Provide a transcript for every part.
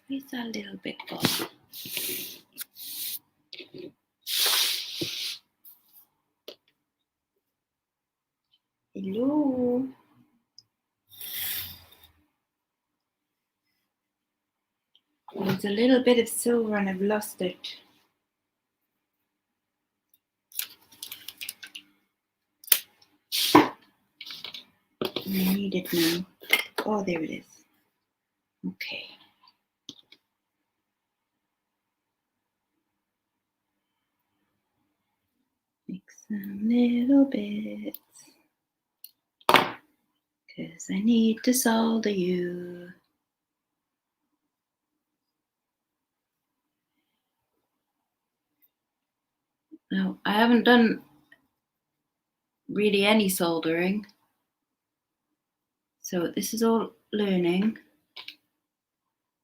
Where's that little bit gone? Hello. There's a little bit of silver and I've lost it. I need it now. Oh, there it is. Okay. Make some little bits. Because I need to solder you. No, I haven't done really any soldering. So this is all learning.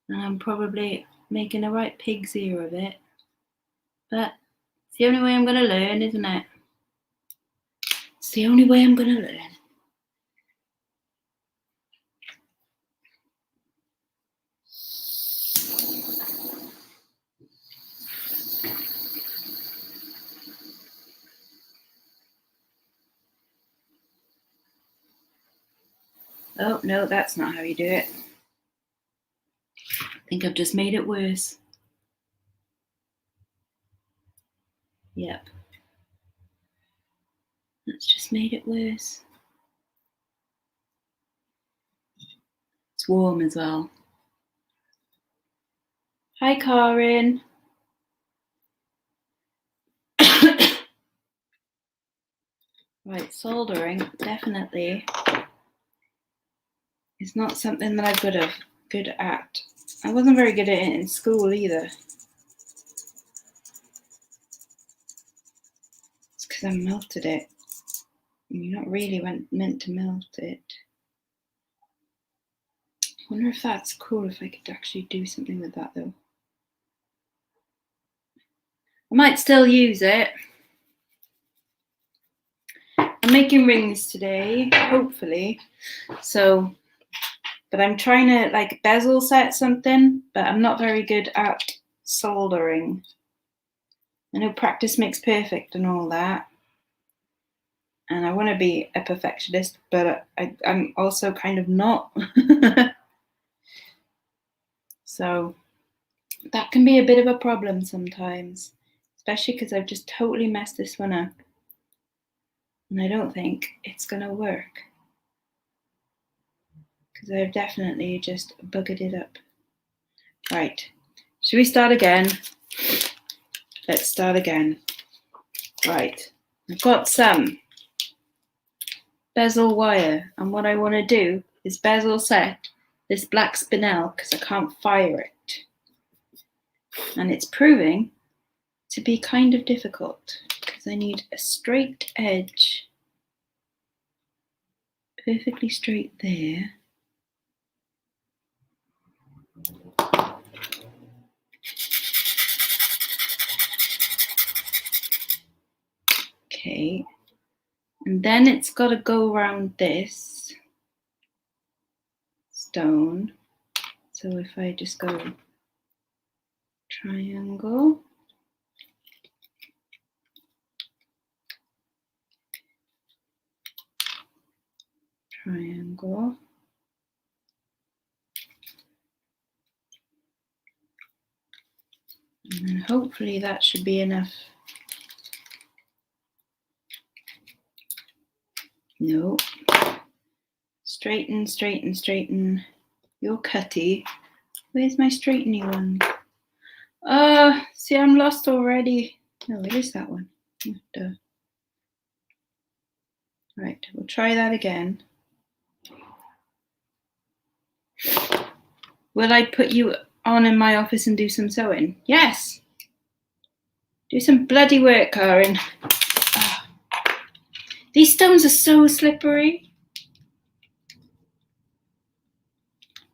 And I'm probably making a right pig's ear of it. But it's the only way I'm going to learn, isn't it? It's the only way I'm going to learn. Oh, no, that's not how you do it. I think I've just made it worse. Yep. That's just made it worse. It's warm as well. Hi, Karin. Right, soldering definitely is not something that I'm good at. I wasn't very good at it in school either. It's because I melted it. You're not really meant to melt it. I wonder if that's cool, if I could actually do something with that though. I might still use it. I'm making rings today, hopefully. So, but I'm trying to like bezel set something, but I'm not very good at soldering. I know practice makes perfect and all that. And I want to be a perfectionist, but I'm also kind of not. So that can be a bit of a problem sometimes, especially because I've just totally messed this one up. And I don't think it's going to work. Because I've definitely just buggered it up. Right. Should we start again? Let's start again. Right. I've got some bezel wire. And what I want to do is bezel set this black spinel because I can't fire it. And it's proving to be kind of difficult because I need a straight edge, perfectly straight there. Okay, and then it's got to go around this stone. So if I just go triangle, triangle, and then hopefully that should be enough. No. Straighten, straighten, straighten. Your cutty. Where's my straighteny one? See, I'm lost already. No, it is that one. Duh. Right, we'll try that again. Will I put you on in my office and do some sewing? Yes. Do some bloody work, Karin. These stones are so slippery.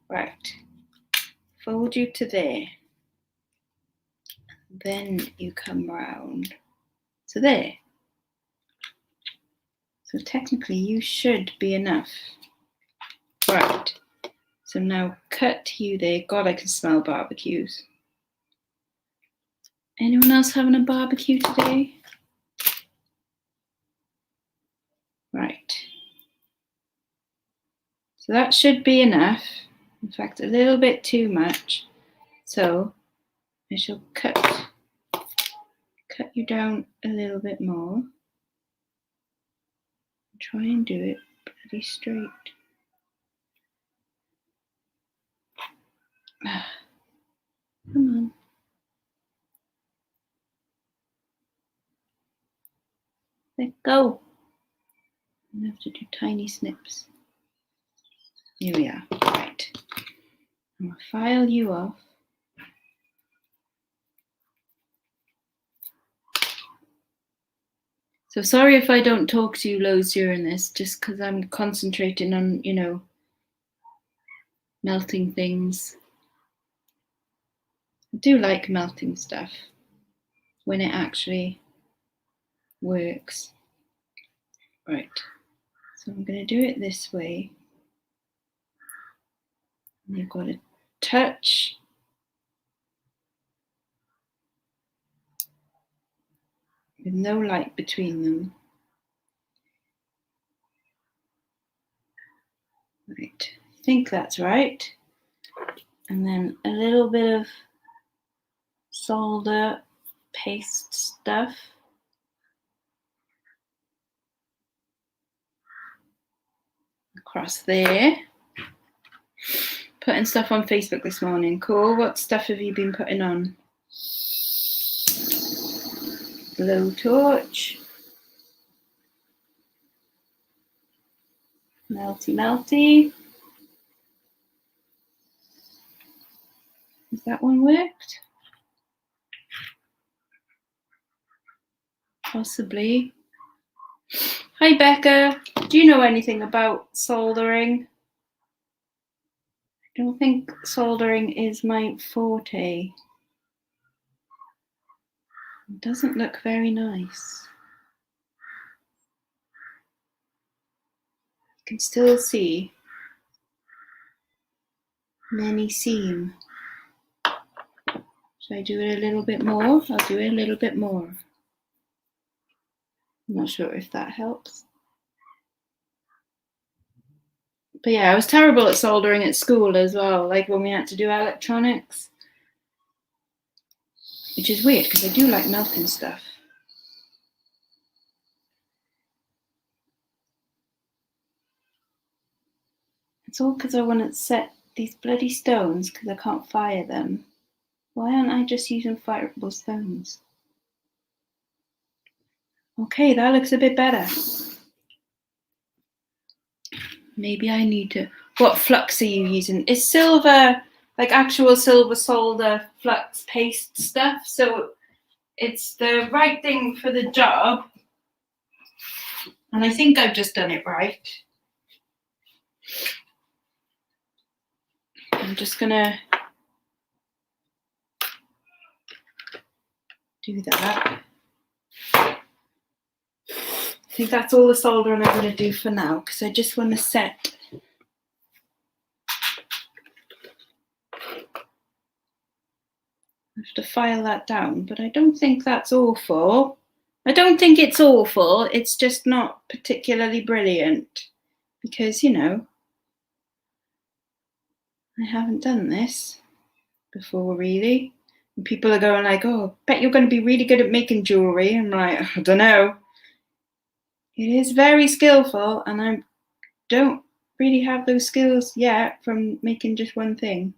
Right. Fold you to there. Then you come round to there. So technically you should be enough. Right. So now cut you there. God, I can smell barbecues. Anyone else having a barbecue today? Right. So that should be enough. In fact, a little bit too much. So I shall cut you down a little bit more. Try and do it pretty straight. Come on. Let go. I have to do tiny snips. Here we are. Right. I'm going to file you off. So sorry if I don't talk to you loads during this, just because I'm concentrating on, you know, melting things. I do like melting stuff when it actually works. Right. So I'm going to do it this way. And you've got to touch. With no light between them. Right, I think that's right. And then a little bit of solder paste stuff. Across there. Putting stuff on Facebook this morning. Cool. What stuff have you been putting on? Blowtorch. Melty, melty. Has that one worked? Possibly. Hi Becca. Do you know anything about soldering? I don't think soldering is my forte. It doesn't look very nice. You can still see many seam. Should I do it a little bit more? I'll do it a little bit more. I'm not sure if that helps. But yeah, I was terrible at soldering at school as well, like when we had to do electronics. Which is weird because I do like melting stuff. It's all because I want to set these bloody stones because I can't fire them. Why aren't I just using fireable stones? Okay, that looks a bit better. Maybe I need to... What flux are you using? Is silver, like actual silver solder flux paste stuff, so it's the right thing for the job. And I think I've just done it right. I'm just gonna do that. I think that's all the soldering I'm gonna do for now, because I just want to set I have to file that down, but I don't think that's awful. I don't think it's awful, it's just not particularly brilliant because, you know, I haven't done this before really. And people are going like, oh, bet you're going to be really good at making jewellery. I'm like, I don't know. It is very skillful and I don't really have those skills yet from making just one thing.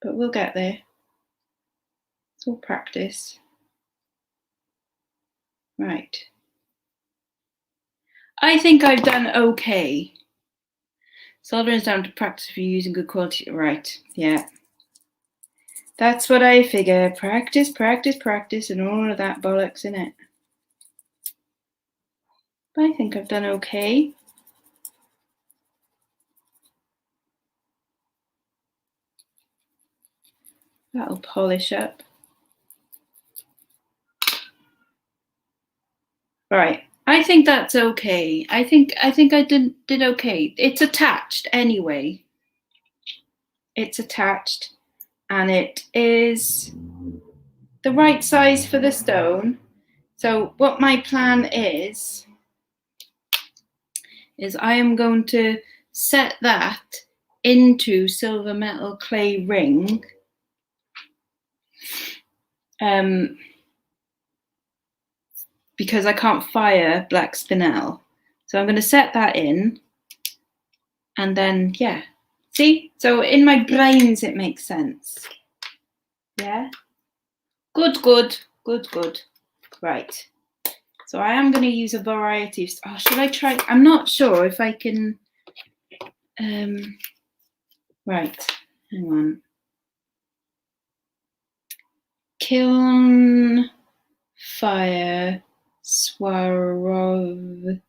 But we'll get there. It's all practice. Right. I think I've done okay. Soldering is down to practice if you're using good quality. Right, yeah. That's what I figure. Practice, practice, practice, and all of that bollocks in it. But I think I've done okay. That'll polish up. Right. I think that's okay. I think I did okay. It's attached anyway. it's attached, and it is the right size for the stone. So what my plan is I am going to set that into silver metal clay ring, because I can't fire black spinel. So I'm going to set that in, and then, yeah. See? So in my brains it makes sense. Yeah? Good, good, good, good. Right. So I am going to use a variety of... Oh, should I try? I'm not sure if I can... Right. Hang on. Kiln fire Swarovski.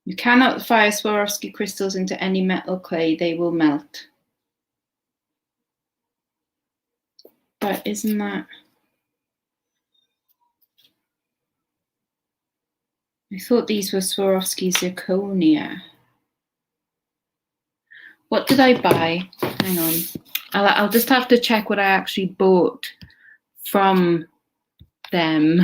You cannot fire Swarovski crystals into any metal clay, they will melt. But isn't that... I thought these were Swarovski zirconia. What did I buy? Hang on. I'll just have to check what I actually bought from them.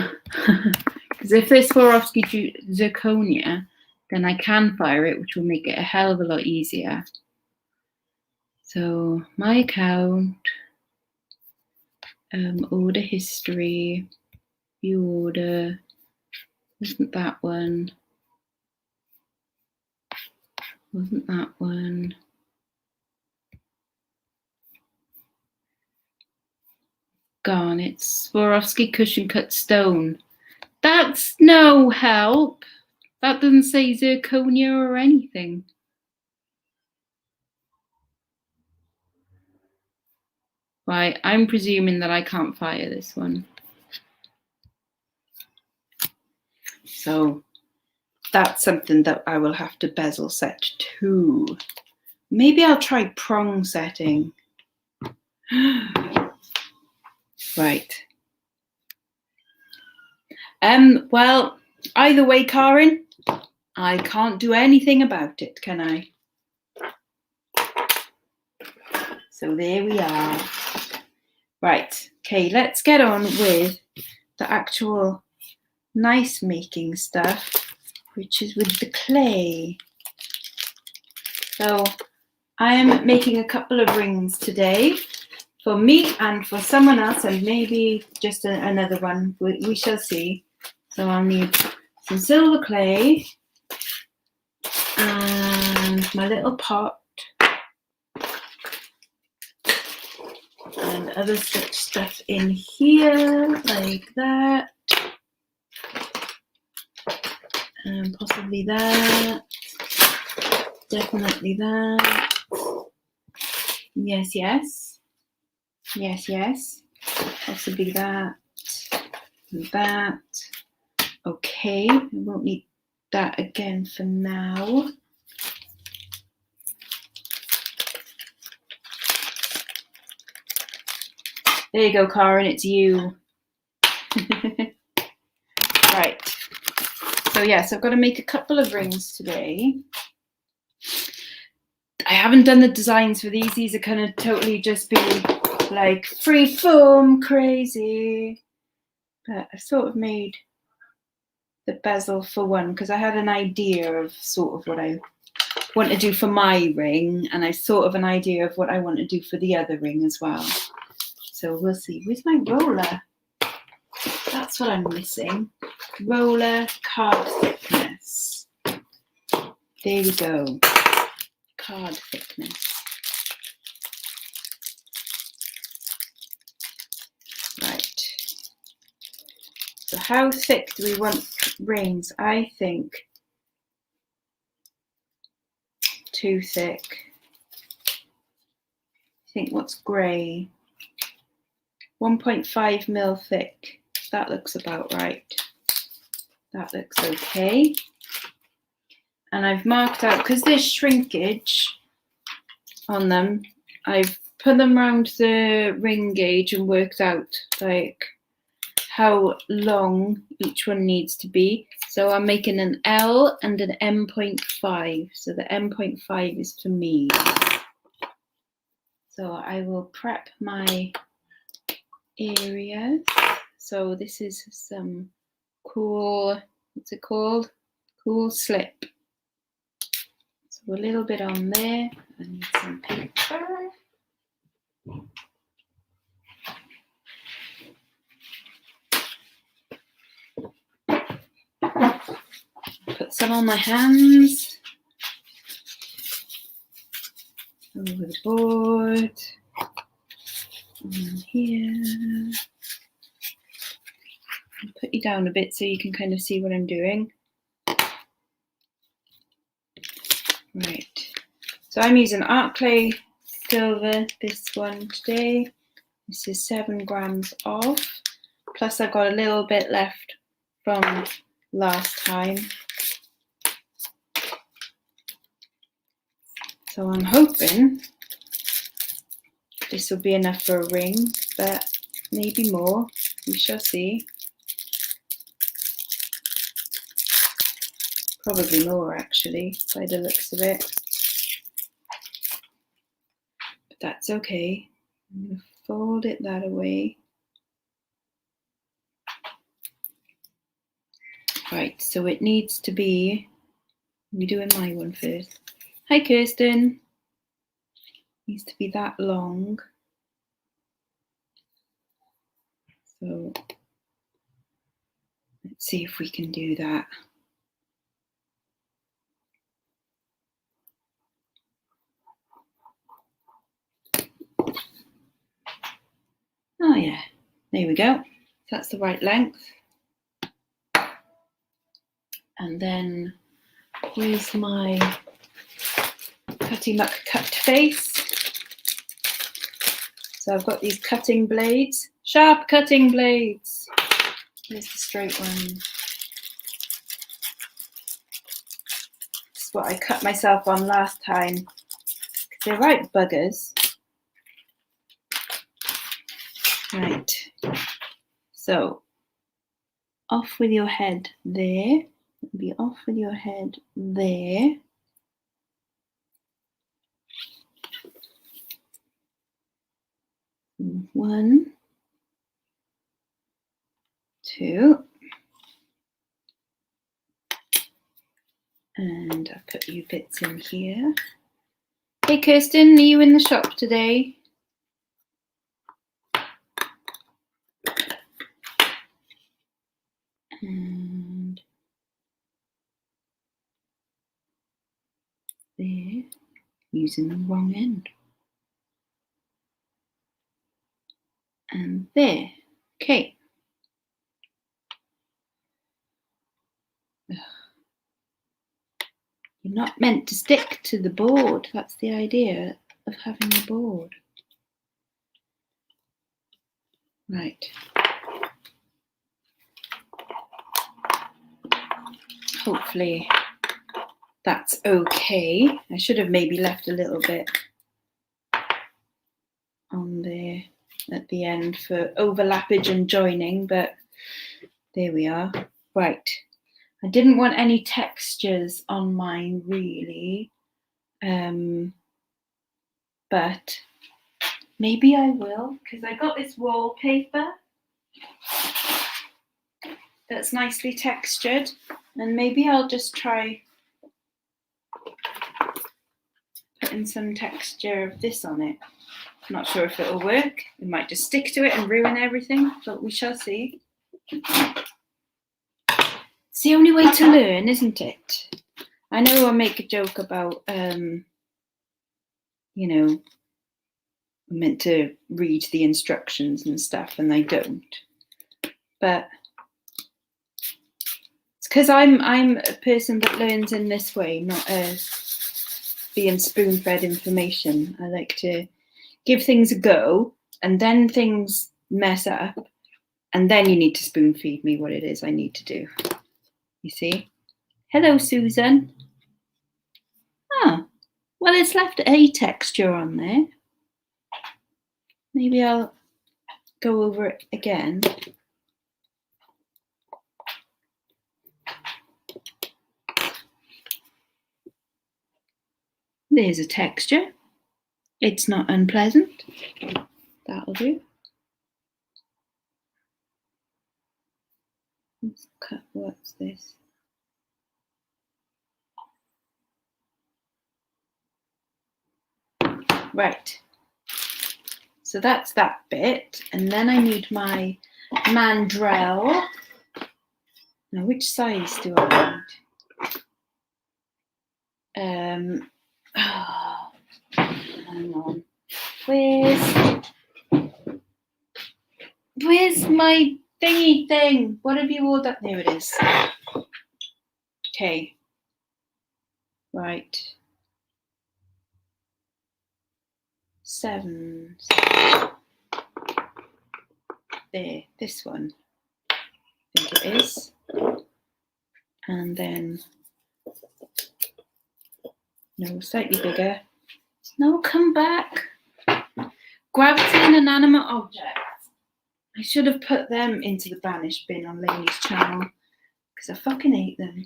Because if there's Swarovski zirconia, then I can fire it, which will make it a hell of a lot easier. So my account, order history, view order, wasn't that one, wasn't that one. Garnet, Swarovski cushion cut stone. That's no help. That doesn't say zirconia or anything. Right, I'm presuming that I can't fire this one. So that's something that I will have to bezel set too. Maybe I'll try prong setting. Right. Well, either way, Karen, I can't do anything about it, can I? So there we are. Right, okay, let's get on with the actual nice making stuff, which is with the clay. So I am making a couple of rings today for me and for someone else, and maybe just another one. We shall see. So I'll need some silver clay and my little pot and other such stuff in here, like that, and possibly that, definitely that. Yes, yes, yes, yes, possibly that and that. Okay, we won't need that again for now. There you go, Karen, it's you. Right. So yes, I've got to make a couple of rings today. I haven't done the designs for these. These are kind of totally just be like free form crazy. But I've sort of made the bezel for one because I had an idea of sort of what I want to do for my ring, and I sort of an idea of what I want to do for the other ring as well. So we'll see. Where's my roller? That's what I'm missing. Roller card thickness. There we go. Card thickness. Right. So how thick do we want rings? I think too thick. I think what's grey? 1.5 mil thick. That looks about right. That looks okay. And I've marked out, because there's shrinkage on them, I've put them around the ring gauge and worked out like how long each one needs to be. So I'm making an L and an M.5. So the M.5 is for me. So I will prep my areas. So this is some cool, what's it called? Cool slip. So a little bit on there. I need some paper. Put some on my hands. Over the board. And here. I'll put you down a bit so you can kind of see what I'm doing. Right. So I'm using art clay silver, this one today. This is 7 grams off. Plus I've got a little bit left from last time. So I'm hoping this will be enough for a ring, but maybe more. We shall see. Probably more actually, by the looks of it. But that's okay. I'm going to fold it that away. Right, so it needs to be, we're doing my one first. Hi Kirsten. Needs to be that long. So let's see if we can do that. Oh yeah, there we go. That's the right length. And then here's my Cutty Muck cut face. So I've got these cutting blades, sharp cutting blades. Here's the straight one. This is what I cut myself on last time. They're right buggers. Right, so off with your head there. Be off with your head there. One, two, and I'll put you bits in here. Hey Kirsten, are you in the shop today? And there, using the wrong end. And there, okay. Ugh. You're not meant to stick to the board. That's the idea of having the board. Right. Hopefully that's okay. I should have maybe left a little bit on there at the end for overlappage and joining, but there we are. Right. I didn't want any textures on mine really, but maybe I will, because I got this wallpaper that's nicely textured, and maybe I'll just try putting some texture of this on it. I'm not sure if it'll work. It might just stick to it and ruin everything, but we shall see. It's the only way to learn, isn't it? I know I make a joke about, you know, I'm meant to read the instructions and stuff, and I don't. But it's because I'm a person that learns in this way, not being spoon-fed information. I like to give things a go, and then things mess up, and then you need to spoon-feed me what it is I need to do. You see? Hello, Susan. Ah, well, it's left a texture on there. Maybe I'll go over it again. There's a texture. It's not unpleasant. That'll do. Let's cut, what's this? Right. So that's that bit. And then I need my mandrel. Now, which size do I need? Oh, hang on. Where's my thingy thing? What have you ordered? There it is. Okay. Right. 7. There, this one. I think it is. And then, no, slightly bigger. No, come back. Gravity and inanimate objects. I should have put them into the banished bin on Lainey's channel because I fucking hate them.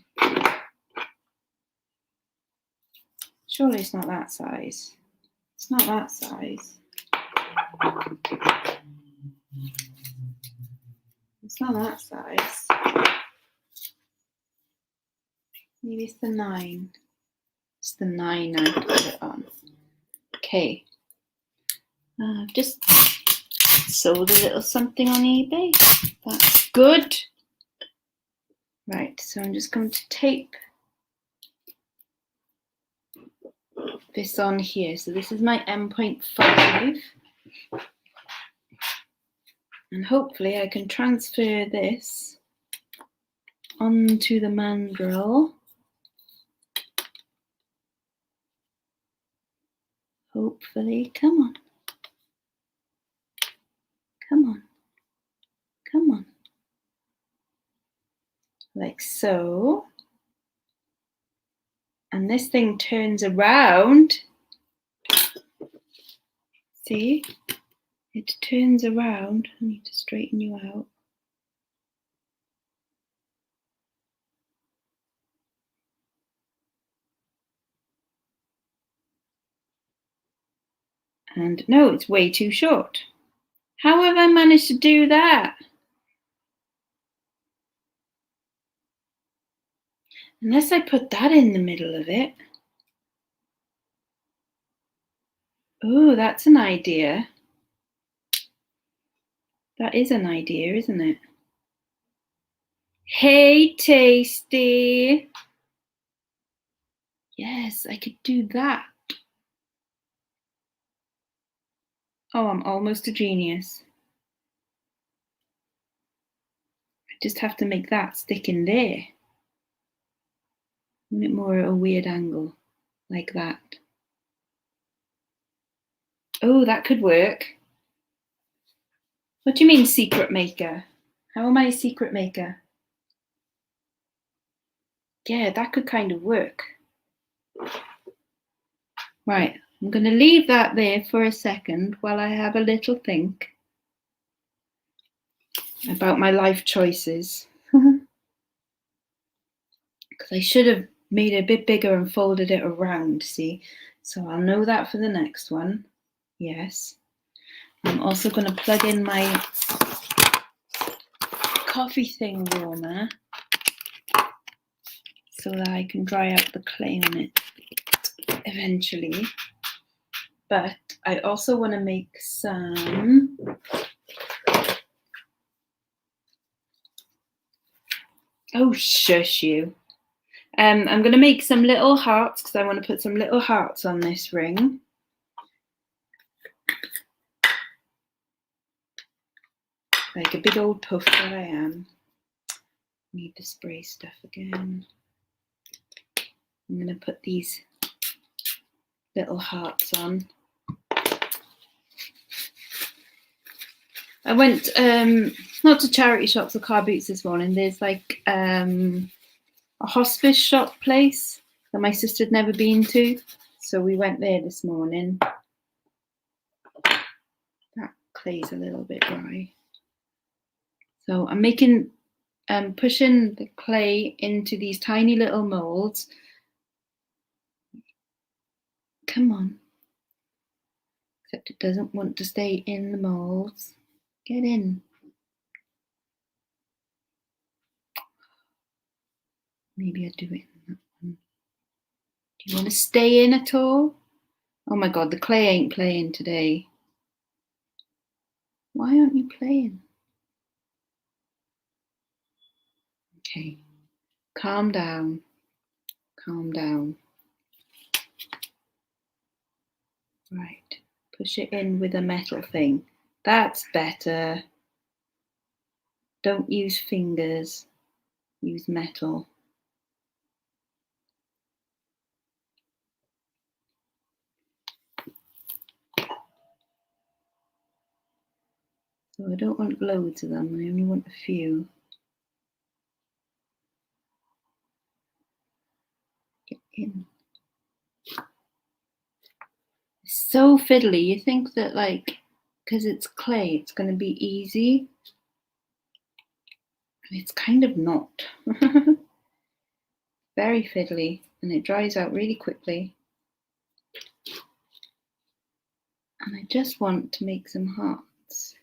Surely it's not that size. It's not that size. It's not that size. Maybe it's the 9. It's the 9 I put it on. Okay. Just sold a little something on eBay. That's good. Right, so I'm just going to tape this on here. So this is my M.5. And hopefully I can transfer this onto the mandrel. Hopefully, come on. Come on. Come on. Like so. And this thing turns around. See? It turns around. I need to straighten you out. And no, it's way too short. How have I managed to do that? Unless I put that in the middle of it. Oh, that's an idea. That is an idea, isn't it? Hey, Tasty. Yes, I could do that. Oh, I'm almost a genius. I just have to make that stick in there. A bit more at a weird angle, like that. Oh, that could work. What do you mean, secret maker? How am I a secret maker? Yeah, that could kind of work. Right, I'm going to leave that there for a second while I have a little think about my life choices. Because I should have made it a bit bigger and folded it around, see? So I'll know that for the next one. Yes. I'm also going to plug in my coffee thing warmer so that I can dry out the clay on it eventually. But I also want to make some oh, shush you. I'm going to make some little hearts because I want to put some little hearts on this ring. Like a big old puff that I am. Need the spray stuff again. I'm going to put these little hearts on. I went not to charity shops or car boots this morning. There's like a hospice shop place that my sister had never been to. So we went there this morning. That clay's a little bit dry. So I'm making, pushing the clay into these tiny little molds Come on. Except it doesn't want to stay in the molds. Get in. Maybe I'd do it in that one. Do you want to stay in at all? Oh my God, the clay ain't playing today. Why aren't you playing? Okay, calm down. Calm down. Right, push it in with a metal thing. That's better. Don't use fingers, use metal. So I don't want loads of them, I only want a few. Get in. It's so fiddly. You think that, like, because it's clay, it's going to be easy. And it's kind of not. Very fiddly, and it dries out really quickly. And I just want to make some hearts.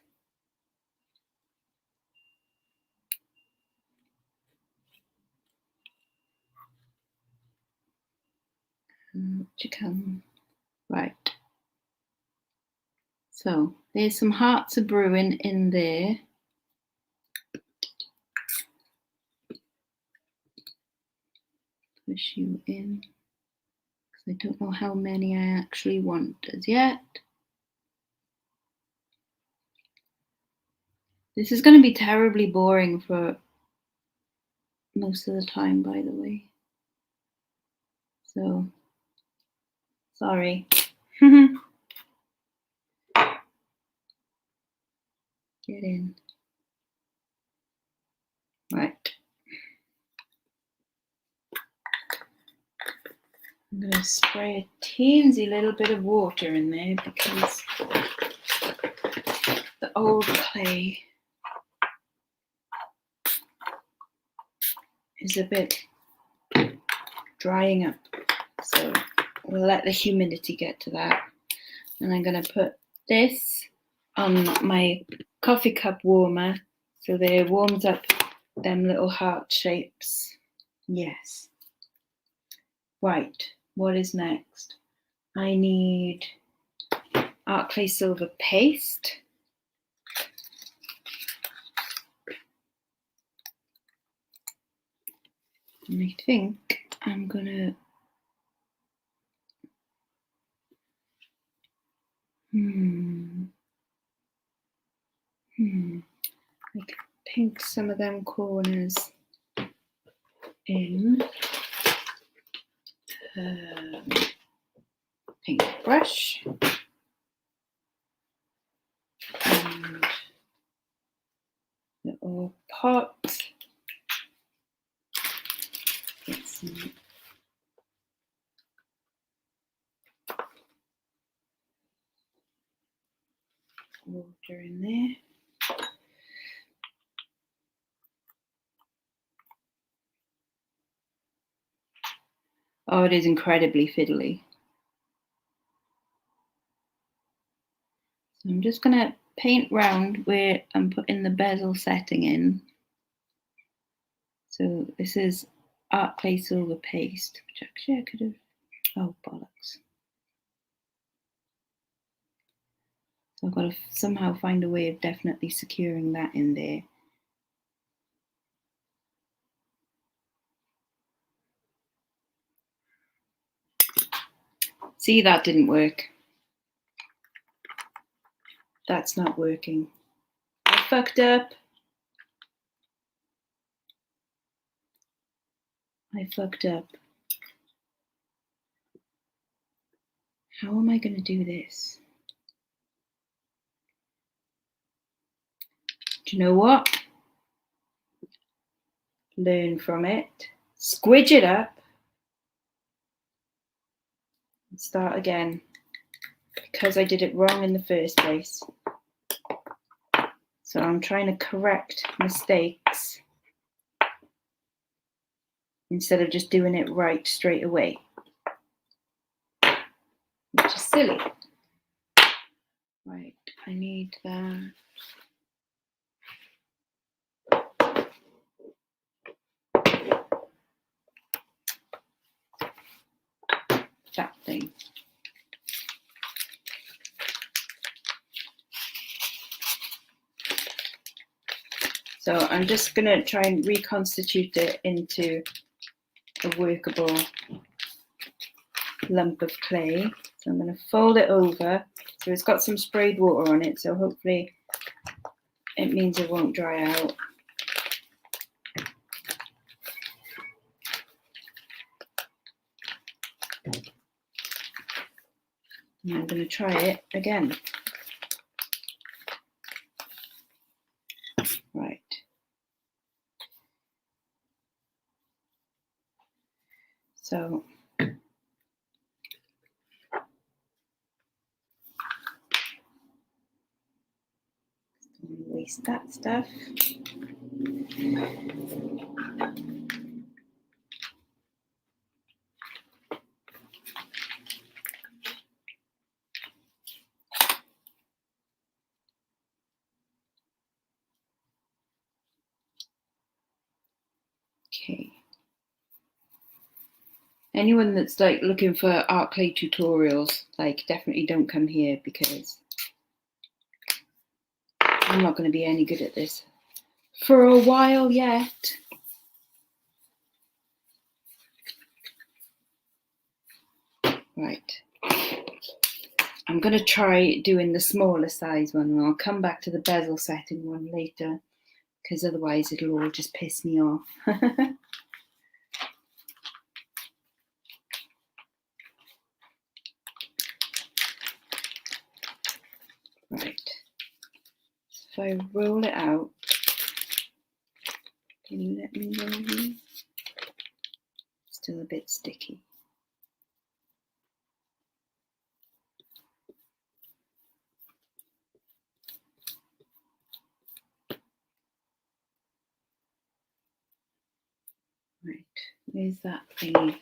Chicken. Right. So there's some hearts of brewing in there. Push you in. Because I don't know how many I actually want as yet. This is going to be terribly boring for most of the time, by the way. So, sorry. Get in. Right. I'm going to spray a teensy little bit of water in there because the old clay is a bit drying up. So we'll let the humidity get to that. And I'm going to put this on my coffee cup warmer so that it warms up them little heart shapes. Yes. Right, what is next? I need art clay silver paste. And I think I'm gonna like pink some of them corners in pink brush and little pot. Get some water in there. Oh, it is incredibly fiddly. So I'm just going to paint round where I'm putting the bezel setting in. So this is art clay silver paste, which actually I could have, oh bollocks. So I've got to somehow find a way of definitely securing that in there. See, that didn't work. That's not working. I fucked up. I fucked up. How am I going to do this? Do you know what? Learn from it. Squidge it up. And start again. Because I did it wrong in the first place. So I'm trying to correct mistakes instead of just doing it right straight away. which is silly. Right, I need that. That thing. So I'm just going to try and reconstitute it into a workable lump of clay. So I'm going to fold it over. So it's got some sprayed water on it, so hopefully it means it won't dry out. And I'm going to try it again. Right. So don't waste that stuff. Okay. Anyone that's like looking for art clay tutorials, like definitely don't come here because I'm not going to be any good at this for a while yet. Right. I'm going to try doing the smaller size one, and I'll come back to the bezel setting one later, because otherwise it'll all just piss me off. Right. So if I roll it out, can you let me roll here? Still a bit sticky. Right, where's that thingy?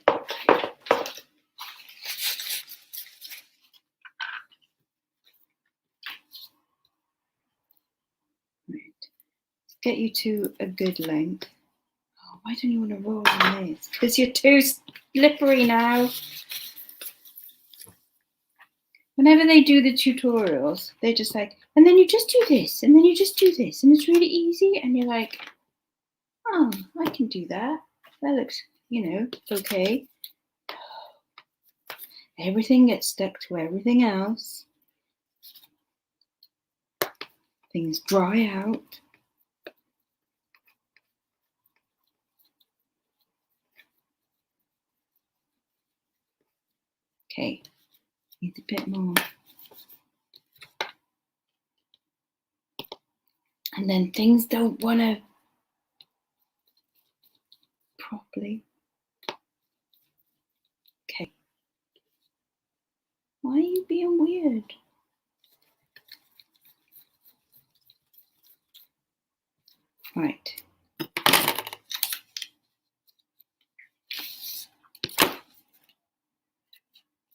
Right, let's get you to a good length. Oh, why don't you want to roll on this? Because you're too slippery now. Whenever they do the tutorials, they're just like, and then you just do this, and then you just do this, and it's really easy, and you're like, oh, I can do that. That looks, you know, okay. Everything gets stuck to everything else. Things dry out. Okay, need a bit more. And then things don't want to properly. Okay. Why are you being weird? Right.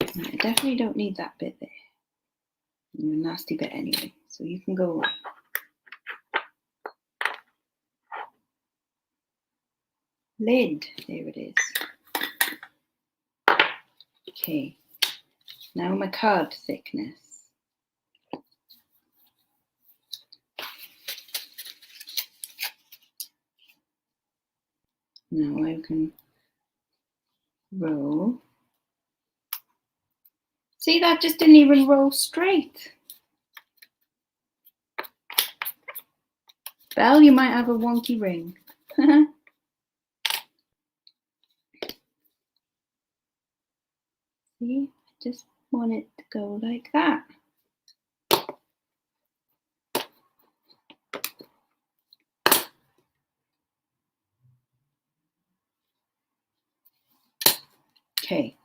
I definitely don't need that bit there. You're a nasty bit anyway, so you can go away. Lid, there it is. Okay, now my card thickness. Now I can roll. See, that just didn't even roll straight. Belle, you might have a wonky ring. See, I just want it to go like that. Okay.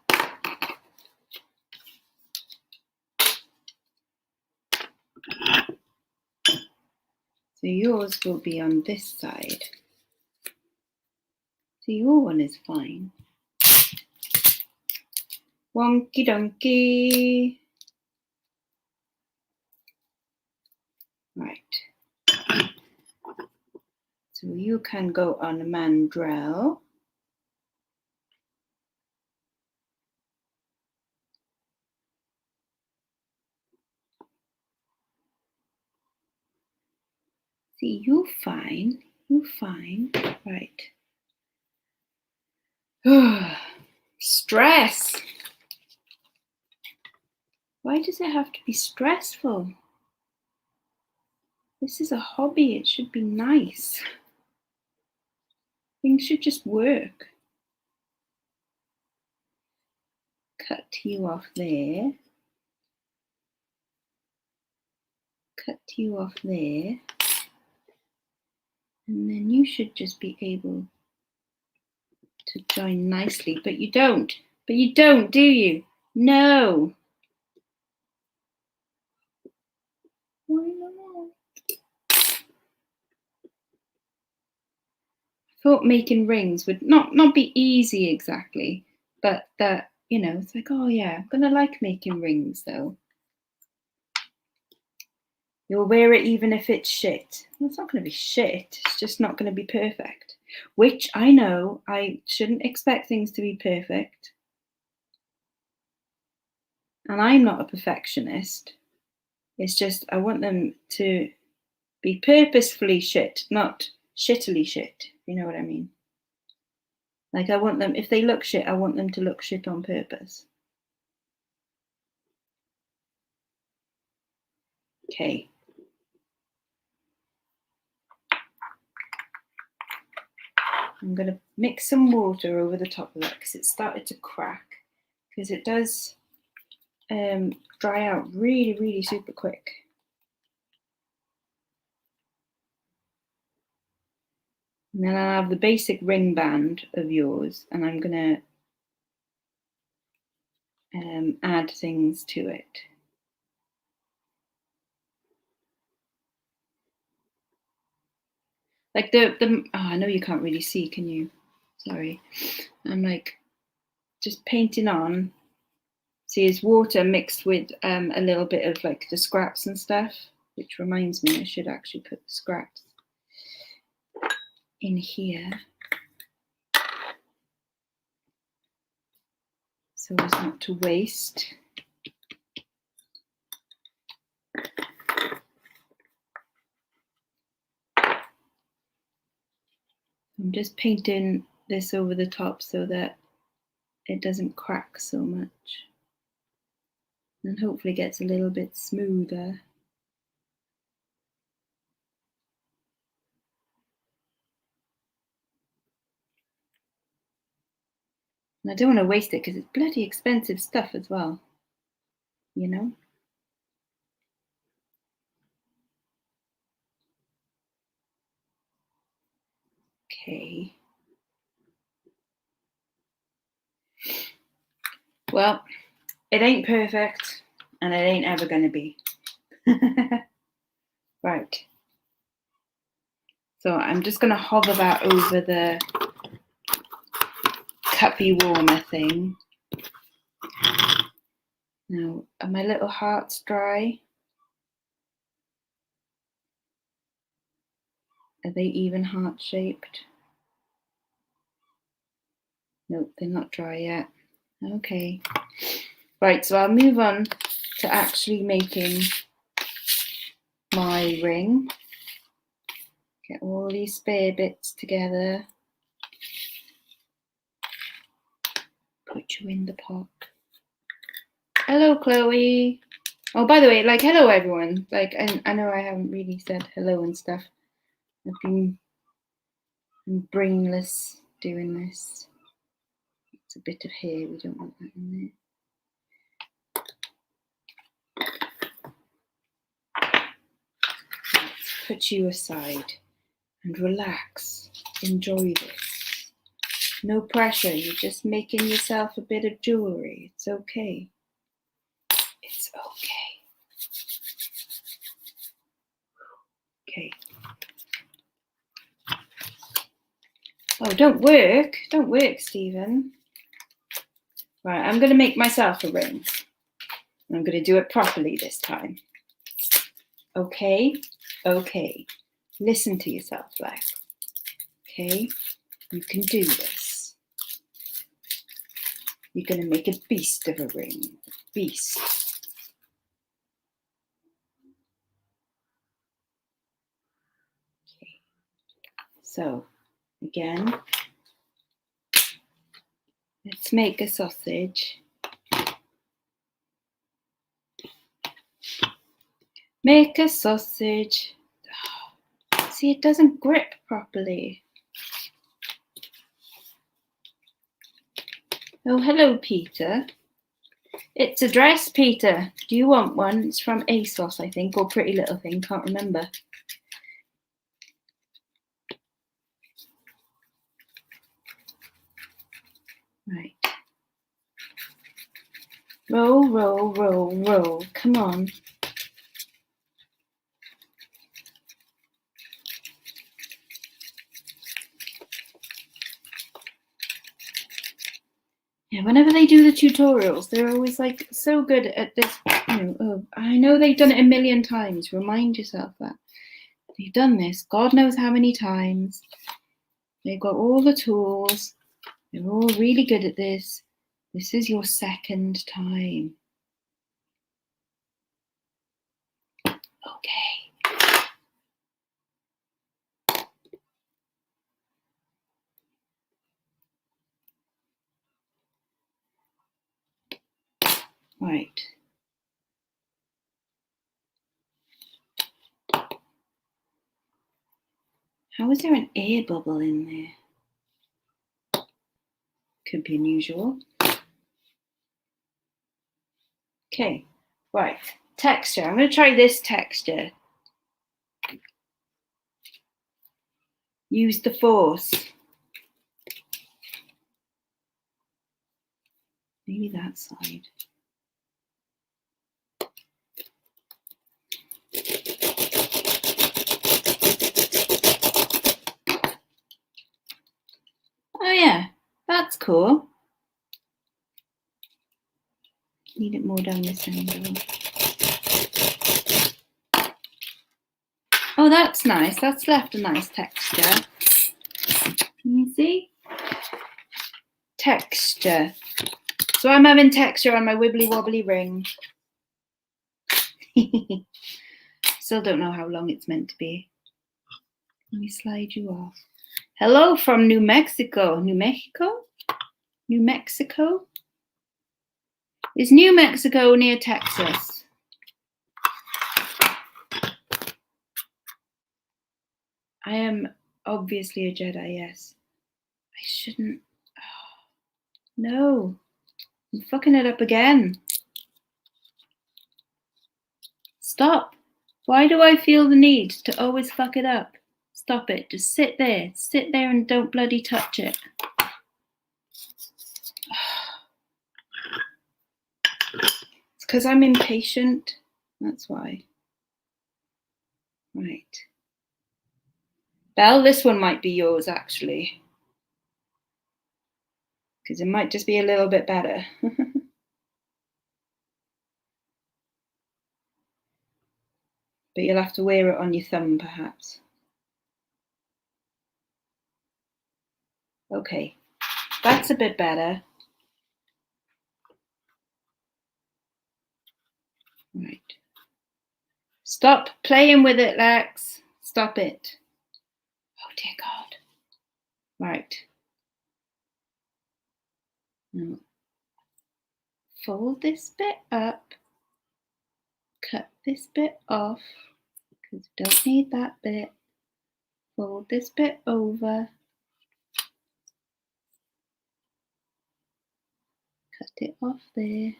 So yours will be on this side. So your one is fine. Wonky donkey. Right. So you can go on a mandrel. See, you fine. You fine. Right. Stress. Why does it have to be stressful? This is a hobby. It should be nice. Things should just work. Cut you off there. Cut you off there. And then you should just be able to join nicely. But you don't. But you don't, do you? No. Why not? I thought making rings would not be easy exactly, but that, you know, it's like, oh yeah, I'm gonna like making rings though. You'll wear it even if it's shit. Well, it's not going to be shit. It's just not going to be perfect. Which I know I shouldn't expect things to be perfect. And I'm not a perfectionist. It's just I want them to be purposefully shit, not shittily shit. You know what I mean? Like I want them, if they look shit, I want them to look shit on purpose. Okay. I'm going to mix some water over the top of that because it started to crack, because it does dry out really, really super quick. And then I'll have the basic ring band of yours, and I'm going to add things to it. Like oh, I know you can't really see, can you? Sorry. I'm like just painting on. See, it's water mixed with a little bit of like the scraps and stuff, which reminds me I should actually put the scraps in here so as not to waste. I'm just painting this over the top so that it doesn't crack so much, and hopefully gets a little bit smoother. And I don't want to waste it because it's bloody expensive stuff as well, you know? Okay. Well, it ain't perfect and it ain't ever going to be. Right. So I'm just going to hover that over the cuppy warmer thing. Now, are my little hearts dry? Are they even heart-shaped? Nope, they're not dry yet. Okay. Right, so I'll move on to actually making my ring. Get all these spare bits together. Put you in the pot. Hello, Chloe. Oh, by the way, like, hello, everyone. Like, I know I haven't really said hello and stuff. I'm brainless doing this. It's a bit of hair. We don't want that in there. Let's put you aside and relax. Enjoy this. No pressure. You're just making yourself a bit of jewelry. It's okay. It's okay. Okay. Oh, don't work, Stephen. Right, I'm going to make myself a ring. I'm going to do it properly this time. Okay? Okay. Listen to yourself, Lex. Okay? You can do this. You're going to make a beast of a ring. A beast. Okay. So, again, let's make a sausage. Make a sausage. See, it doesn't grip properly. Oh, hello, Peter. It's a dress, Peter. Do you want one? It's from ASOS, I think, or Pretty Little Thing. Can't remember. Right. Roll, roll, roll, roll. Come on. Yeah, whenever they do the tutorials, they're always like so good at this. I know they've done it a million times. Remind yourself that. They've done this God knows how many times. They've got all the tools. They're all really good at this. This is your second time. Okay. Right. How is there an air bubble in there? Could be unusual. Okay, right. Texture. I'm going to try this texture. Use the force. Maybe that side. Oh yeah, that's cool. Need it more down this angle. Oh, that's nice. That's left a nice texture. Can you see? Texture. So I'm having texture on my wibbly wobbly ring. Still don't know how long it's meant to be. Let me slide you off. Hello from New Mexico. New Mexico? New Mexico? Is New Mexico near Texas? I am obviously a Jedi, yes. I shouldn't. Oh, no. I'm fucking it up again. Stop. Why do I feel the need to always fuck it up? Stop it. Just sit there. Sit there and don't bloody touch it. It's because I'm impatient. That's why. Right. Belle, this one might be yours, actually. Because it might just be a little bit better. But you'll have to wear it on your thumb, perhaps. Okay. That's a bit better. Right. Stop playing with it, Lex. Stop it. Oh, dear God. Right. Now, fold this bit up. Cut this bit off, because we don't need that bit. Fold this bit over. Cut it off there.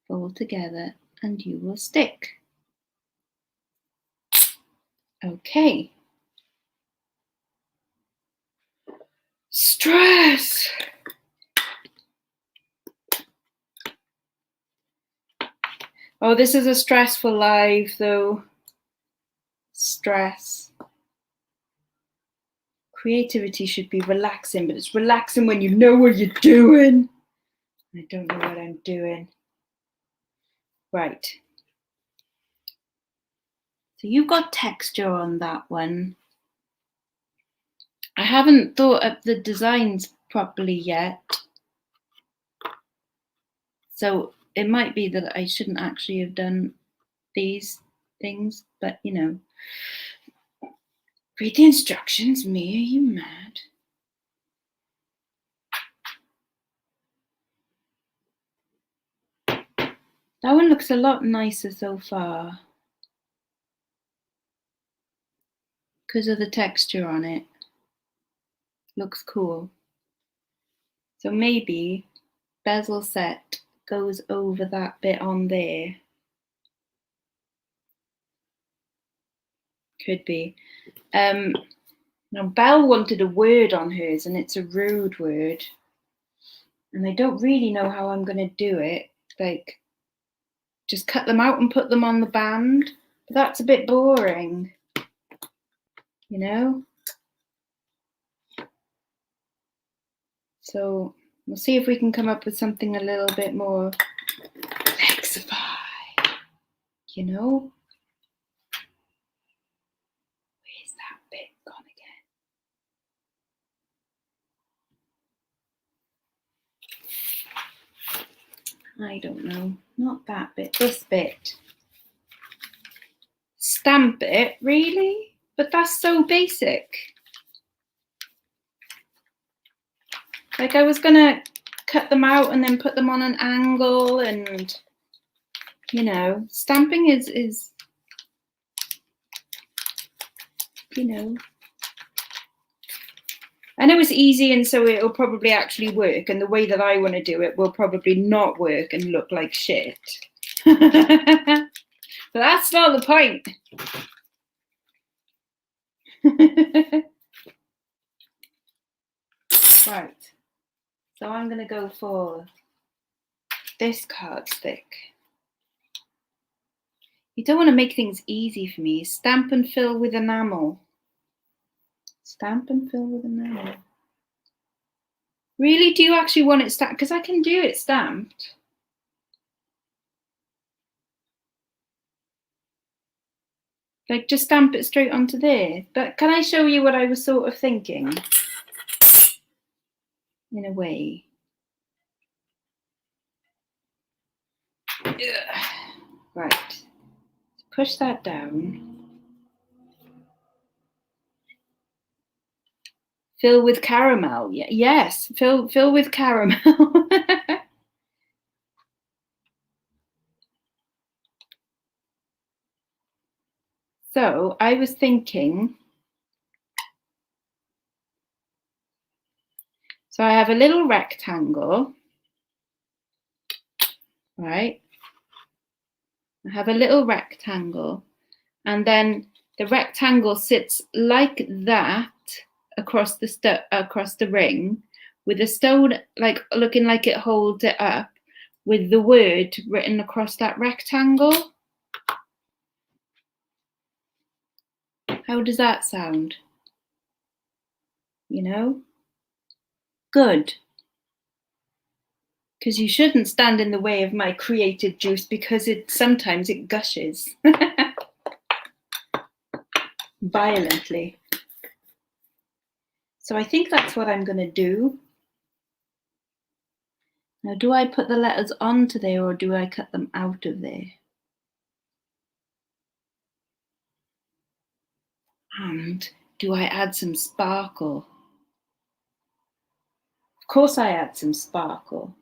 Fold together, and you will stick. Okay. Stress. Oh, this is a stressful live, though. Stress. Creativity should be relaxing, but it's relaxing when you know what you're doing. I don't know what I'm doing. Right. So you've got texture on that one. I haven't thought up the designs properly yet. So it might be that I shouldn't actually have done these things, but you know. Read the instructions, Mia, are you mad? That one looks a lot nicer so far because of the texture on it. Looks cool. So maybe bezel set goes over that bit on there. Could be. Now Belle wanted a word on hers and it's a rude word. And I don't really know how I'm going to do it. Like, just cut them out and put them on the band. But that's a bit boring, you know? So we'll see if we can come up with something a little bit more Lexify, you know? Where's that bit gone again? I don't know. Not that bit, this bit. Stamp it, really? But that's so basic. Like I was gonna cut them out and then put them on an angle and, you know, stamping is, you know, I know it's easy and so it'll probably actually work, and the way that I want to do it will probably not work and look like shit. But that's not the point. Right, so I'm going to go for this cardstick. You don't want to make things easy for me. Stamp and fill with enamel. Stamp and fill with enamel. Really? Do you actually want it stamped? Because I can do it stamped. Like just stamp it straight onto there. But can I show you what I was sort of thinking? In a way. Ugh. Right. Push that down. Fill with caramel. Yes, fill with caramel. So I was thinking, so I have a little rectangle, right? I have a little rectangle, and then the rectangle sits like that across the ring, with a stone like looking like it holds it up, with the word written across that rectangle. How does that sound? You know? Good. Because you shouldn't stand in the way of my creative juice, because sometimes it gushes violently. So I think that's what I'm going to do. Now, do I put the letters onto there or do I cut them out of there? And do I add some sparkle? Of course I add some sparkle.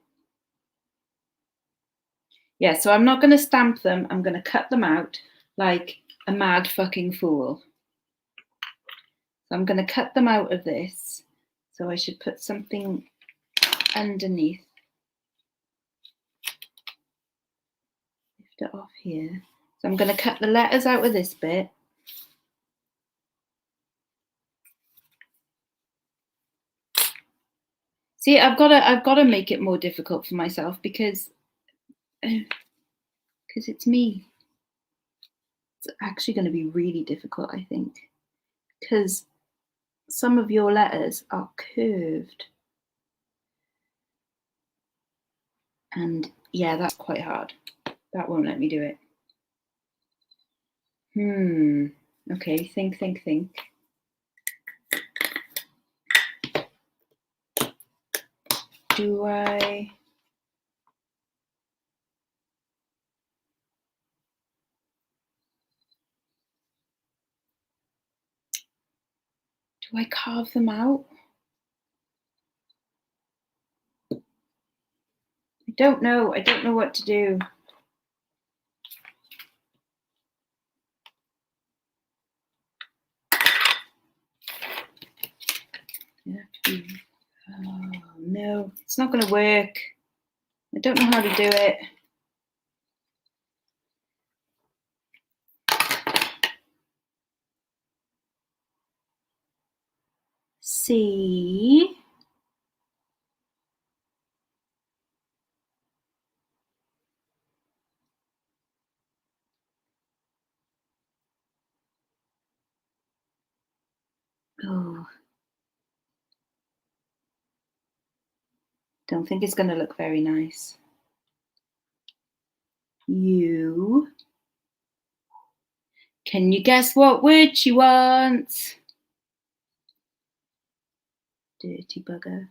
Yeah, so I'm not going to stamp them. I'm going to cut them out like a mad fucking fool. So I'm going to cut them out of this. So I should put something underneath. Lift it off here. So I'm going to cut the letters out of this bit. See, I've got to make it more difficult for myself because it's me. It's actually going to be really difficult, I think, because some of your letters are curved. And yeah, that's quite hard. That won't let me do it. Okay, think. Do I carve them out? I don't know. I don't know what to do. Oh no, it's not going to work. I don't know how to do it. See. Oh. Don't think it's going to look very nice. Can you guess what word she wants? Dirty bugger.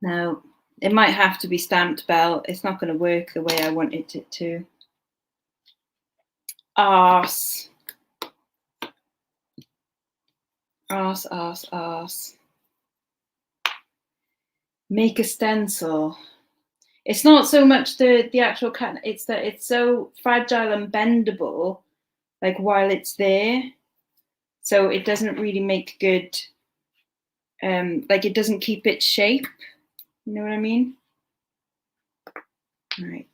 No, it might have to be stamped belt. It's not going to work the way I wanted it to. Arse. Arse. Make a stencil. It's not so much the actual cut, it's that it's so fragile and bendable, like while it's there. So it doesn't really make good, like it doesn't keep its shape. You know what I mean? Right.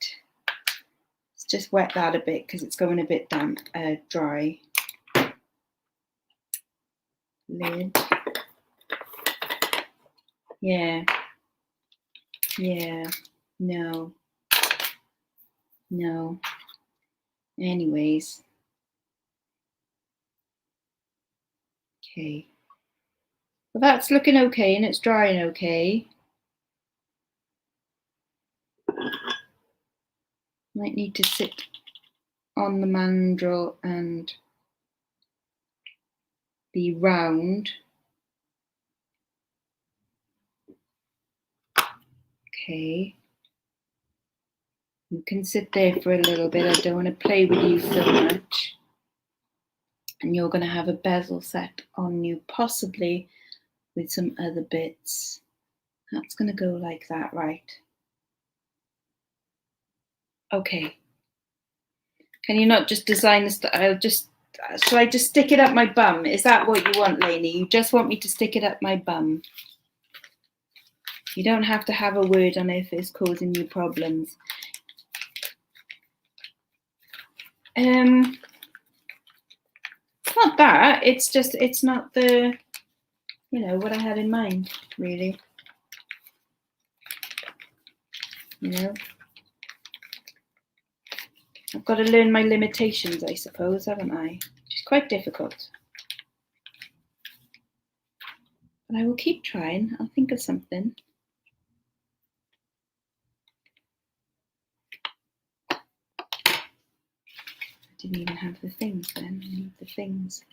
Let's just wet that a bit because it's going a bit damp, dry. Lid. Yeah. No. Anyways. Okay. Well, that's looking okay and it's drying okay. Might need to sit on the mandrel and be round. Okay. You can sit there for a little bit. I don't want to play with you so much. And you're going to have a bezel set on you, possibly with some other bits. That's going to go like that, right? Okay. Can you not just design this? Shall I just stick it up my bum? Is that what you want, Lainey? You just want me to stick it up my bum? You don't have to have a word on it if it's causing you problems. It's not that. It's just, it's not the, what I had in mind, really. I've got to learn my limitations, I suppose, haven't I? Which is quite difficult. But I will keep trying. I'll think of something. I didn't even have the things then. I need the things.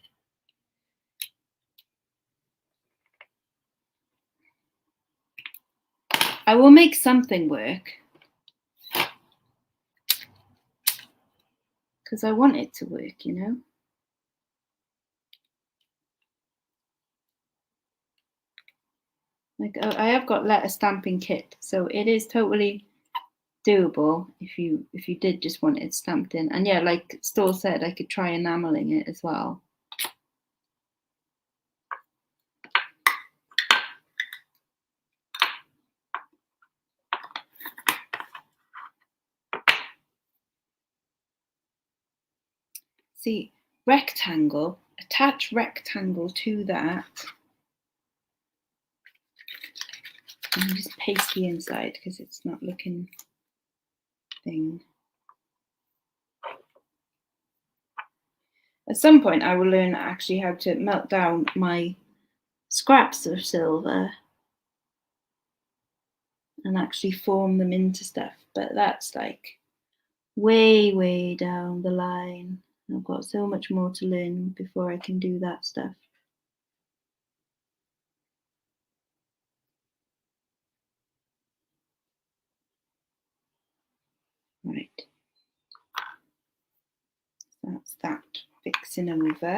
I will make something work. Because I want it to work, Like, I have got letter stamping kit, so it is totally doable if you did just want it stamped in. And yeah, like Store said, I could try enameling it as well. See, rectangle, attach rectangle to that. And just paste the inside because it's not looking thing. At some point I will learn actually how to melt down my scraps of silver and actually form them into stuff, but that's like way down the line. I've got so much more to learn before I can do that stuff. Right, that's that fixing over.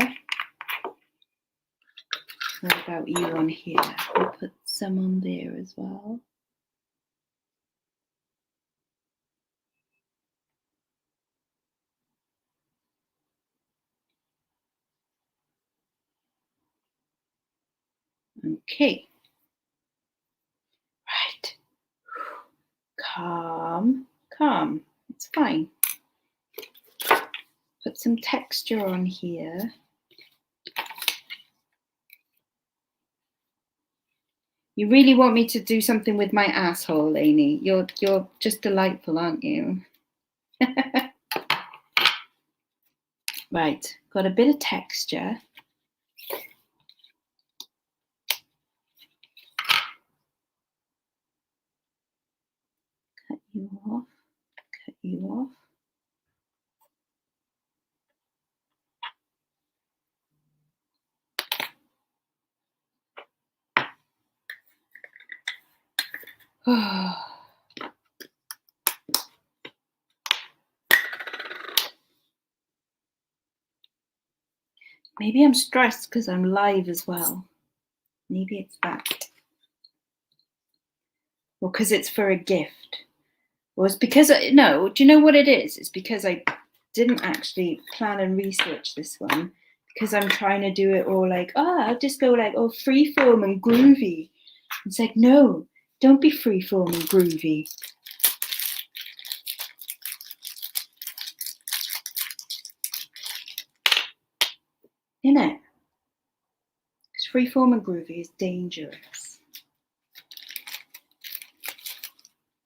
What about you on here? I'll put some on there as well. Okay. Right. Calm, calm. It's fine. Put some texture on here. You really want me to do something with my asshole, Lainey? You're just delightful, aren't you? Right, got a bit of texture. Cut you off, cut you off. Maybe I'm stressed because I'm live as well. Maybe it's that. Or because it's for a gift. Or it's because, no, do you know what it is? It's because I didn't actually plan and research this one. Because I'm trying to do it all like, I'll just go like, freeform and groovy. It's like, no, don't be freeform and groovy. Innit? Because freeform and groovy is dangerous.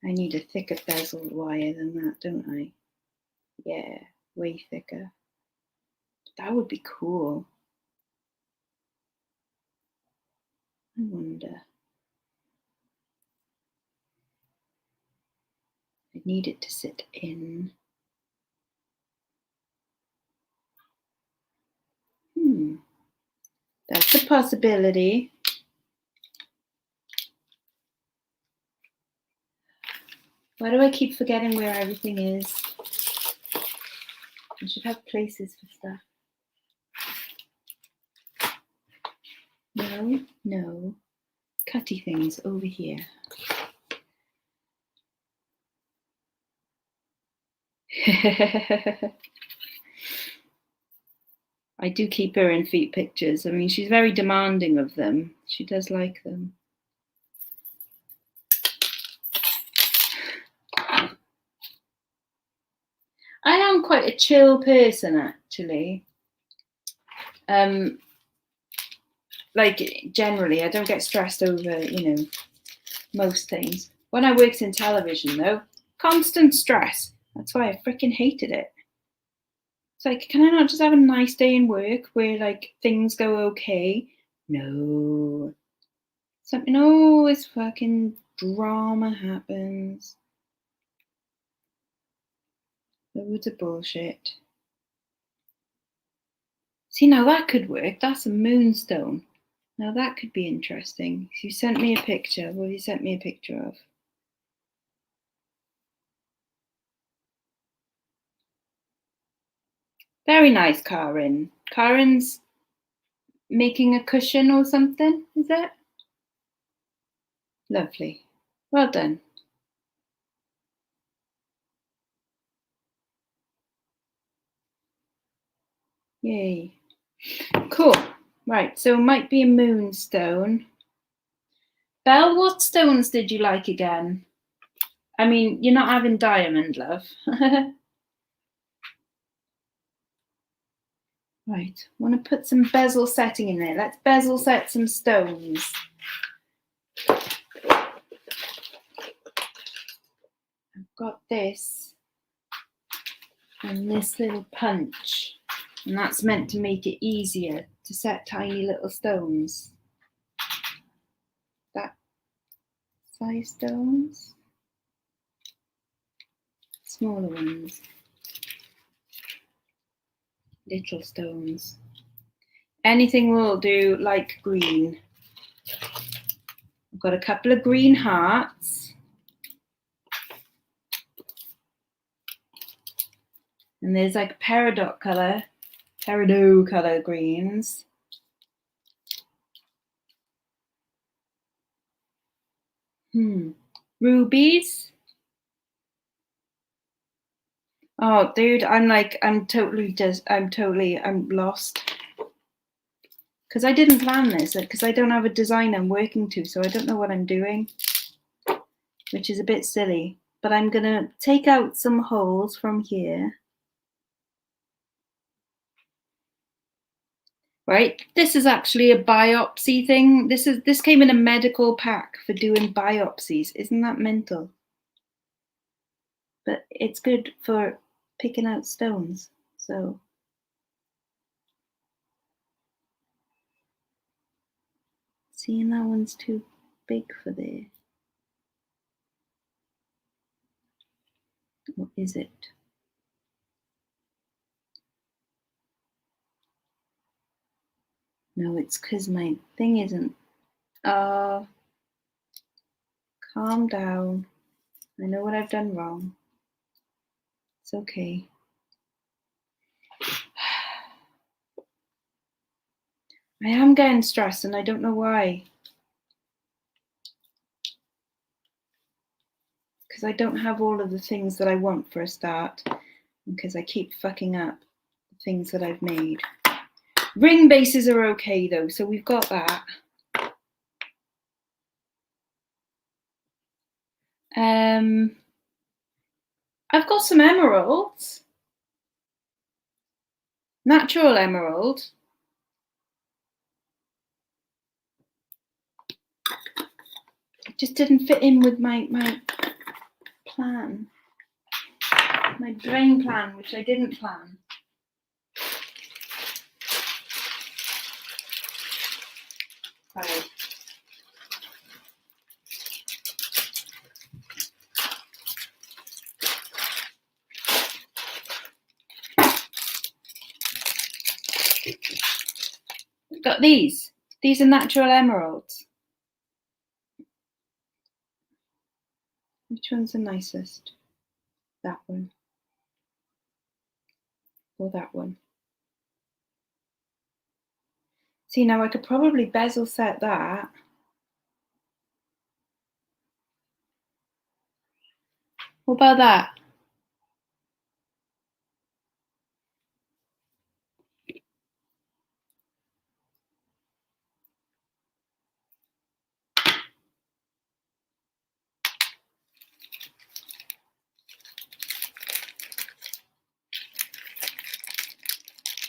I need a thicker bezeled wire than that, don't I? Yeah, way thicker. That would be cool. I wonder. I need it to sit in. That's a possibility. Why do I keep forgetting where everything is? I should have places for stuff. No. Cutty things over here. I do keep her in feet pictures. I mean, she's very demanding of them. She does like them. I am quite a chill person, actually. Like, generally, I don't get stressed over, most things. When I worked in television, though, constant stress. That's why I freaking hated it. It's like, can I not just have a nice day in work where, like, things go okay? No. Something always fucking drama happens. Loads of bullshit. See, now that could work. That's a moonstone. Now that could be interesting. You sent me a picture. What have you sent me a picture of? Very nice, Karen. Karen's making a cushion or something, is it? Lovely. Well done. Yay. Cool. Right, so it might be a moonstone. Belle, what stones did you like again? I mean, you're not having diamond, love. Right, want to put some bezel setting in there. Let's bezel set some stones. I've got this and this little punch. And that's meant to make it easier to set tiny little stones. That size stones. Smaller ones. Little stones. Anything will do, like green. I've got a couple of green hearts. And there's like peridot colour greens. Rubies. Oh, dude, I'm lost. Because I didn't plan this, because I don't have a design I'm working to, so I don't know what I'm doing, which is a bit silly. But I'm going to take out some holes from here. Right, this is actually a biopsy thing. This came in a medical pack for doing biopsies. Isn't that mental? But it's good for picking out stones. So seeing that one's too big for there. What is it? No, it's because my thing isn't. Calm down. I know what I've done wrong. It's okay. I am getting stressed and I don't know why. Because I don't have all of the things that I want for a start. Because I keep fucking up the things that I've made. Ring bases are okay though, so we've got that. I've got some emeralds. Natural emerald. It just didn't fit in with my plan. My brain plan, which I didn't plan. Right. We've got these. These are natural emeralds. Which one's the nicest? That one. Or that one. See, now I could probably bezel set that. What about that?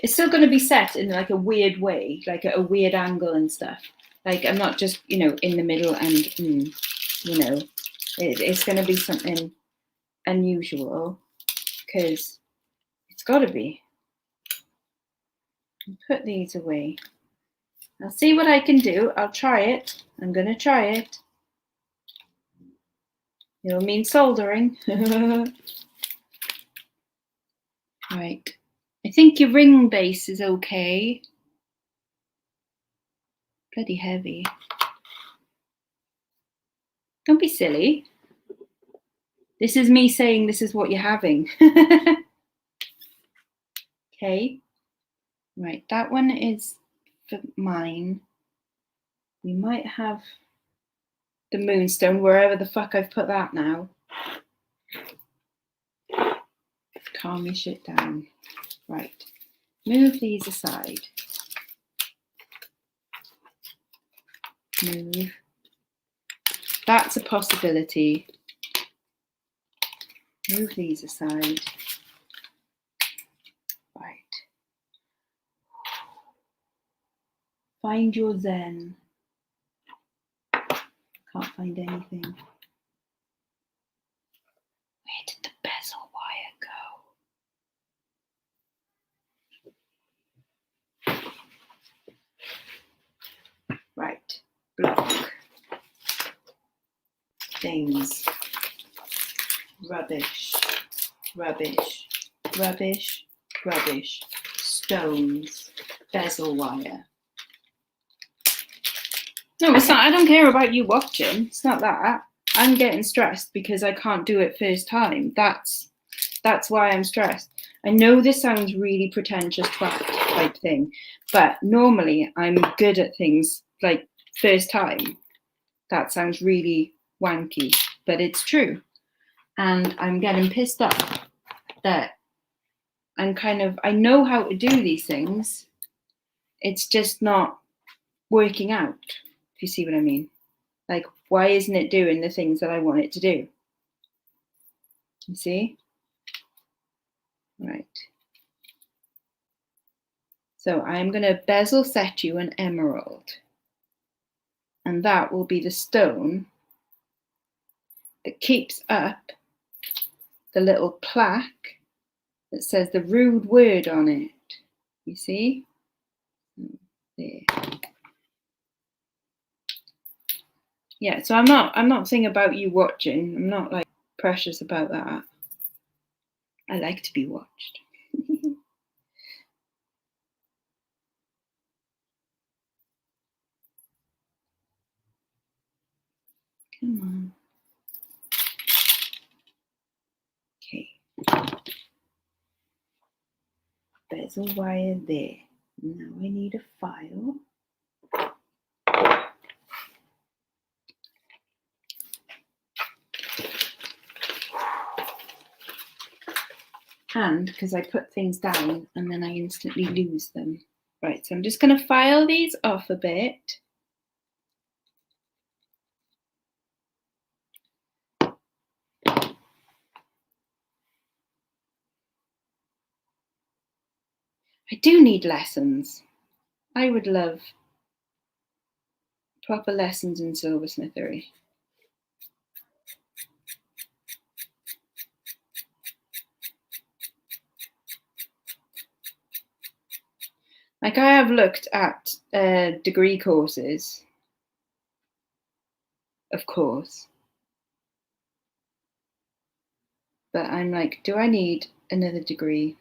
It's still going to be set in like a weird way, like a weird angle and stuff. Like I'm not just, in the middle and, it's going to be something unusual because it's got to be. I'll put these away. I'll see what I can do. I'll try it. I'm going to try it. It'll mean soldering. Right. I think your ring base is okay. Bloody heavy. Don't be silly. This is me saying this is what you're having. Okay. Right, that one is for mine. We might have the moonstone wherever the fuck I've put that now. Calm your shit down. Right. Move these aside. Move. That's a possibility. Move these aside. Right. Find your zen. Can't find anything. Where did the bezel wire go? things. Rubbish, rubbish, rubbish, rubbish. Stones, bezel wire. No, it's not. I don't care about you watching. It's not that. I'm getting stressed because I can't do it first time. That's why I'm stressed. I know this sounds really pretentious twat type thing, but normally I'm good at things like first time. That sounds really wanky, but it's true. And I'm getting pissed off that I know how to do these things. It's just not working out, if you see what I mean. Like, why isn't it doing the things that I want it to do? You see? Right. So I'm going to bezel set you an emerald. And that will be the stone that keeps up the little plaque that says the rude word on it. You see? There. Yeah, so I'm not thinking about you watching. I'm not like precious about that. I like to be watched. Come on. Okay. Bezel wire there. Now I need a file. And because I put things down and then I instantly lose them. Right, so I'm just going to file these off a bit. I do need lessons. I would love proper lessons in silversmithery. Like, I have looked at degree courses, of course. But I'm like, do I need another degree?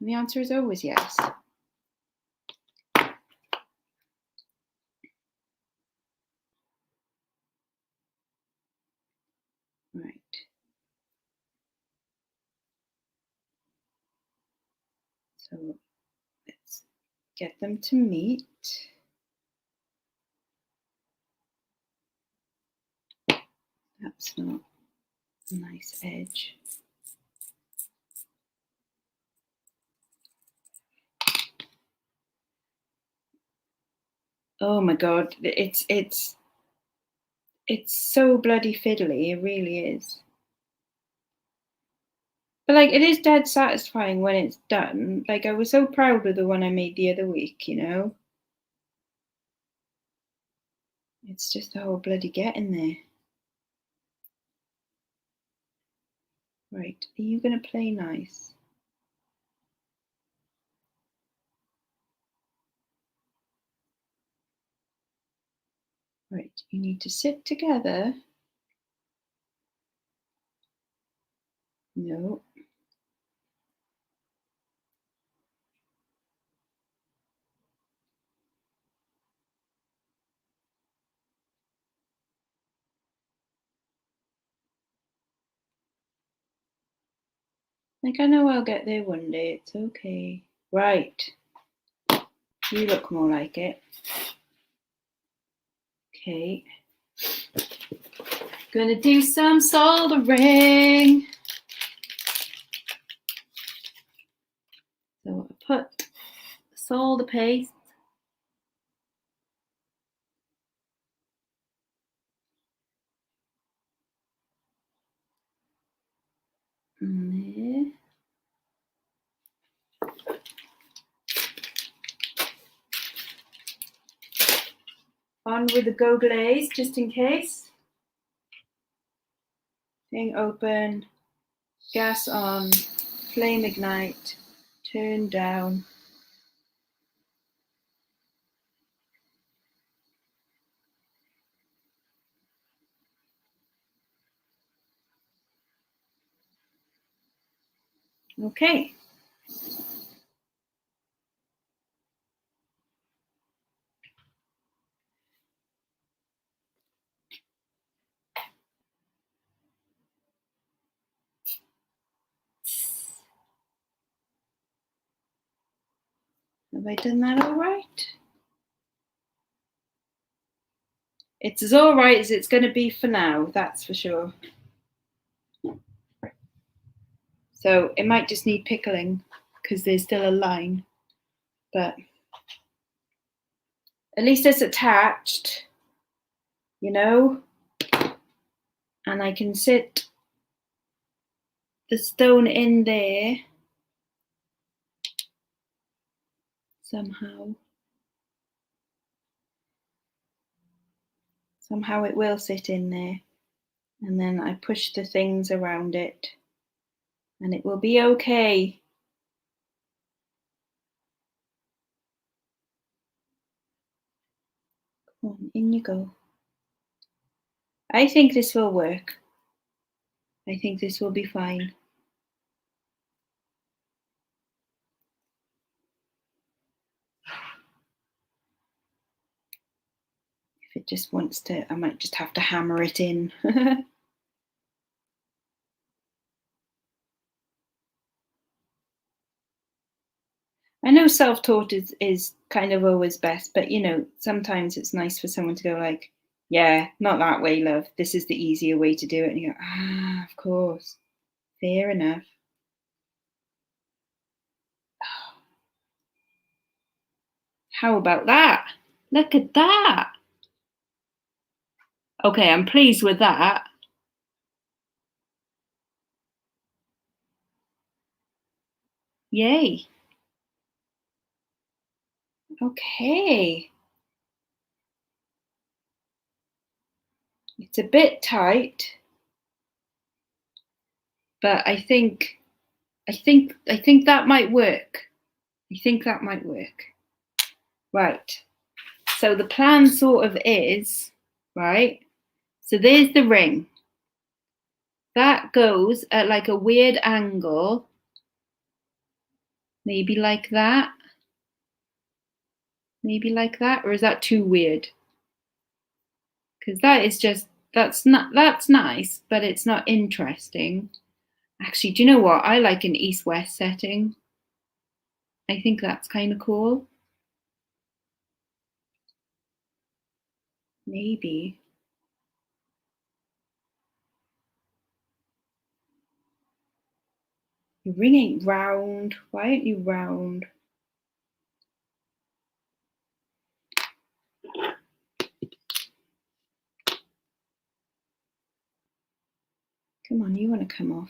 The answer is always yes. Right. So let's get them to meet. That's not a nice edge. Oh my God, it's so bloody fiddly, it really is. But like, it is dead satisfying when it's done. Like, I was so proud of the one I made the other week, you know? It's just the whole bloody getting there. Right, are you gonna play nice? Right, you need to sit together. No. Like, I know I'll get there one day, it's okay. Right. You look more like it. Okay. Gonna do some soldering. So I put solder paste in there. On with the Go Glaze, just in case. Thing open, gas on, flame ignite, turn down. Okay. Have I done that all right? It's as all right as it's going to be for now, that's for sure. So it might just need pickling because there's still a line, but at least it's attached, you know, and I can sit the stone in there somehow. Somehow it will sit in there, and then I push the things around it and it will be okay. Come on, in you go. I think this will work. I think this will be fine. If it just wants to, I might just have to hammer it in. I know self-taught is kind of always best, but you know, sometimes it's nice for someone to go like, yeah, not that way, love. This is the easier way to do it. And you go, ah, of course. Fair enough. How about that? Look at that. Okay, I'm pleased with that. Yay. Okay. It's a bit tight, but I think that might work. I think that might work. Right. So the plan sort of is, right? So there's the ring. That goes at like a weird angle, maybe like that. Maybe like that, or is that too weird? Because that is just that's nice, but it's not interesting. Actually, do you know what? I like an east-west setting. I think that's kind of cool. Maybe. Your ring ain't round. Why aren't you round? Come on, you want to come off.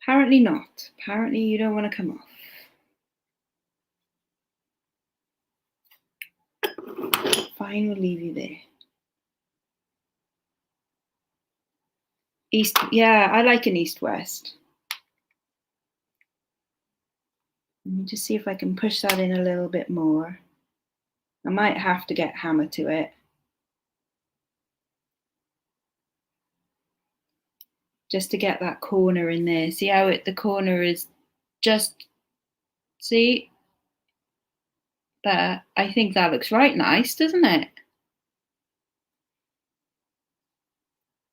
Apparently not. Apparently you don't want to come off. Fine, we'll leave you there. East, yeah, I like an east-west. Let me just see if I can push that in a little bit more. I might have to get hammer to it. Just to get that corner in there. See how the corner is just, see? There. I think that looks right nice, doesn't it?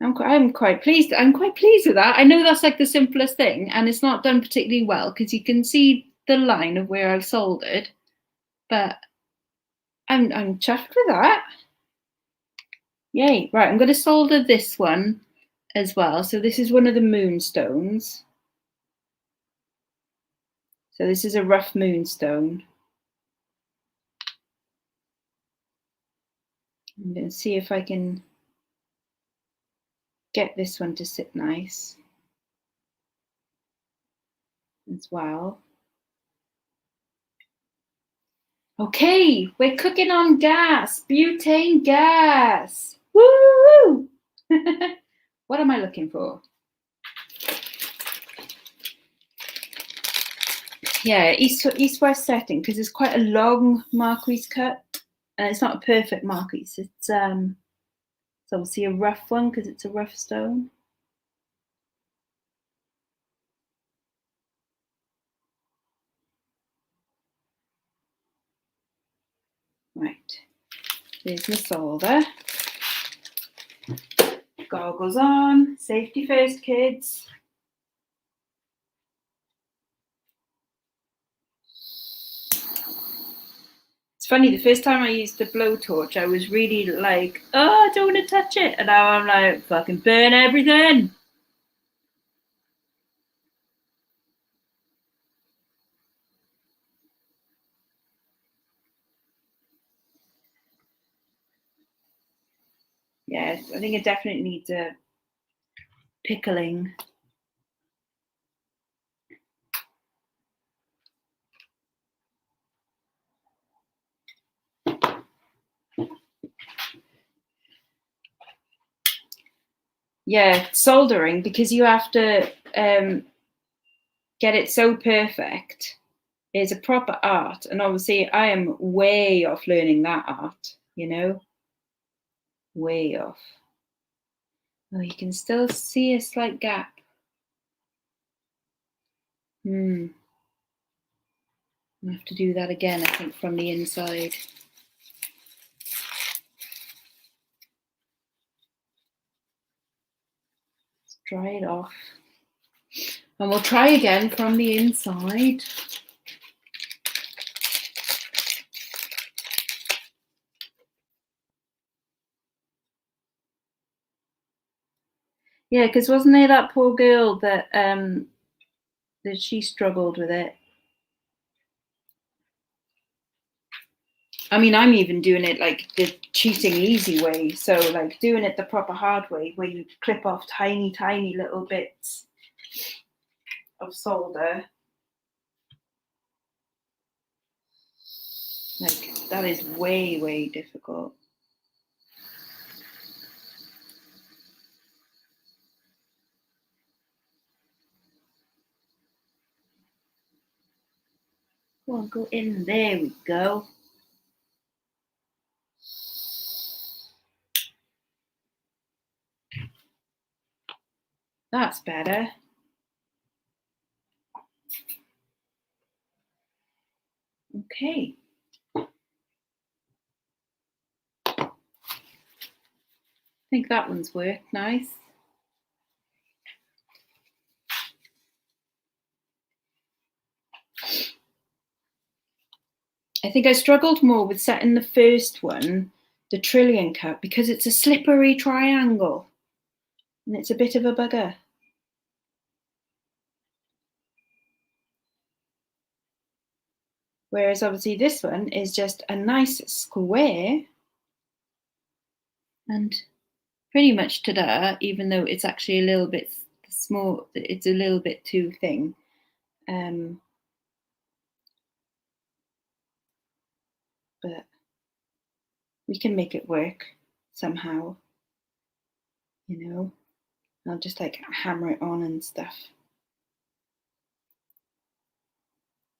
I'm quite pleased. I'm quite pleased with that. I know that's like the simplest thing, and it's not done particularly well because you can see the line of where I've soldered, but I'm chuffed with that. Yay! Right, I'm going to solder this one as well. So this is one of the moonstones. So this is a rough moonstone. I'm going to see if I can get this one to sit nice as well. Okay, we're cooking on gas, butane gas. Woo! What am I looking for? Yeah, east-west setting because it's quite a long marquise cut, and it's not a perfect marquise. It's obviously a rough one because it's a rough stone. Right, there's my solder. Goggles on, safety first, kids. It's funny, the first time I used the blowtorch, I was really like, oh, I don't want to touch it. And now I'm like, fucking burn everything. Yeah, I think it definitely needs a pickling. Yeah, soldering, because you have to get it so perfect. It's a proper art, and obviously I am way off learning that art, you know, way off. Oh, you can still see a slight gap. I have to do that again, I think, from the inside. Let's dry it off. And we'll try again from the inside. Yeah, because wasn't there that poor girl that she struggled with it? I mean, I'm even doing it like the cheating easy way. So like doing it the proper hard way, where you clip off tiny, tiny little bits of solder. Like that is way, way difficult. Go on, go in. There we go. That's better. Okay. I think that one's worked nice. I think I struggled more with setting the first one, the trillion cut, because it's a slippery triangle and it's a bit of a bugger. Whereas obviously this one is just a nice square and pretty much ta-da, even though it's actually a little bit small, it's a little bit too thin. But we can make it work somehow, you know. I'll just like hammer it on and stuff.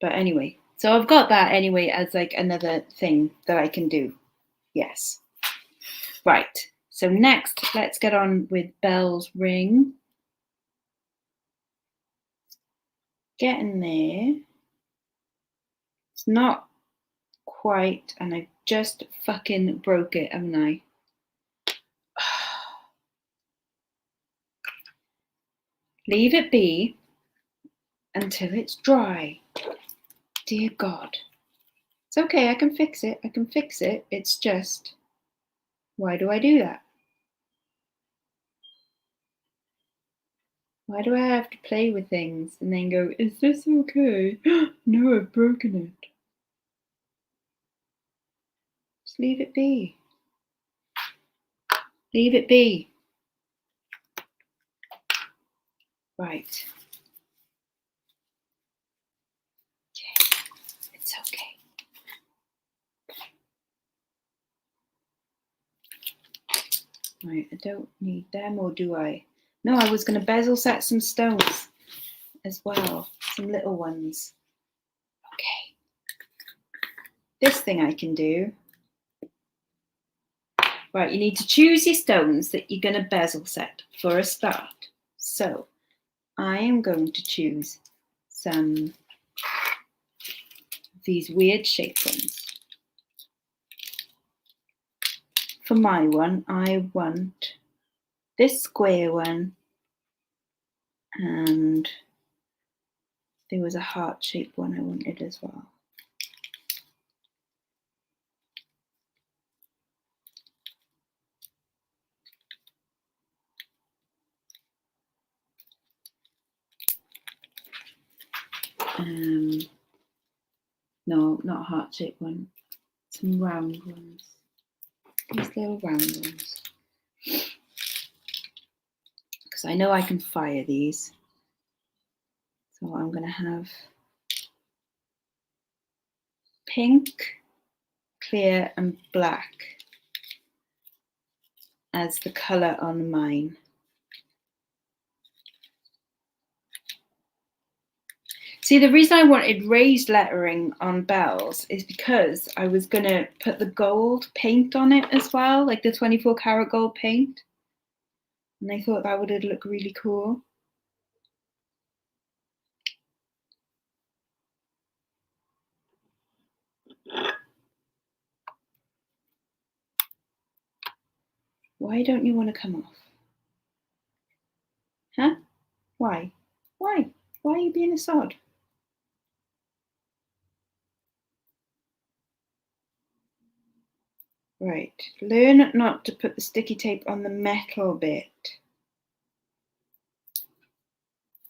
But anyway, so I've got that anyway as like another thing that I can do. Yes. Right. So next, let's get on with Belle's ring. Getting there. It's not quite, and I just fucking broke it, haven't I? Leave it be until it's dry. Dear God. It's okay, I can fix it. I can fix it. It's just, why do I do that? Why do I have to play with things and then go, is this okay? No, I've broken it. Just leave it be. Leave it be. Right. Okay. It's okay. Right, I don't need them, or do I? No, I was going to bezel set some stones as well. Some little ones. Okay. This thing I can do. Right, you need to choose your stones that you're going to bezel set for a start. So I am going to choose some of these weird shaped ones. for my one, I want this square one, and there was a heart-shaped one I wanted as well. No, not a heart-shaped one. Some round ones. These little round ones. Because I know I can fire these. So I'm going to have pink, clear and black as the colour on mine. See, the reason I wanted raised lettering on bells is because I was going to put the gold paint on it as well, like the 24 karat gold paint. And I thought that would look really cool. Why don't you want to come off? Huh? Why? Why? Why are you being a sod? Right, learn not to put the sticky tape on the metal bit.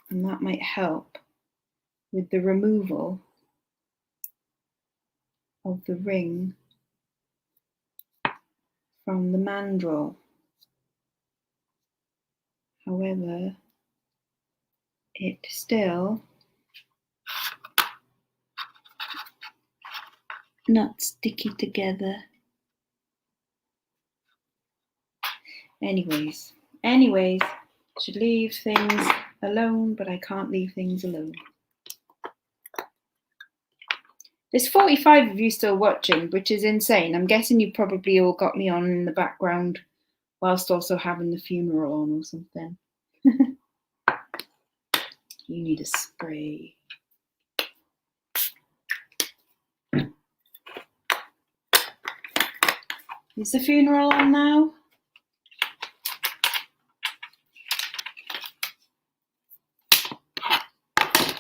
And that might help with the removal of the ring from the mandrel. However, it's still not sticky together. Anyways, should leave things alone, but I can't leave things alone. There's 45 of you still watching, which is insane. I'm guessing you probably all got me on in the background whilst also having the funeral on or something. You need a spray. Is the funeral on now?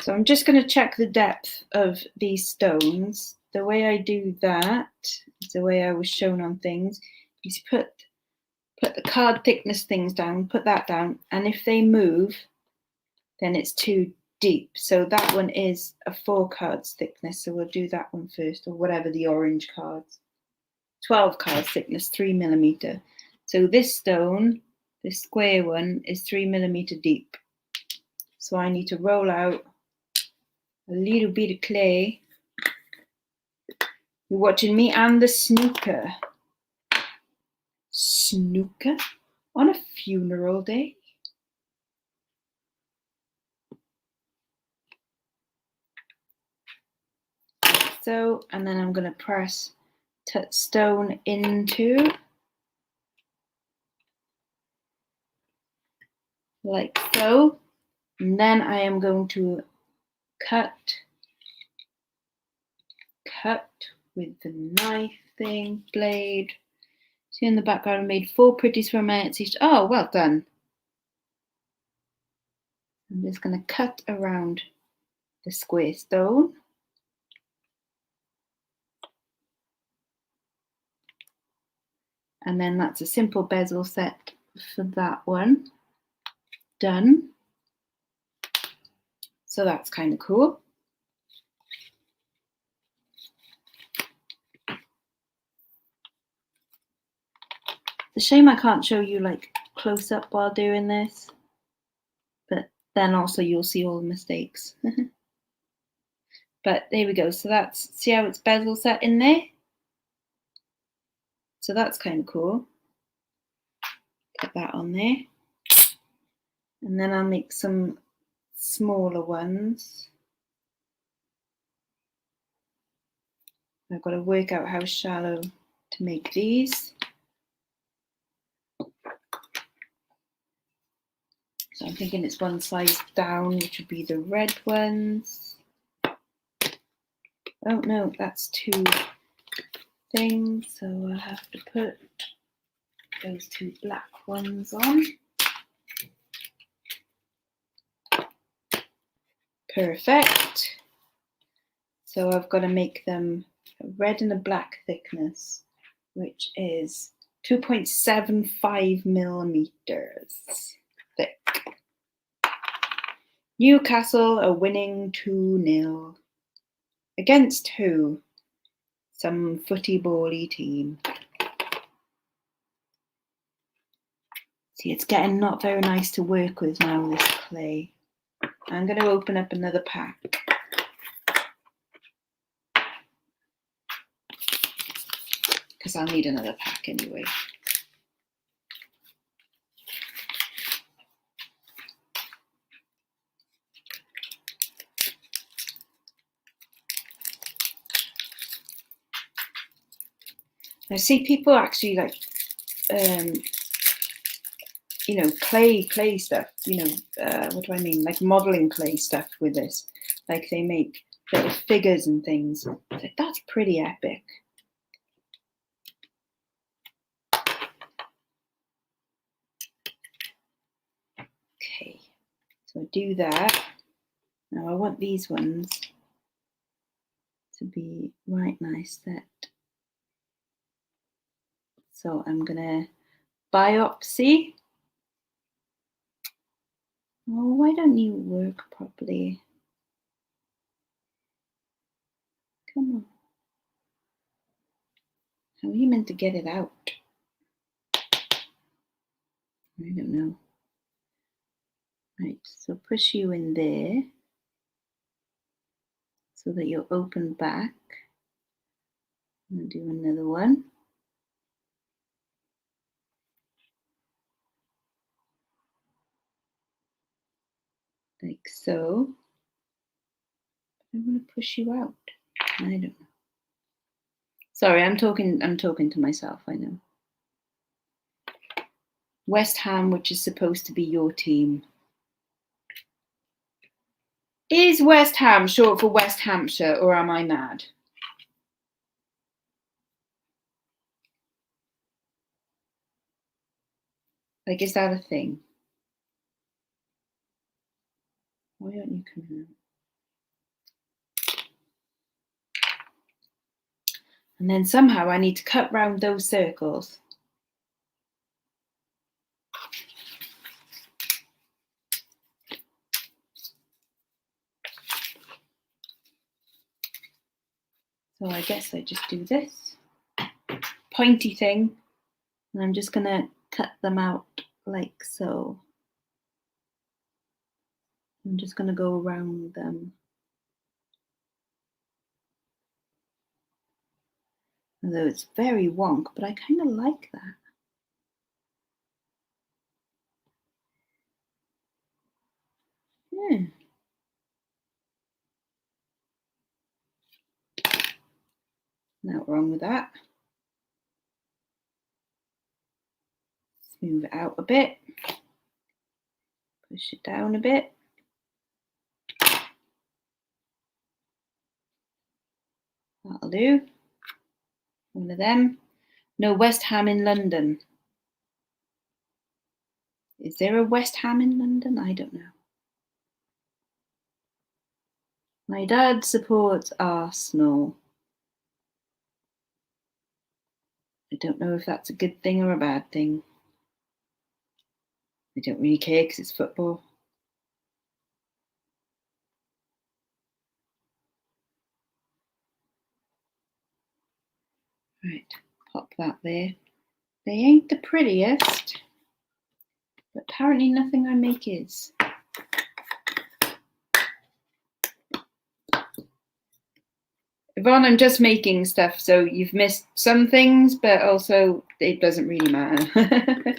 So I'm just going to check the depth of these stones. The way I do that is the way I was shown on things. Is put the card thickness things down, put that down, and if they move, then it's too deep. So that one is a 4 cards thickness, so we'll do that one first, or whatever the orange cards. 12 cards thickness, 3mm. So this stone, this square one, is 3mm deep. So I need to roll out a little bit of clay. You're watching me and the snooker. Snooker on a funeral day? So, and then I'm going to press stone into, like so. And then I am going to cut with the knife thing, blade. See in the background, I made 4 pretties for my Etsy. Oh, well done. I'm just going to cut around the square stone. And then that's a simple bezel set for that one. Done. So that's kind of cool. It's a shame I can't show you like close up while doing this, but then also you'll see all the mistakes. But there we go. So that's, see how it's bezel set in there? So that's kind of cool. Put that on there. And then I'll make some smaller ones. I've got to work out how shallow to make these. So I'm thinking it's one size down, which would be the red ones. Oh no, that's 2 things. So I have to put those two black ones on. Perfect. So I've got to make them a red and a black thickness, which is 2.75 millimeters thick. Newcastle are winning 2-0. Against who? Some footy-bally team. See, it's getting not very nice to work with now, this clay. I'm going to open up another pack. Because I'll need another pack anyway. I see people actually like, you know, clay stuff, you know, what do I mean? Like modeling clay stuff with this. Like they make little figures and things. Like, that's pretty epic. Okay, so I do that. Now I want these ones to be right nice set. So I'm gonna biopsy. Oh, why don't you work properly? Come on. How are you meant to get it out? I don't know. Right, so push you in there so that you'll open back. I'm gonna do another one. Like so. I want to push you out. I don't know. Sorry, I'm talking to myself, I know. West Ham, which is supposed to be your team. Is West Ham short for West Hampshire, or am I mad? Like, is that a thing? Why aren't you coming out? And then somehow I need to cut round those circles. So I guess I just do this pointy thing, and I'm just gonna cut them out like so. I'm just gonna go around them. Although it's very wonk, but I kind of like that. Yeah. Not wrong with that. Move it out a bit. Push it down a bit. That'll do. One of them. No West Ham in London. Is there a West Ham in London? I don't know. My dad supports Arsenal. I don't know if that's a good thing or a bad thing. I don't really care because it's football. Right, pop that there. They ain't the prettiest, but apparently nothing I make is. Yvonne, I'm just making stuff, so you've missed some things, but also it doesn't really matter.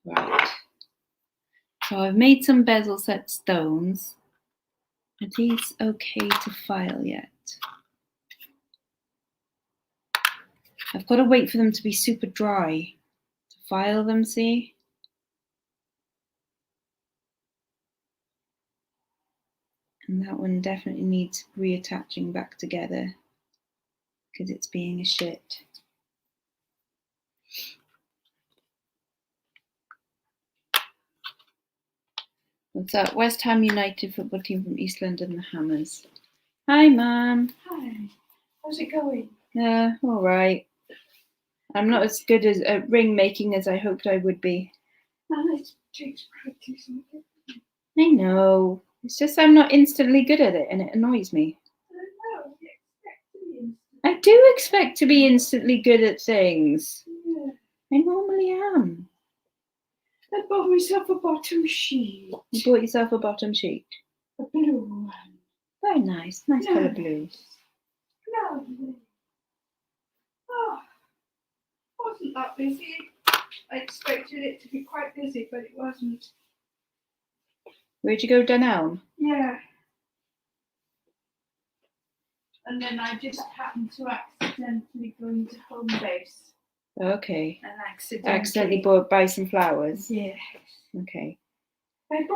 Right. So I've made some bezel set stones. Are these okay to file yet? I've got to wait for them to be super dry to file them, see? And that one definitely needs reattaching back together because it's being a shit. What's up? West Ham United football team from East London, the Hammers. Hi, Mum. Hi. How's it going? Yeah, all right. I'm not as good at ring making as I hoped I would be. Well, it takes practice. I know. It's just I'm not instantly good at it, and it annoys me. I do expect to be instantly good at things. Yeah. I normally am. I bought myself a bottom sheet. You bought yourself a bottom sheet? A blue one. Very nice. Nice colour blue. Lovely. Oh, wasn't that busy? I expected it to be quite busy, but it wasn't. Where'd you go, Dunelm? Yeah. And then I just happened to accidentally go into home base. Okay. And Accidentally buy some flowers? Yes. Okay. I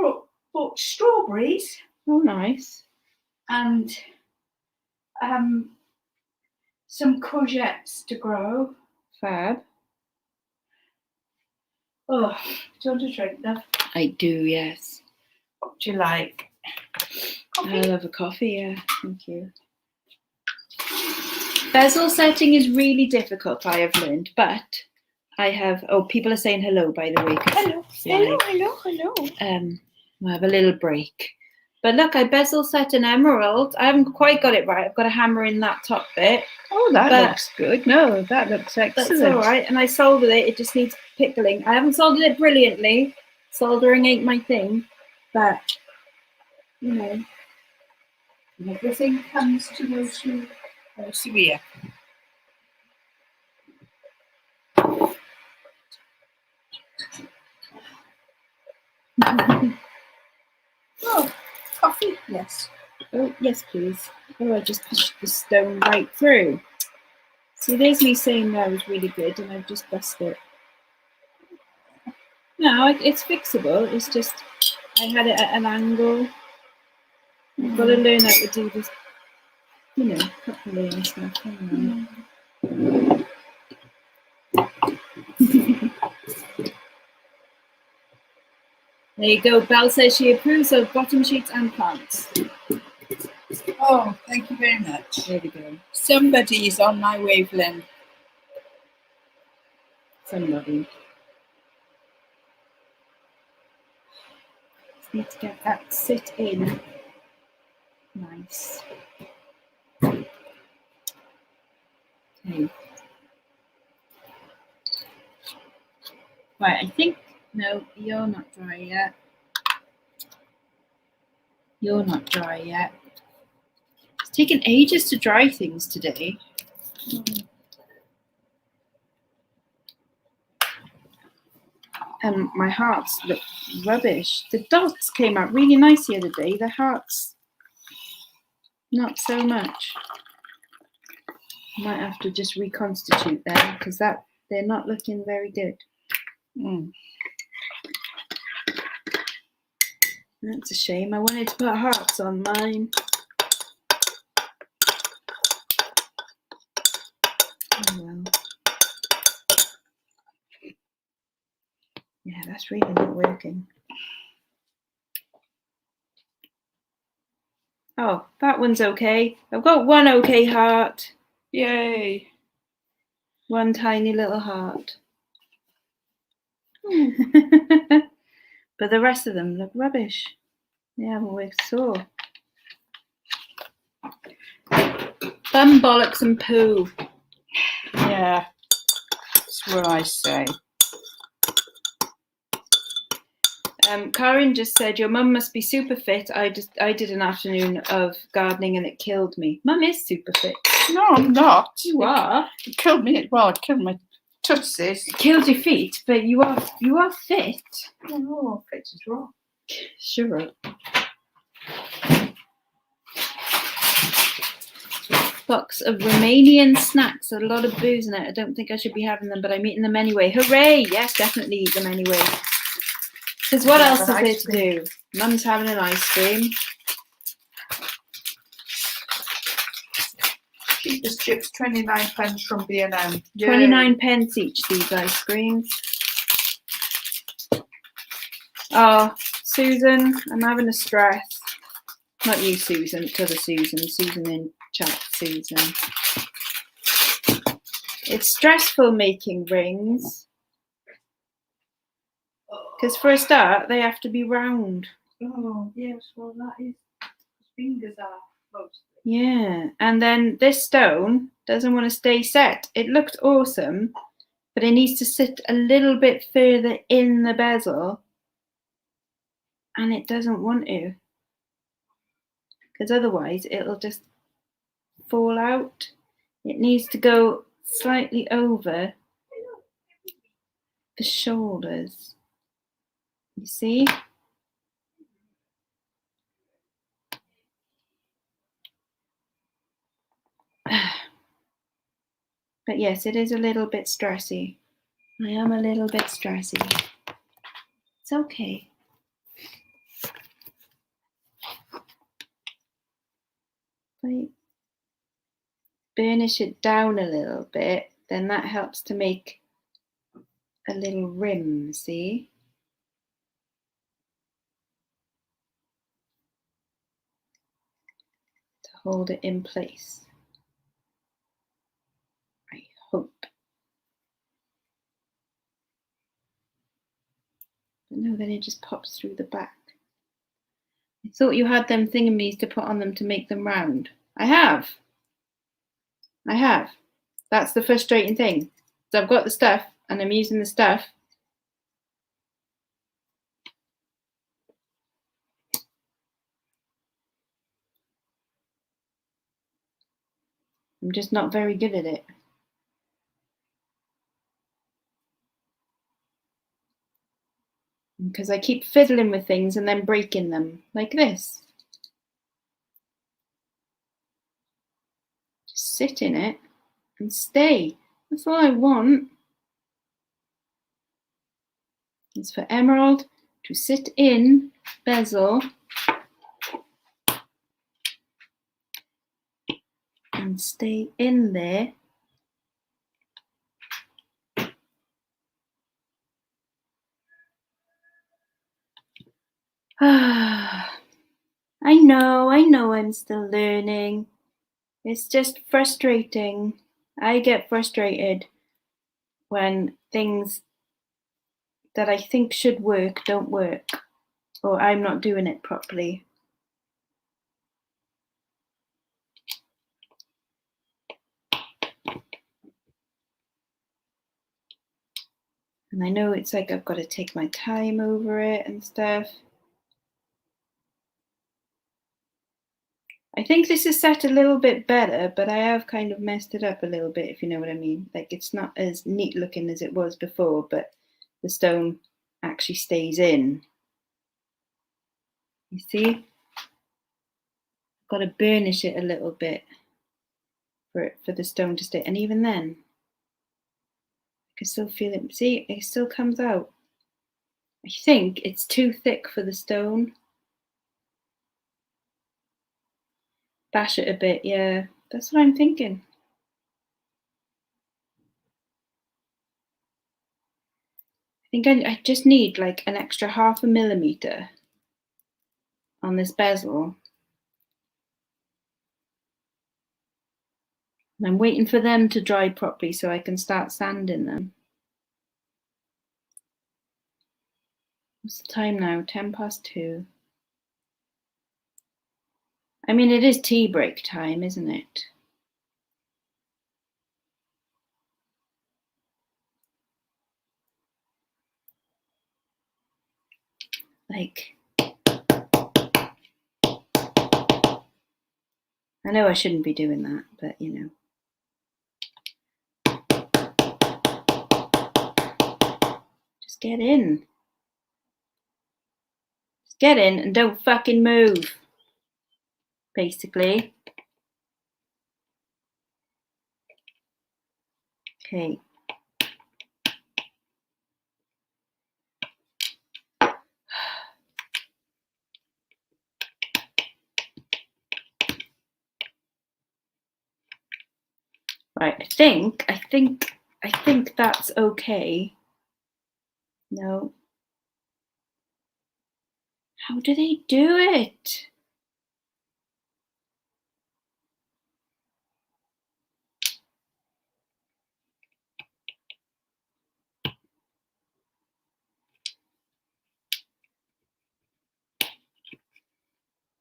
bought strawberries. Oh, nice. And some courgettes to grow. Fab. Oh, do you want to drink them? I do, yes. What do you like? Coffee? I love a coffee, yeah. Thank you. Bezel setting is really difficult, I have learned, but I have... Oh, people are saying hello, by the way. Hello. We'll have a little break. But look, I bezel set an emerald. I haven't quite got it right. I've got a hammer in that top bit. Oh, that looks good. No, that looks excellent. That's all right. And I soldered it. It just needs pickling. I haven't soldered it brilliantly. Soldering ain't my thing. But, you know. Everything comes to those who persevere. Oh, coffee? Yes. Oh, yes, please. Oh, I just pushed the stone right through. See, there's me saying that was really good, and I've just bust it. No, it's fixable. It's just I had it at an angle. I've got to learn how to do this, you know, properly and stuff. There you go. Belle says she approves of bottom sheets and plants. Oh, thank you very much. There we go. Somebody is on my wavelength. Somebody. Just need to get that sit in. Nice. Okay. Right, I think, no, you're not dry yet. You're not dry yet. It's taken ages to dry things today. And my hearts look rubbish. The dots came out really nice the other day. The hearts, not so much. Might have to just reconstitute them because they're not looking very good. That's a shame. I wanted to put hearts on mine. Oh well. Yeah, that's really not working. Oh, that one's okay. I've got one okay heart. Yay. One tiny little heart. But the rest of them look rubbish. They haven't worked at all. Bum, bollocks and poo. Yeah, that's what I say. Karen just said, your mum must be super fit. I did an afternoon of gardening and it killed me. Mum is super fit. No, I'm not. You are. It killed me. Well, it killed my tootsies. It killed your feet, but you are fit. Oh, fit is wrong. Sure. Box of Romanian snacks. A lot of booze in it. I don't think I should be having them, but I'm eating them anyway. Hooray! Yes, definitely eat them anyway. Because what else is there to do? Mum's having an ice cream. Cheapest chips, 29p from B&M. 29p each, these ice creams. Oh, Susan, I'm having a stress. Not you, Susan, t'other Susan. Susan in chat, Susan. It's stressful making rings. Because for a start, they have to be round. Oh, yes, well, that is, fingers are close. Yeah, and then this stone doesn't want to stay set. It looked awesome, but it needs to sit a little bit further in the bezel, and it doesn't want to, because otherwise it'll just fall out. It needs to go slightly over the shoulders. You see? But yes, it is a little bit stressy. I am a little bit stressy. It's okay. Like, burnish it down a little bit, then that helps to make a little rim, see? To hold it in place. I hope. But no, then it just pops through the back. I thought you had them thingamies to put on them to make them round. I have. That's the frustrating thing. So I've got the stuff and I'm using the stuff. I'm just not very good at it. Because I keep fiddling with things and then breaking them, like this. Just sit in it and stay. That's all I want. It's for Emerald to sit in Bezel and stay in there. I know I'm still learning. It's just frustrating. I get frustrated when things that I think should work don't work, or I'm not doing it properly. And I know it's like I've got to take my time over it and stuff. I think this is set a little bit better, but I have kind of messed it up a little bit, if you know what I mean. Like, it's not as neat looking as it was before, but the stone actually stays in. You see? I've got to burnish it a little bit for the stone to stay. And even then, I can still feel it. See, it still comes out. I think it's too thick for the stone. Bash it a bit, yeah. That's what I'm thinking. I think I just need like an extra 0.5 millimeter on this bezel. And I'm waiting for them to dry properly so I can start sanding them. What's the time now? 2:10. I mean, it is tea break time, isn't it? Like, I know I shouldn't be doing that, but you know. Just get in. Just get in and don't fucking move, basically. Okay. Right, I think that's okay. No. How do they do it?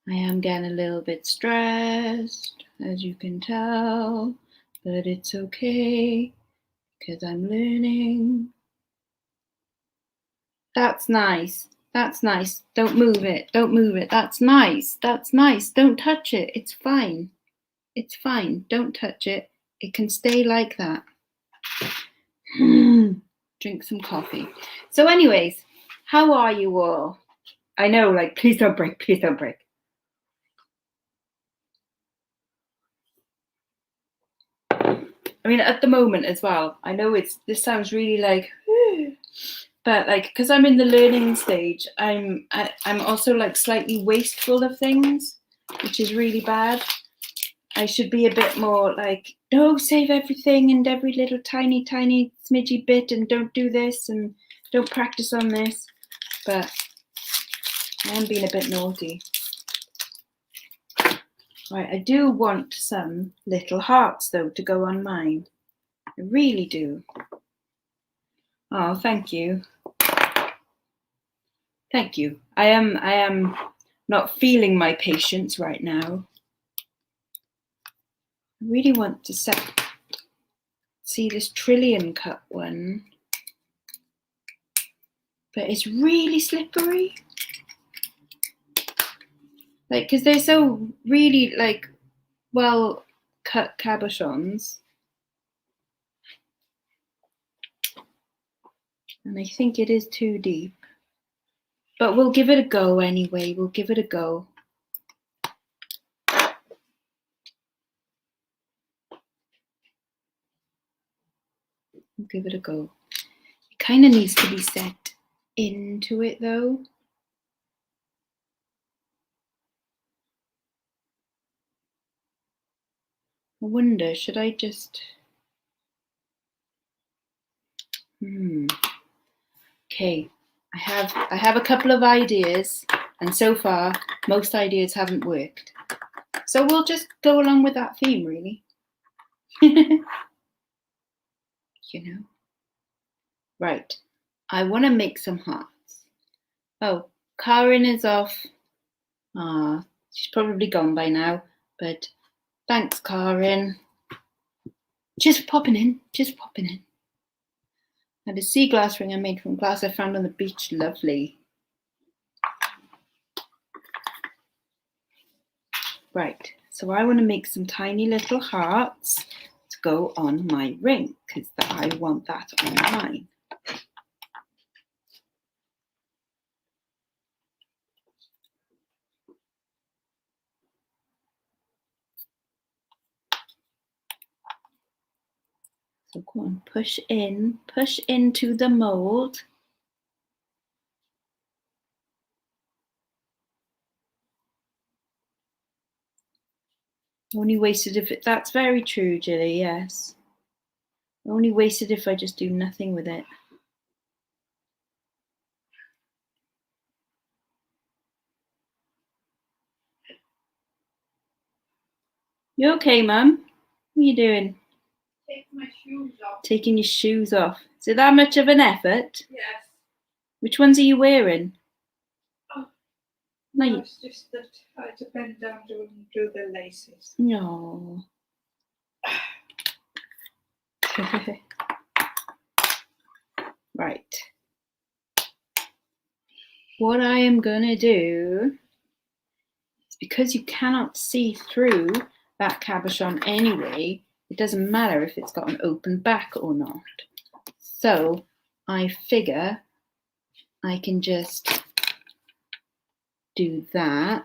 I am getting a little bit stressed, as you can tell, but it's okay because I'm learning. That's nice. That's nice. Don't move it. Don't move it. That's nice. That's nice. Don't touch it. It's fine. It's fine. Don't touch it. It can stay like that. Drink some coffee. So anyways, how are you all? I know, like, please don't break. Please don't break. I mean, at the moment as well, I know this sounds really like, but like, because I'm in the learning stage, I'm also like slightly wasteful of things, which is really bad. I should be a bit more like, no, save everything and every little tiny smidgy bit, and don't do this and don't practice on this. But I am being a bit naughty. Right, I do want some little hearts though to go on mine. I really do. Oh, thank you. Thank you. I am not feeling my patience right now. I really want to see this trillion cut one, but it's really slippery. Like, because they're so really like well cut cabochons, and I think it is too deep. But we'll give it a go anyway. We'll give it a go. We'll give it a go. It kind of needs to be set into it though. I wonder, should I just... Okay, I have a couple of ideas, and so far most ideas haven't worked. So we'll just go along with that theme, really. You know. Right. I want to make some hearts. Oh, Karen is off. Ah, she's probably gone by now, but thanks, Karen. Just popping in, just popping in. And a sea glass ring I made from glass I found on the beach. Lovely. Right, so I want to make some tiny little hearts to go on my ring, because I want that on mine. So go on, push into the mold. Only wasted if that's very true, Jilly, yes. Only wasted if I just do nothing with it. You okay, Mum? What are you doing? Taking my shoes off. Taking your shoes off. Is it that much of an effort? Yes. Which ones are you wearing? Oh, no, it's just that I had to bend down to do the laces. No. Right. What I am gonna do is, because you cannot see through that cabochon anyway, it doesn't matter if it's got an open back or not. So I figure I can just do that.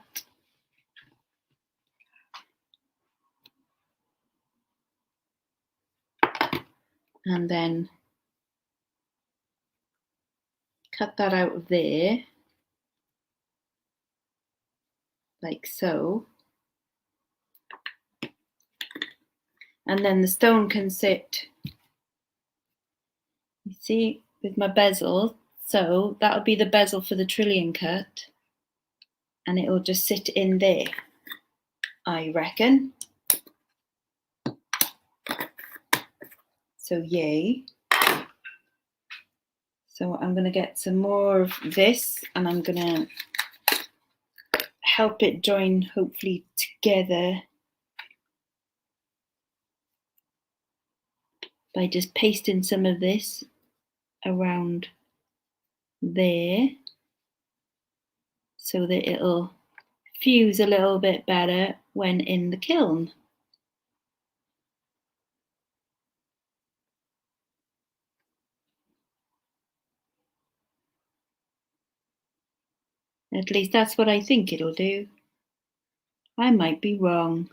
And then cut that out of there, like so. And then the stone can sit, you see, with my bezel. So that'll be the bezel for the trillion cut. and it'll just sit in there, I reckon. So yay. So I'm going to get some more of this, and I'm going to help it join hopefully together by just pasting some of this around there so that it'll fuse a little bit better when in the kiln. At least that's what I think it'll do. I might be wrong,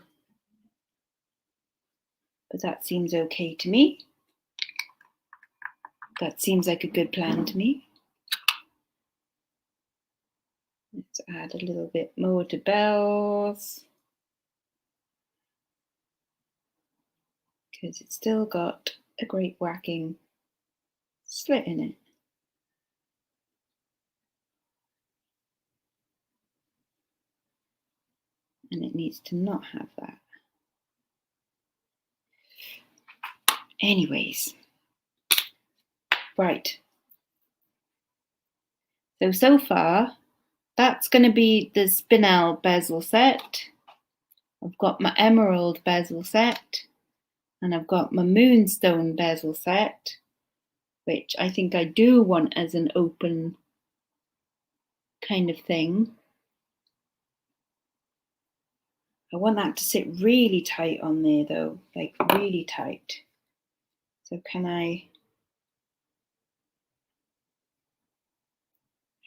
but that seems okay to me. That seems like a good plan to me. Let's add a little bit more to bells, because it's still got a great whacking slit in it. And it needs to not have that. Anyways, right. So far, that's going to be the spinel bezel set. I've got my emerald bezel set, and I've got my moonstone bezel set, which I think I do want as an open kind of thing. I want that to sit really tight on there though, like really tight. So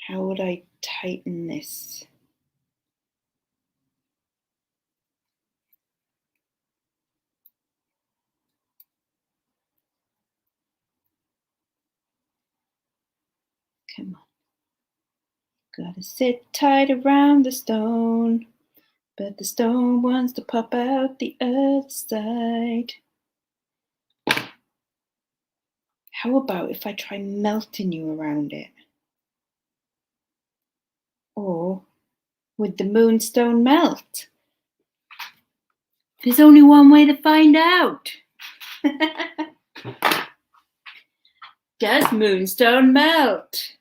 how would I tighten this? Come on. Gotta sit tight around the stone, but the stone wants to pop out the other side. How about if I try melting you around it? Or would the moonstone melt? There's only one way to find out. Does moonstone melt?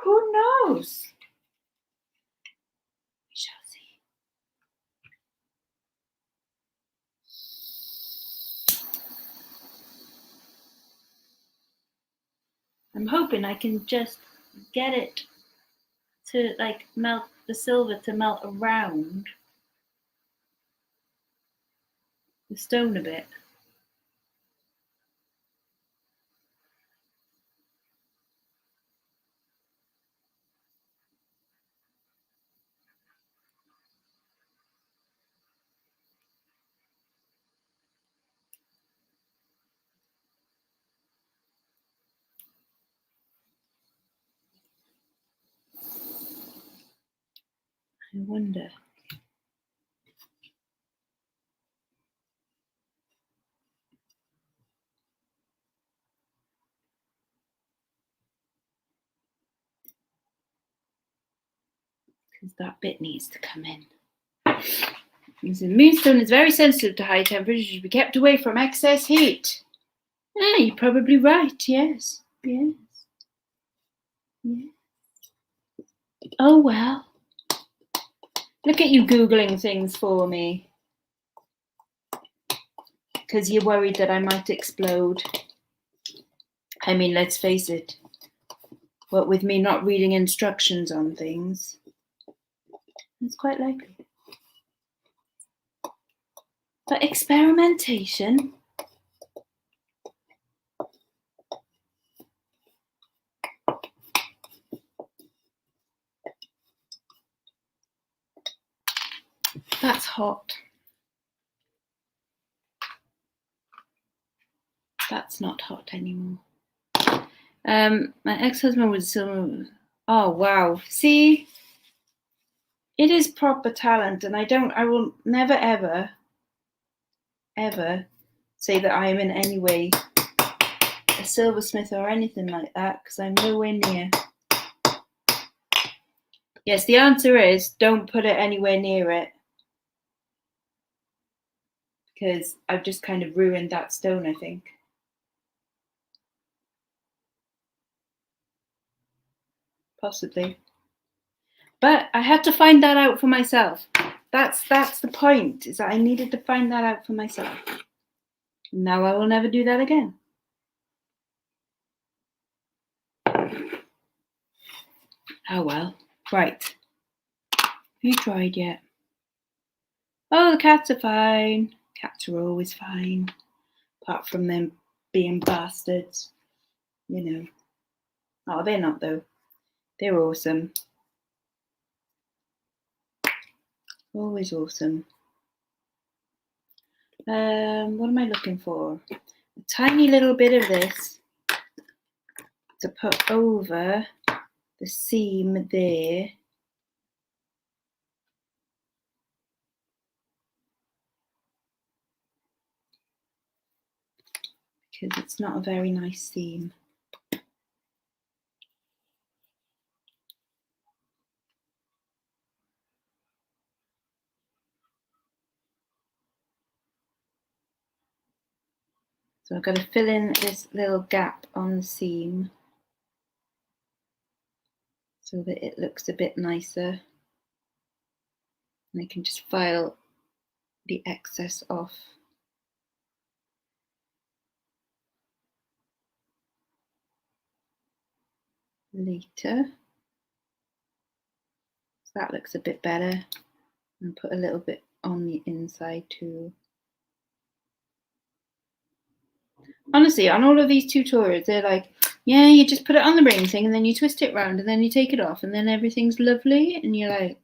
Who knows? We shall see. I'm hoping I can just get it to like melt the silver to melt around the stone a bit. I wonder. Because that bit needs to come in. The moonstone is very sensitive to high temperatures. Should be kept away from excess heat. Yeah, you're probably right. Yes. Yes. Yes. Oh well. Look at you Googling things for me. Because you're worried that I might explode. I mean, let's face it. What with me not reading instructions on things, it's quite likely. But experimentation. That's hot. That's not hot anymore. My ex-husband was silver. Oh wow. See? It is proper talent, and I will never ever say that I am in any way a silversmith or anything like that, because I'm nowhere near. Yes, the answer is don't put it anywhere near it. Because I've just kind of ruined that stone, I think. Possibly. But I had to find that out for myself. That's the point, is that I needed to find that out for myself. Now I will never do that again. Oh well. Right. Have you tried yet? Oh, the cats are fine. Cats are always fine. Apart from them being bastards. You know. Oh, they're not though. They're awesome. Always awesome. What am I looking for? A tiny little bit of this to put over the seam there. Because it's not a very nice seam. So I've got to fill in this little gap on the seam so that it looks a bit nicer. And I can just file the excess off. Later. So that looks a bit better. And put a little bit on the inside too. Honestly, on all of these tutorials, they're like, yeah, you just put it on the ring thing and then you twist it round and then you take it off and then everything's lovely. And you're like,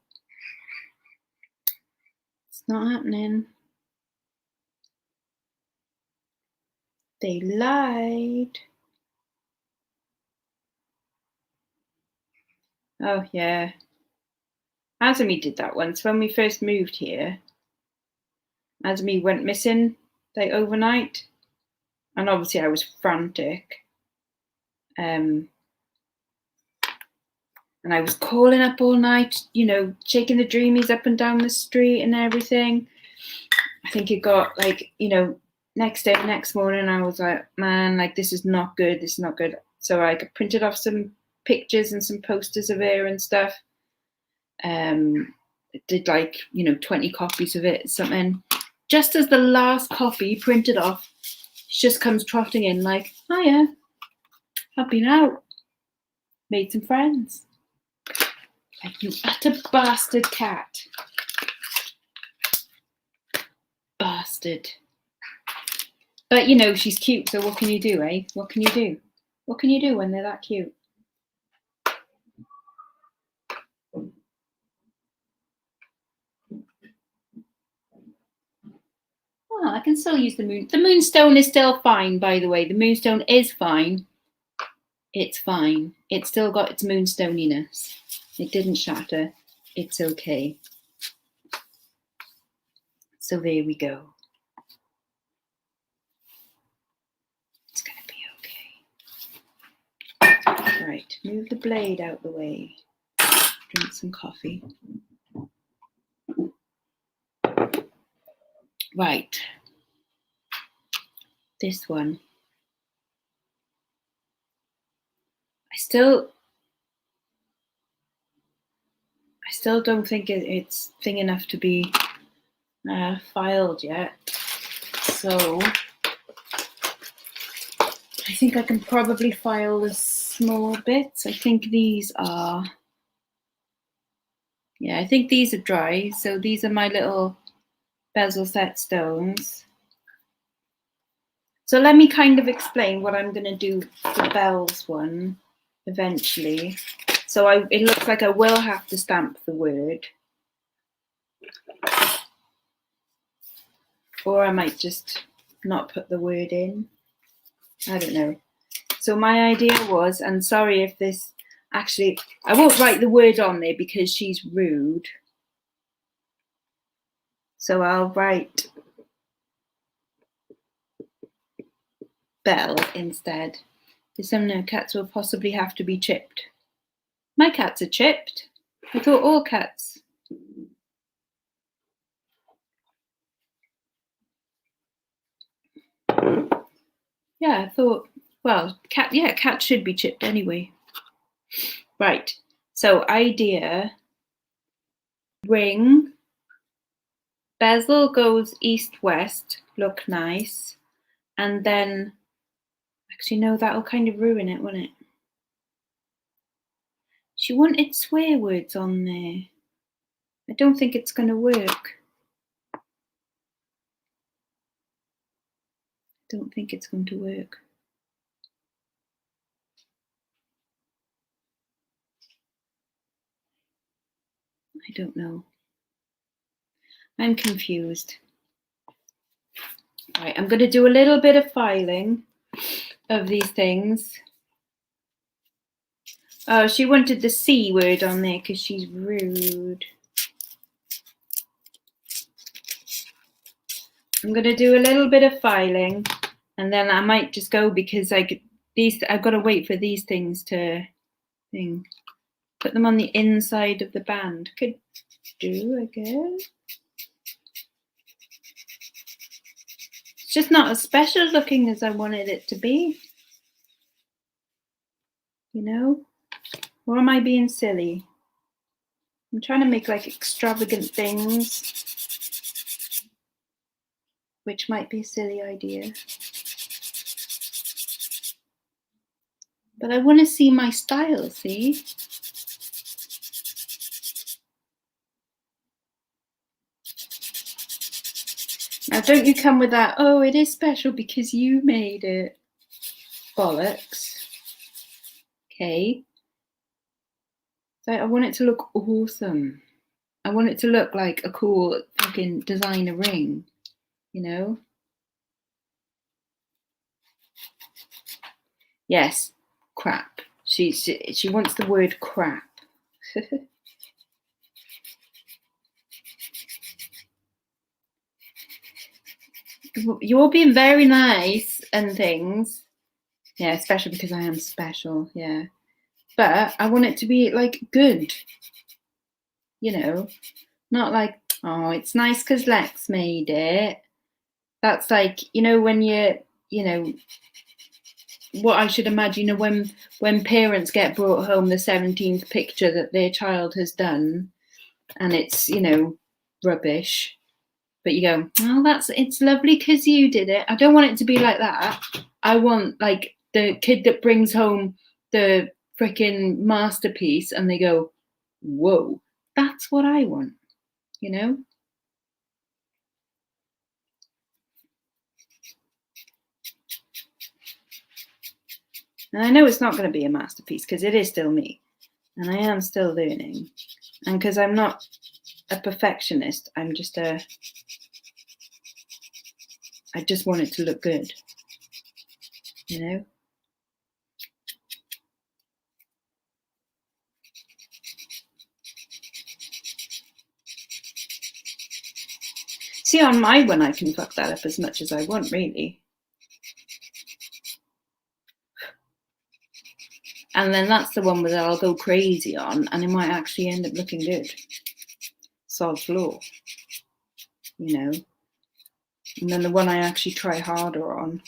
it's not happening. They lied. Oh, yeah. Azumi did that once when we first moved here. Azumi went missing like overnight. And obviously I was frantic. And I was calling up all night, you know, shaking the dreamies up and down the street and everything. I think it got like, you know, next morning I was like, man, like this is not good. This is not good. So I printed off some pictures and some posters of her and stuff. Did like, you know, 20 copies of it, something. Just as the last copy printed off, she just comes trotting in like, oh yeah, I've been out, made some friends. Like, you utter bastard cat. Bastard. But you know, she's cute, so what can you do, eh? What can you do? What can you do when they're that cute? Oh, I can still use the moon. The moonstone is still fine, by the way. The moonstone is fine. It's fine. It's still got its moonstoniness. It didn't shatter. It's okay. So there we go. It's going to be okay. Right, move the blade out the way. Drink some coffee. Right. This one. I still don't think it's thing enough to be filed yet. So I think I can probably file the small bits. I think these are, yeah, I think these are dry. So these are my little bezel set stones. So let me kind of explain what I'm going to do for the bells one eventually. So it looks like I will have to stamp the word. Or I might just not put the word in. I don't know. So my idea was, and sorry if this actually, I won't write the word on there because she's rude. So I'll write bell instead. Because some cats will possibly have to be chipped. My cats are chipped. I thought all cats. Yeah, I thought, well, cats should be chipped anyway. Right, so idea, ring, bezel goes east-west, look nice, and then, actually no, that'll kind of ruin it, won't it? She wanted swear words on there. I don't think it's going to work. Don't think it's going to work. I don't know. I'm confused. Right, I'm going to do a little bit of filing of these things. Oh, she wanted the C word on there because she's rude. I'm going to do a little bit of filing and then I might just go because I've got to wait for these things to put them on the inside of the band. Could do, I guess. It's just not as special looking as I wanted it to be. You know? Or am I being silly? I'm trying to make like extravagant things, which might be a silly idea. But I want to see my style, see? Now don't you come with that, oh, it is special because you made it. Bollocks. Okay. So I want it to look awesome. I want it to look like a cool fucking designer ring, you know? Yes, crap. She wants the word crap. You're being very nice and things. Yeah, especially because I am special, yeah. But I want it to be like good, you know? Not like, oh, it's nice because Lex made it. That's like, you know, when you know, what I should imagine, you know, when parents get brought home the 17th picture that their child has done and it's, you know, rubbish. But you go, oh, it's lovely because you did it. I don't want it to be like that. I want like the kid that brings home the freaking masterpiece and they go, whoa, that's what I want, you know? And I know it's not going to be a masterpiece because it is still me and I am still learning. And because I'm not a perfectionist, I just want it to look good, you know? See, on my one, I can fuck that up as much as I want, really. And then that's the one that I'll go crazy on and it might actually end up looking good. Sod's law, you know? And then the one I actually try harder on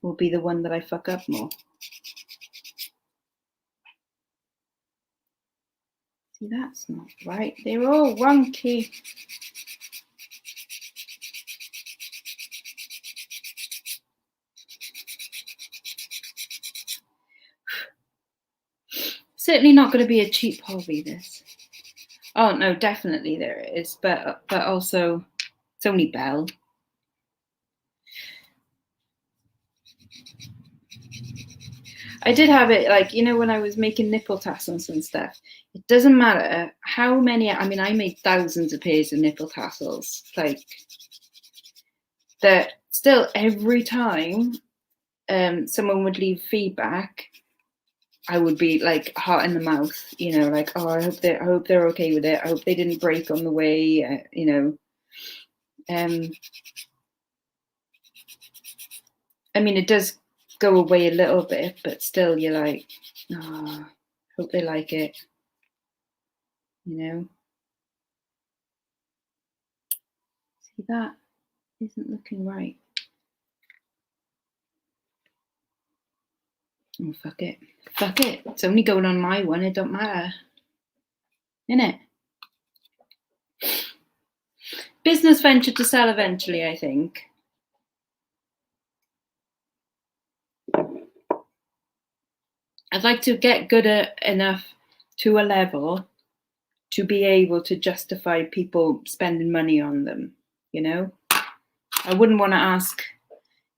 will be the one that I fuck up more. See, that's not right. They're all wonky. Certainly not going to be a cheap hobby, this. Oh, no, definitely there is. But also, it's only Belle. I did have it, like, you know, when I was making nipple tassels and stuff, it doesn't matter how many, I mean, I made thousands of pairs of nipple tassels, like, that still every time someone would leave feedback, I would be like heart in the mouth, you know, like, oh, I hope they're okay with it. I hope they didn't break on the way, you know. I mean, it does go away a little bit, but still you're like, oh, hope they like it. you know. See, that isn't looking right. Oh, fuck it. Fuck it. It's only going on my one. It don't matter. Innit? Business venture to sell eventually, I think. I'd like to get good enough to a level to be able to justify people spending money on them, you know? I wouldn't want to ask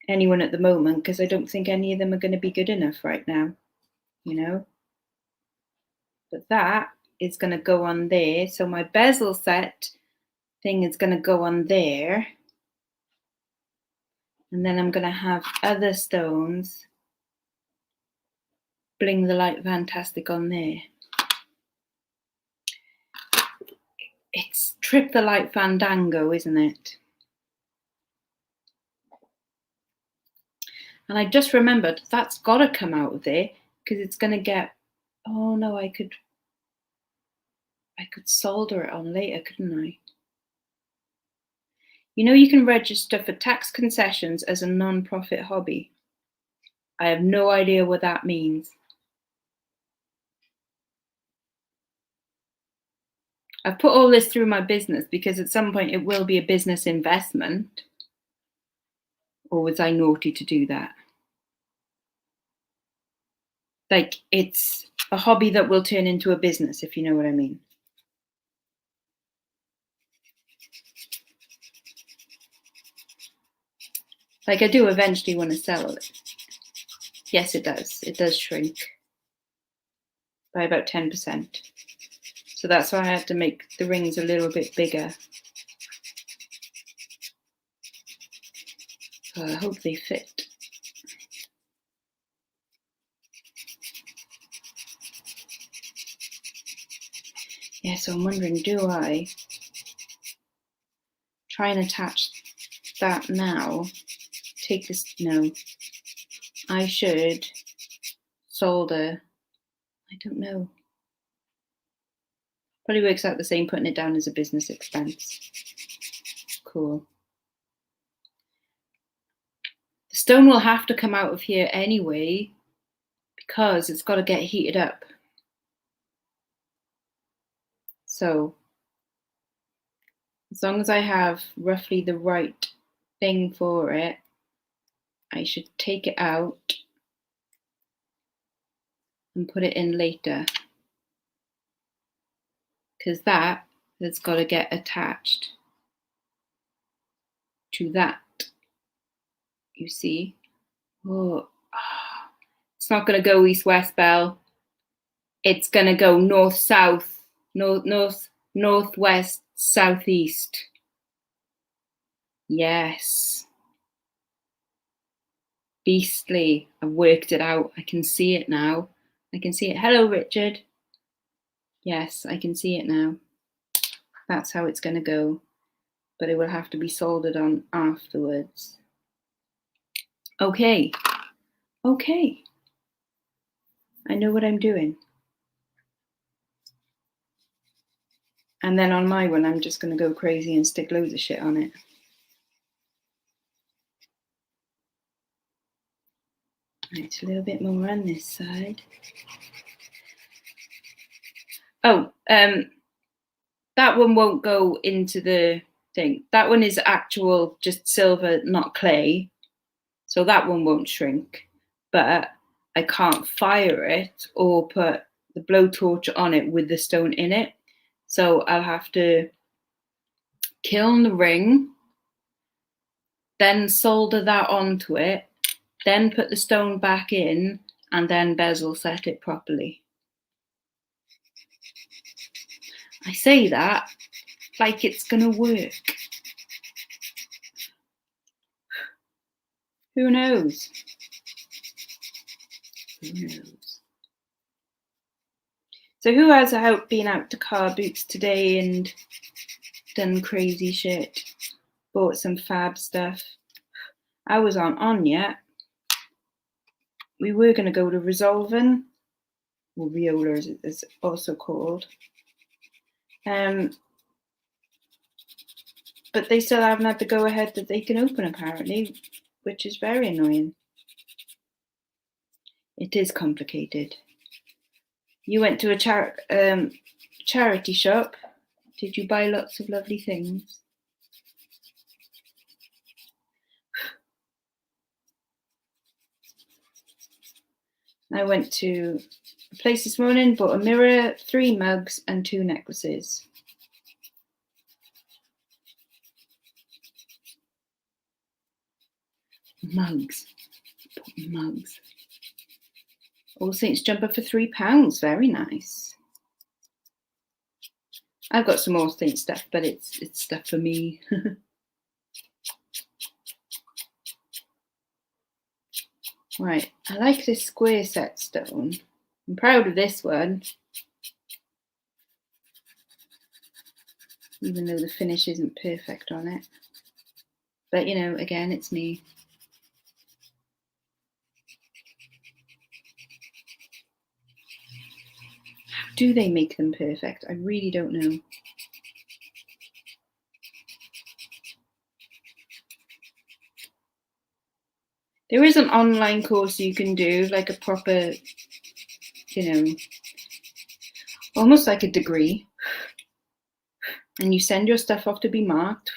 anyone at the moment because I don't think any of them are going to be good enough right now, you know? But that is going to go on there. So my bezel set thing is going to go on there. And then I'm going to have other stones bling the light fantastic on there. It's Trip the Light Fandango, isn't it? And I just remembered that's got to come out of there because it's going to get, oh no, I could solder it on later, couldn't I? You know, you can register for tax concessions as a non-profit hobby. I have no idea what that means. I've put all this through my business because at some point it will be a business investment. Or was I naughty to do that? Like, it's a hobby that will turn into a business, if you know what I mean. Like, I do eventually want to sell it. Yes, it does. It does shrink by about 10%. So that's why I have to make the rings a little bit bigger. So I hope they fit. Yeah, so I'm wondering, do I try and attach that now? Take this, no. I should solder, I don't know. Probably works out the same putting it down as a business expense. Cool. The stone will have to come out of here anyway because it's got to get heated up. So as long as I have roughly the right thing for it, I should take it out and put it in later because that has got to get attached to that, you see. Oh, it's not going to go east-west, Belle. It's going to go north-south, northwest, southeast. Yes. Beastly. I've worked it out. I can see it now. I can see it. Hello, Richard. Yes, I can see it now. That's how it's going to go. But it will have to be soldered on afterwards. Okay. Okay. I know what I'm doing. And then on my one, I'm just going to go crazy and stick loads of shit on it. Right, a little bit more on this side. Oh, that one won't go into the thing. That one is actual just silver, not clay. So that one won't shrink. But I can't fire it or put the blowtorch on it with the stone in it. So I'll have to kiln the ring, then solder that onto it, then put the stone back in, and then bezel set it properly. I say that like it's gonna work. Who knows? Who knows? So who has been out to car boots today and done crazy shit? Bought some fab stuff. I was on yet. We were going to go to Resolven, or Viola as it's also called. But they still haven't had the go-ahead that they can open, apparently, which is very annoying. It is complicated. You went to a charity shop. Did you buy lots of lovely things? I went to a place this morning, bought a mirror, 3 mugs, and 2 necklaces. Mugs. Mugs. All Saints jumper for £3. Very nice. I've got some All Saints stuff, but it's stuff for me. Right, I like this square set stone. I'm proud of this one, even though the finish isn't perfect on it. But you know, again, it's me. How do they make them perfect? I really don't know. There is an online course you can do, like a proper, you know, almost like a degree. And you send your stuff off to be marked,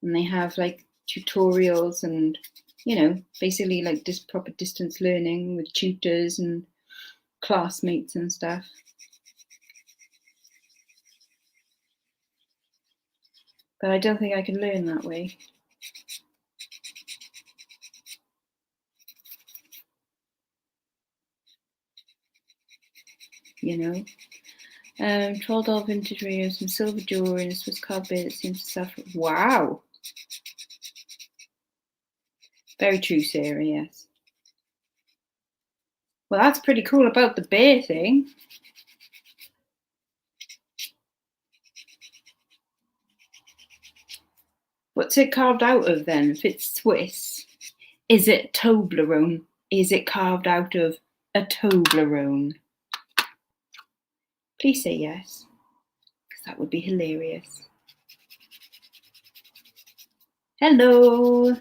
and they have like tutorials and, you know, basically like proper distance learning with tutors and classmates and stuff. But I don't think I can learn that way. You know, Troll Doll Vintage Radio, some silver jewelry and a Swiss card bit that seems to suffer. Wow. Very true, Sarah, yes. Well, that's pretty cool about the bear thing. What's it carved out of then? If it's Swiss, is it Toblerone? Is it carved out of a Toblerone? Please say yes, because that would be hilarious. Hello.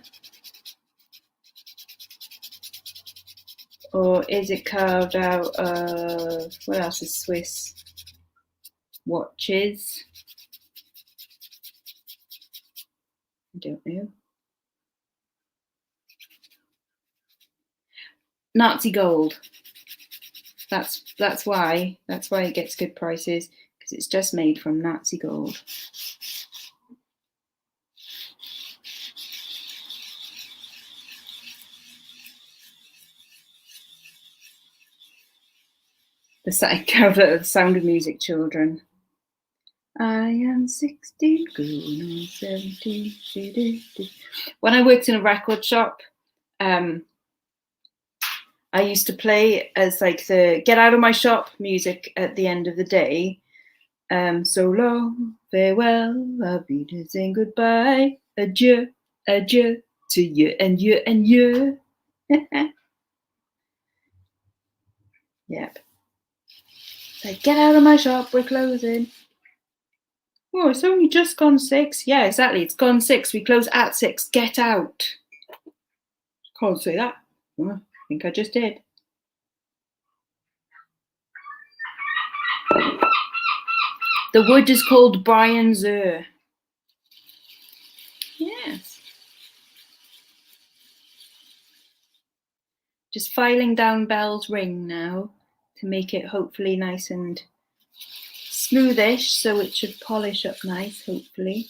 Or is it carved out of, what else is Swiss? Watches. I don't know. Nazi gold. That's why it gets good prices, because it's just made from Nazi gold. The Sound of Music children. I am 16, going on 17. When I worked in a record shop, I used to play as like the get out of my shop music at the end of the day. So long, farewell, auf Wiedersehen, goodbye, adieu, adieu to you and you and you. Yep. Like, get out of my shop, we're closing. Oh, it's only just gone 6. Yeah, exactly. It's gone 6. We close at 6. Get out. Can't say that. Well, I think I just did. The wood is called Brian Zur. Yes. Just filing down Belle's ring now to make it hopefully nice and smoothish, so it should polish up nice, hopefully.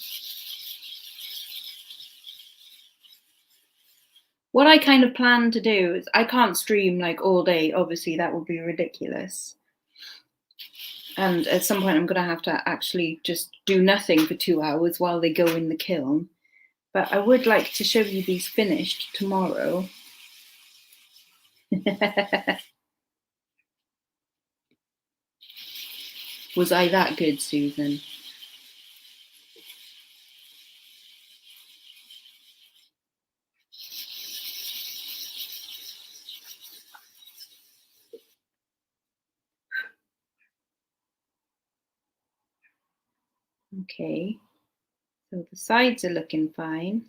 What I kind of plan to do is, I can't stream like all day, obviously that would be ridiculous. And at some point I'm going to have to actually just do nothing for 2 hours while they go in the kiln. But I would like to show you these finished tomorrow. Was I that good, Susan? Okay, so the sides are looking fine.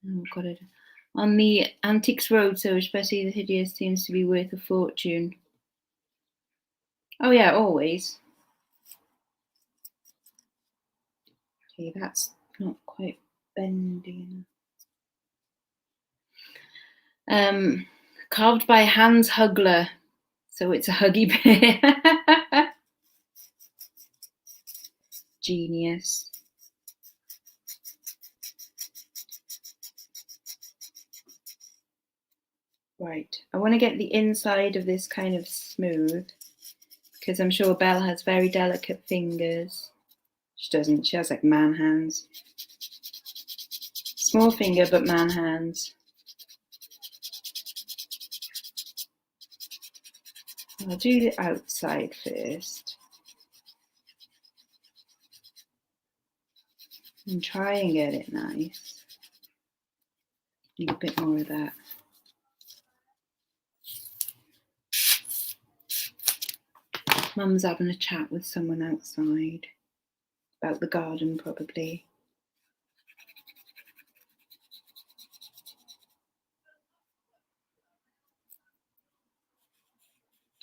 Oh, got it. On the Antiques Roadshow, especially the hideous, seems to be worth a fortune. Oh yeah, always. Okay, that's not quite bendy enough. Carved by Hans Hugler, so it's a huggy bear. Genius. Right, I want to get the inside of this kind of smooth because I'm sure Belle has very delicate fingers. She doesn't, she has like man hands. Small finger, but man hands. I'll do the outside first and try and get it nice. Need a bit more of that. Mum's having a chat with someone outside about the garden, probably.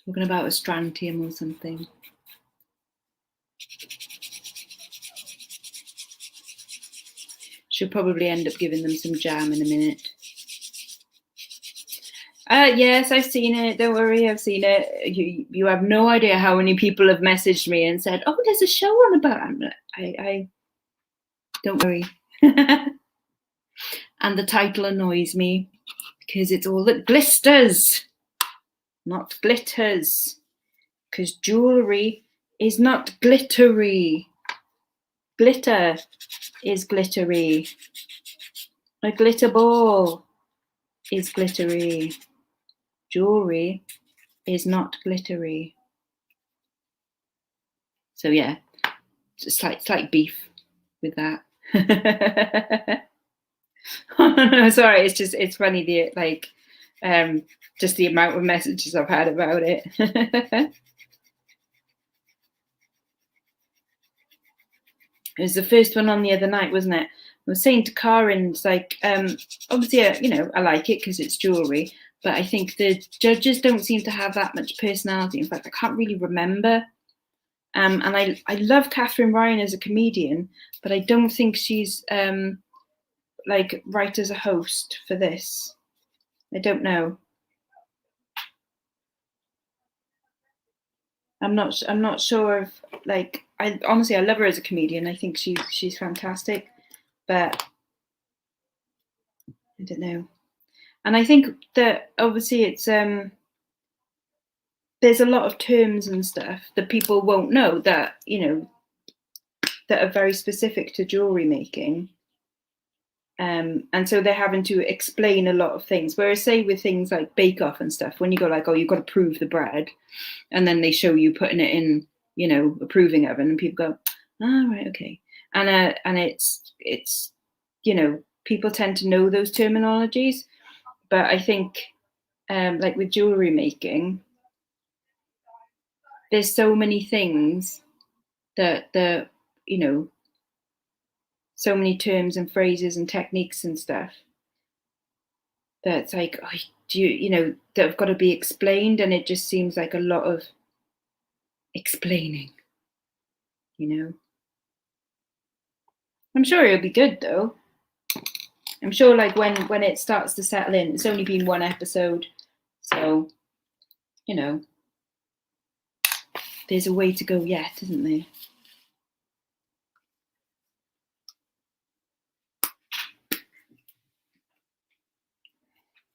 Talking about a strontium or something. She'll probably end up giving them some jam in a minute. Yes, I've seen it. Don't worry, I've seen it. You have no idea how many people have messaged me and said, "Oh, there's a show on about." I don't worry. And the title annoys me because it's all that glisters, not glitters. Because jewelry is not glittery. Glitter is glittery. A glitter ball is glittery. Jewelry is not glittery. So yeah, it's slight beef with that. Oh, no, sorry, it's funny just the amount of messages I've had about it. It was the first one on the other night, wasn't it? I was saying to Karen, it's like, obviously, I like it because it's jewelry, but I think the judges don't seem to have that much personality. In fact, I can't really remember. And I love Catherine Ryan as a comedian, but I don't think she's right as a host for this. I don't know. I'm not sure if I honestly I love her as a comedian. I think she's fantastic, but I don't know. And I think that obviously it's there's a lot of terms and stuff that people won't know that that are very specific to jewelry making. And so they're having to explain a lot of things. Whereas, say, with things like Bake Off and stuff, when you go like, "Oh, you've got to prove the bread," and then they show you putting it in, a proving oven, and people go, "Ah, right, okay." And it's people tend to know those terminologies, but I think like with jewelry making, there's so many things that so many terms and phrases and techniques and stuff that's like, oh, that have got to be explained, and it just seems like a lot of explaining. I'm sure it'll be good though. I'm sure when it starts to settle in, it's only been one episode, so there's a way to go yet, isn't there?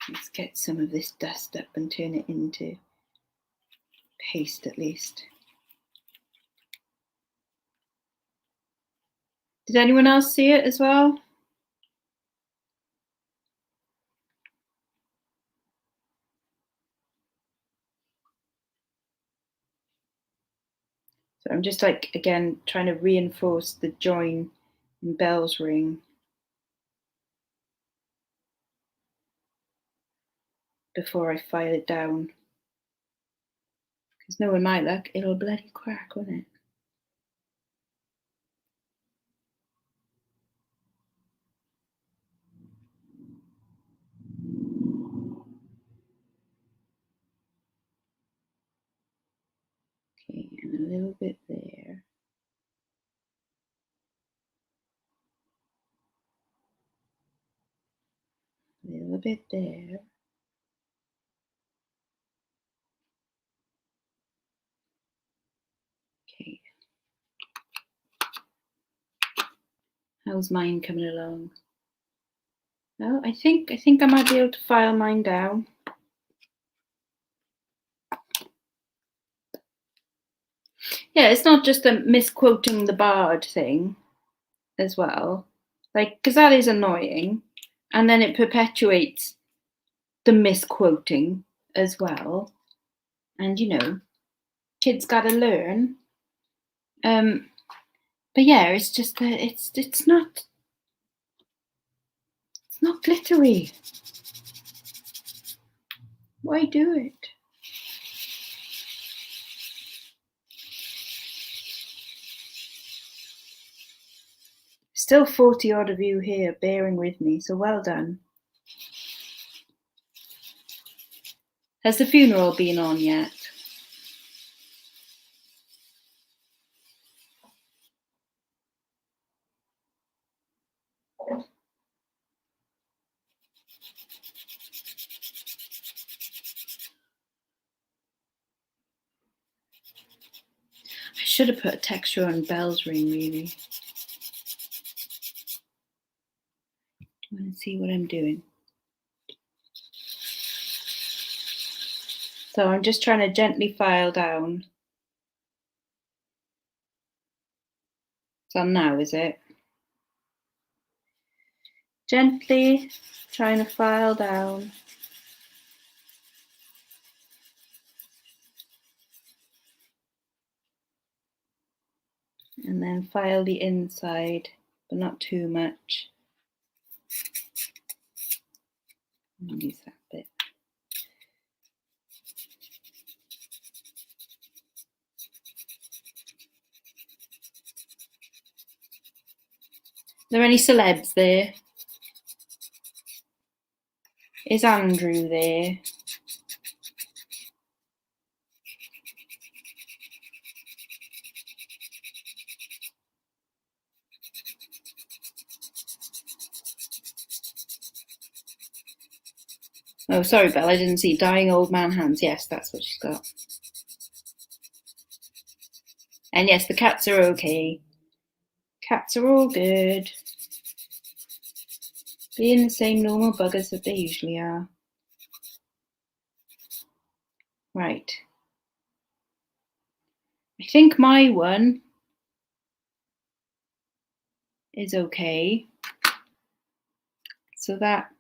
Let's get some of this dust up and turn it into paste at least. Did anyone else see it as well? So I'm just again trying to reinforce the join in Belle's ring before I file it down. Because knowing my luck, it'll bloody crack, won't it? a little bit there. A little bit there. Okay. How's mine coming along? Oh, I think I might be able to file mine down. Yeah, it's not just a misquoting the bard thing as well. Like, because that is annoying. And then it perpetuates the misquoting as well. And, you know, kids got to learn. But yeah, it's just that it's not glittery. Why do it? Still 40 odd of you here bearing with me, so well done. Has the funeral been on yet? I should have put a texture on Belle's ring, really. I want to see what I'm doing. So I'm just trying to gently file down. It's on now, is it? Gently trying to file down. And then file the inside, but not too much. Use that bit. Are there any celebs there? Is Andrew there? Oh, sorry, Belle, I didn't see. Dying old man hands. Yes, that's what she's got. And yes, the cats are okay. Cats are all good. Being the same normal buggers that they usually are. Right. I think my one is okay. So that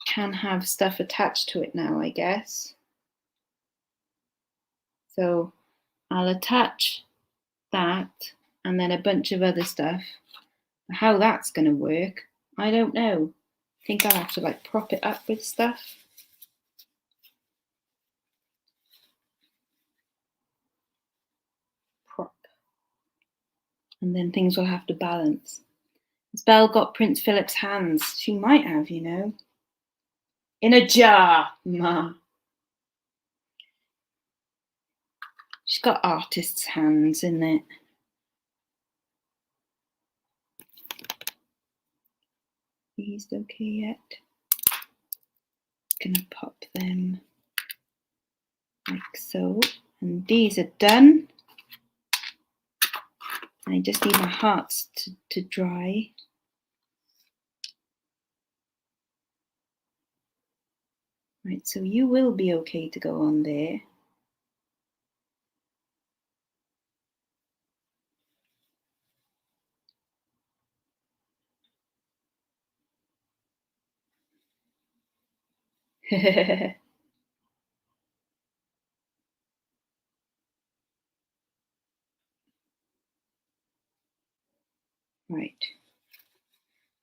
can have stuff attached to it now, I guess. So I'll attach that and then a bunch of other stuff. How that's going to work, I don't know. I think I'll have to like prop it up with stuff. Prop. And then things will have to balance. Has Belle got Prince Philip's hands? She might have, you know. In a jar, Ma. She's got artist's hands in it. These okay yet? Gonna pop them like so. And these are done. I just need my hearts to dry. Right, so you will be okay to go on there. Right.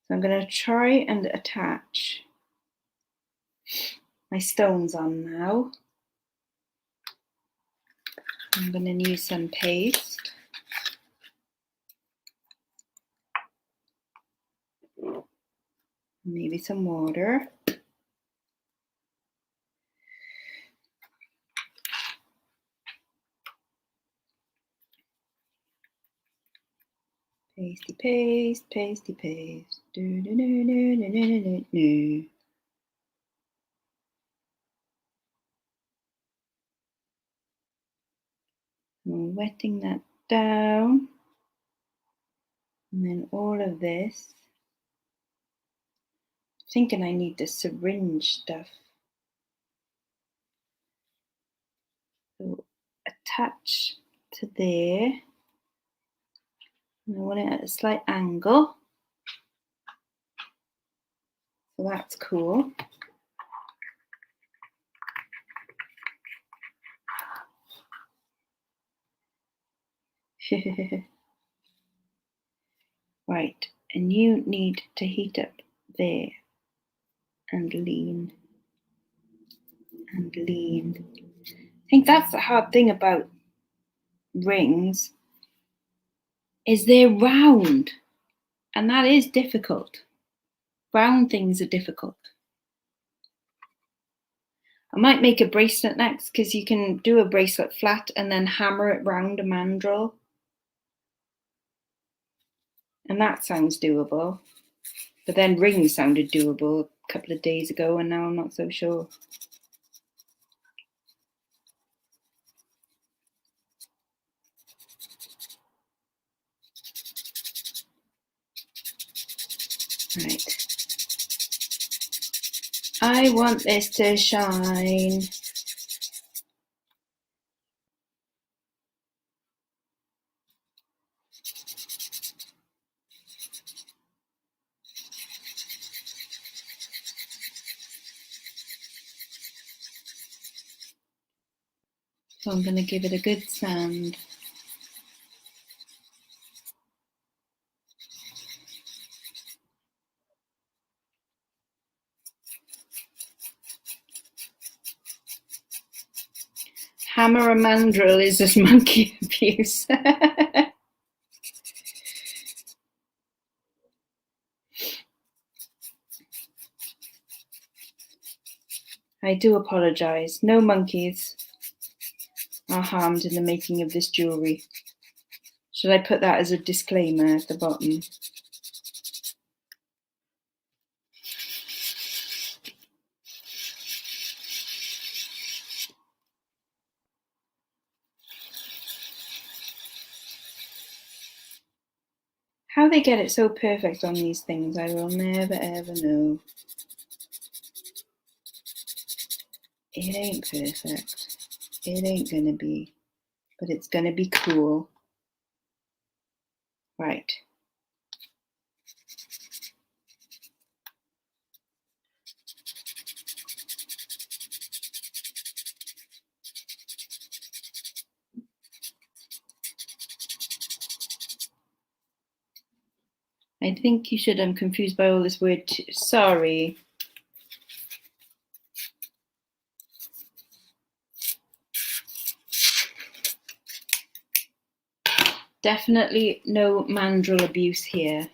So I'm going to try and attach my stones on now. I'm going to use some paste. Maybe some water. Pasty paste, pasty paste. Do, do, do, do, do, do, do, do. I'm wetting that down. And then all of this. Thinking I need the syringe stuff. So attach to there. And I want it at a slight angle. So that's cool. Right, and you need to heat up there and lean and lean. I think that's the hard thing about rings, is they're round, and that is difficult. Round things are difficult. I might make a bracelet next, because you can do a bracelet flat and then hammer it round a mandrel. And that sounds doable. But then rings sounded doable a couple of days ago, and now I'm not so sure. Right. I want this to shine. So I'm going to give it a good sand. Hammer a mandrel is just monkey abuse. I do apologise. No monkeys are harmed in the making of this jewellery. Should I put that as a disclaimer at the bottom? How they get it so perfect on these things, I will never ever know. It ain't perfect. It ain't gonna be, but it's gonna be cool. Right. I think you should. I'm confused by all this word. Sorry. Definitely no mandrel abuse here.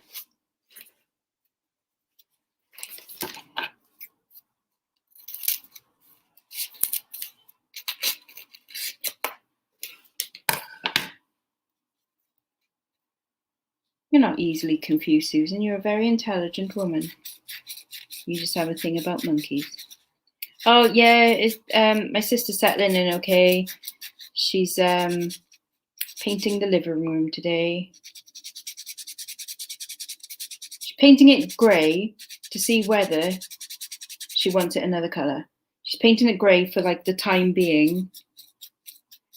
You're not easily confused, Susan. You're a very intelligent woman. You just have a thing about monkeys. Oh yeah, my sister's settling in okay. She's painting the living room today. She's painting it grey to see whether she wants it another colour. She's painting it grey for like the time being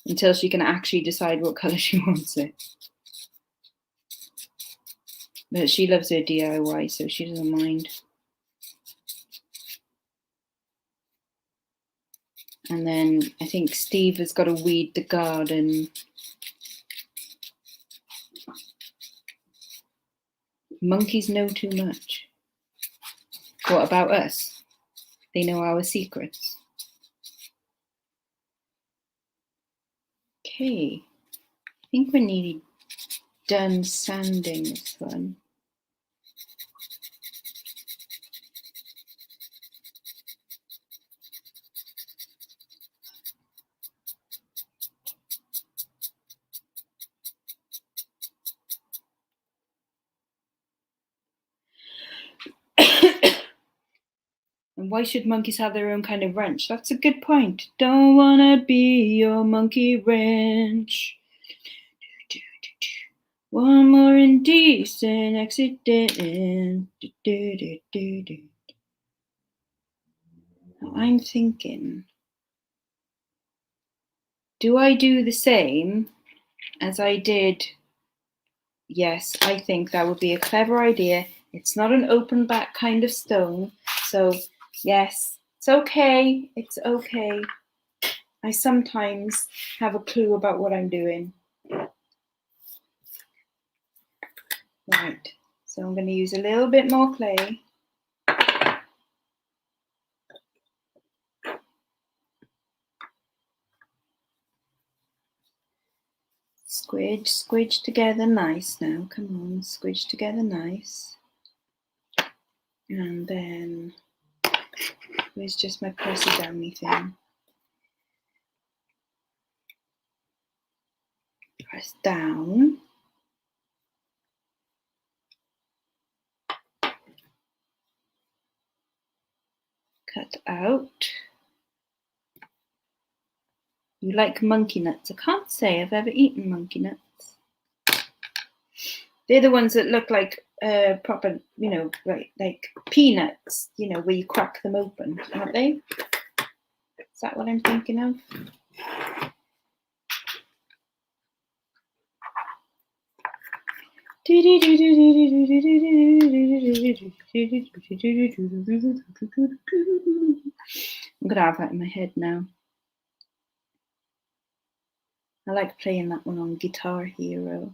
until she can actually decide what colour she wants it. But she loves her DIY, so she doesn't mind. And then I think Steve has got to weed the garden. Monkeys know too much. What about us? They know our secrets. Okay, I think we're nearly done sanding this one. And why should monkeys have their own kind of wrench? That's a good point. Don't wanna be your monkey wrench. One more indecent accident. I'm thinking, do I do the same as I did? Yes, I think that would be a clever idea. It's not an open back kind of stone. So yes, it's okay. It's okay. I sometimes have a clue about what I'm doing. Right, so I'm going to use a little bit more clay. Squidge, squidge together nice now. Come on, squidge together nice. And then, where's just my pressy downy thing? Press down. Cut out. You like monkey nuts? I can't say I've ever eaten monkey nuts. They're the ones that look like proper, you know, like peanuts, you know, where you crack them open, aren't they? Is that what I'm thinking of? I'm gonna have that in my head now. I like playing that one on Guitar Hero.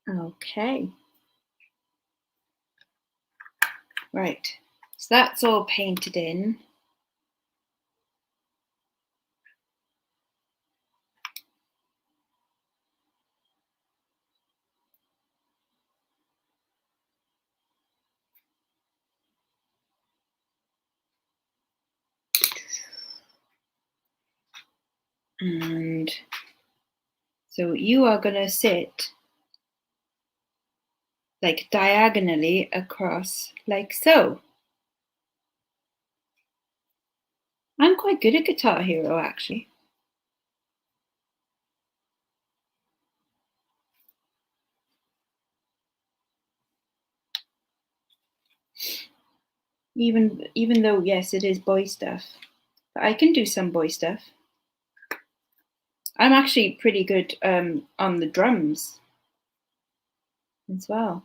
Okay. Right. So that's all painted in. And so you are going to sit like diagonally across like so. I'm quite good at Guitar Hero actually. Even though yes, it is boy stuff, but I can do some boy stuff. I'm actually pretty good on the drums as well.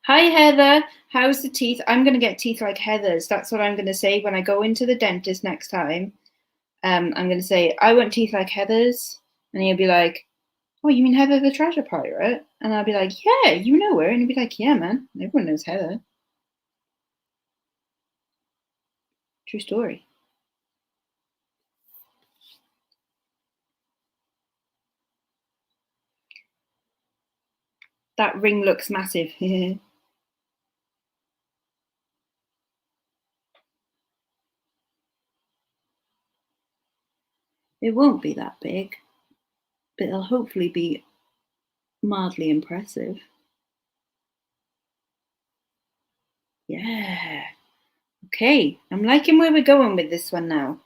Hi Heather, how's the teeth? I'm going to get teeth like Heather's. That's what I'm going to say when I go into the dentist next time. I'm going to say, I want teeth like Heather's. And he'll be like, oh, you mean Heather the treasure pirate? And I'll be like, yeah, you know her. And he'll be like, yeah, man, everyone knows Heather. True story. That ring looks massive. It won't be that big, but it'll hopefully be mildly impressive. Yeah. Okay, I'm liking where we're going with this one now.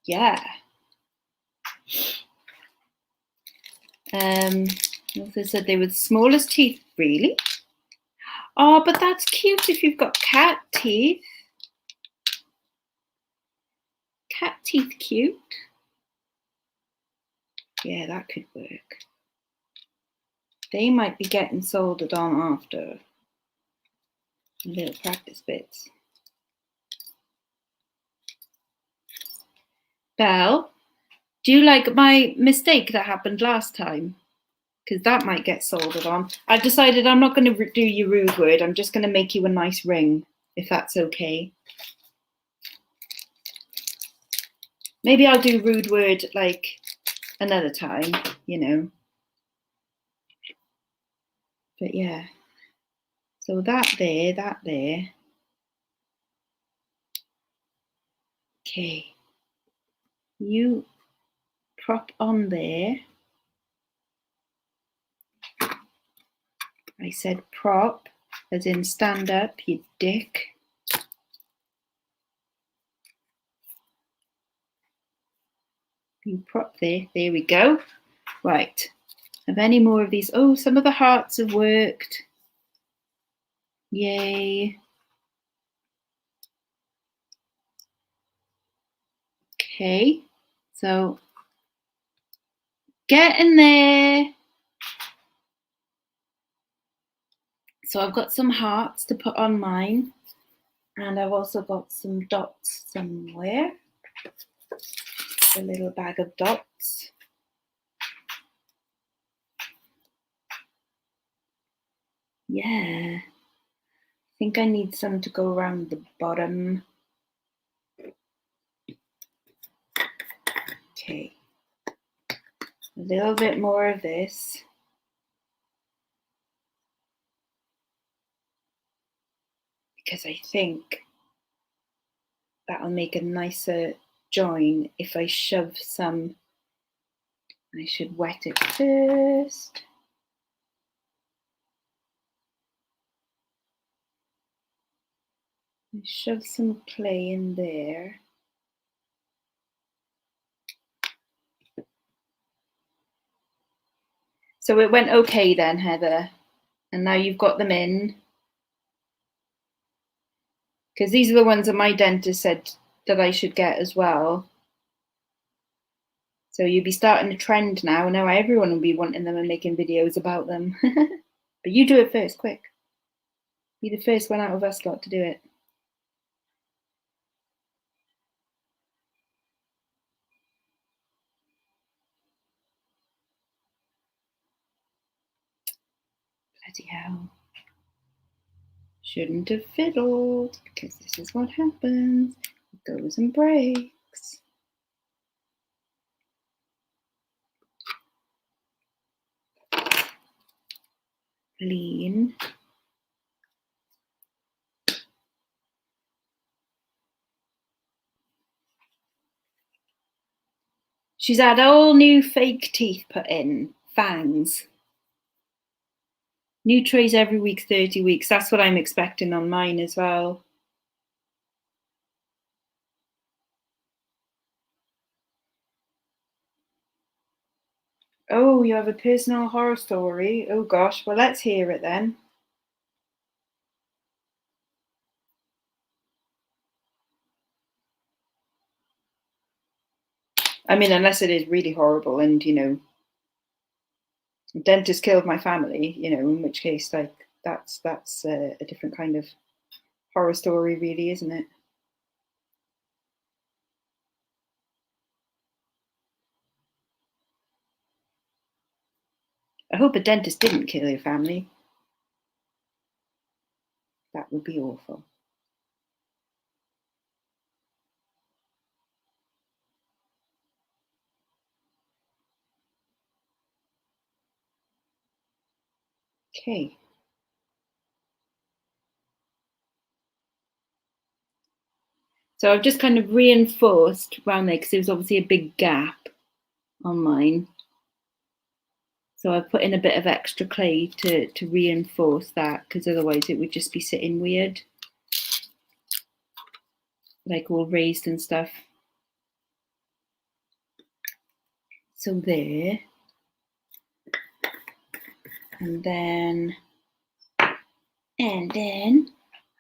Yeah. Also said they were the smallest teeth. Really? Oh, but that's cute if you've got cat teeth. Cat teeth cute. Yeah, that could work. They might be getting soldered on after. Little practice bits. Belle, do you like my mistake that happened last time? Because that might get soldered on. I've decided I'm not going to do your rude word. I'm just going to make you a nice ring, if that's okay. Maybe I'll do rude word like another time, you know. But yeah, so that there. Okay, you prop on there. I said prop, as in stand up, you dick. You prop there. There we go. Right. Have any more of these? Oh, some of the hearts have worked. Yay. Okay. So get in there. So I've got some hearts to put on mine. And I've also got some dots somewhere. A little bag of dots. Yeah. I think I need some to go around the bottom. Okay. A little bit more of this. Because I think that'll make a nicer join if I shove some. I should wet it first. I shove some clay in there. So it went okay then, Heather. And now you've got them in. Because these are the ones that my dentist said that I should get as well. So you'll be starting a trend now. Now everyone will be wanting them and making videos about them. But you do it first, quick. Be the first one out of us lot to do it. Bloody hell. Shouldn't have fiddled, because this is what happens. It goes and breaks. Lean. She's had all new fake teeth put in, fangs. New trays every week, 30 weeks. That's what I'm expecting on mine as well. Oh, you have a personal horror story? Oh gosh, well let's hear it then. I mean, unless it is really horrible and, you know, dentist killed my family, you know, in which case, like, that's a different kind of horror story, really, isn't it? I hope a dentist didn't kill your family. That would be awful. Okay. So I've just kind of reinforced around there because there was obviously a big gap on mine. So I've put in a bit of extra clay to reinforce that, because otherwise it would just be sitting weird, like all raised and stuff. So there. And then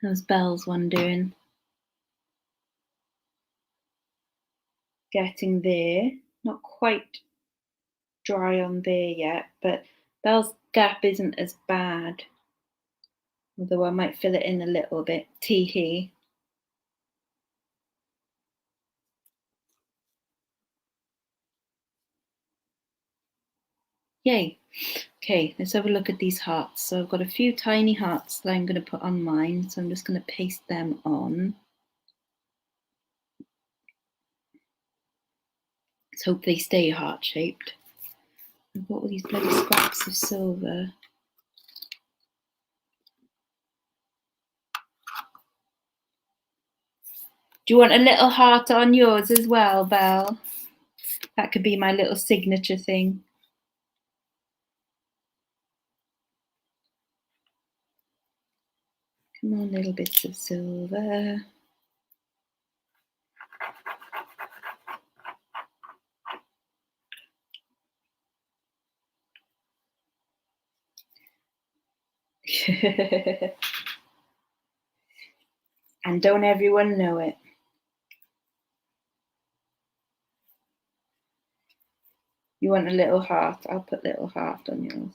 how's Belle's one doing? Getting there. Not quite dry on there yet, but Belle's gap isn't as bad. Although I might fill it in a little bit. Tee hee. Yay. Okay, let's have a look at these hearts. So I've got a few tiny hearts that I'm going to put on mine. So I'm just going to paste them on. Let's hope they stay heart-shaped. I've got all these bloody scraps of silver. Do you want a little heart on yours as well, Belle? That could be my little signature thing. Come on, little bits of silver. And don't everyone know it? You want a little heart? I'll put little heart on yours.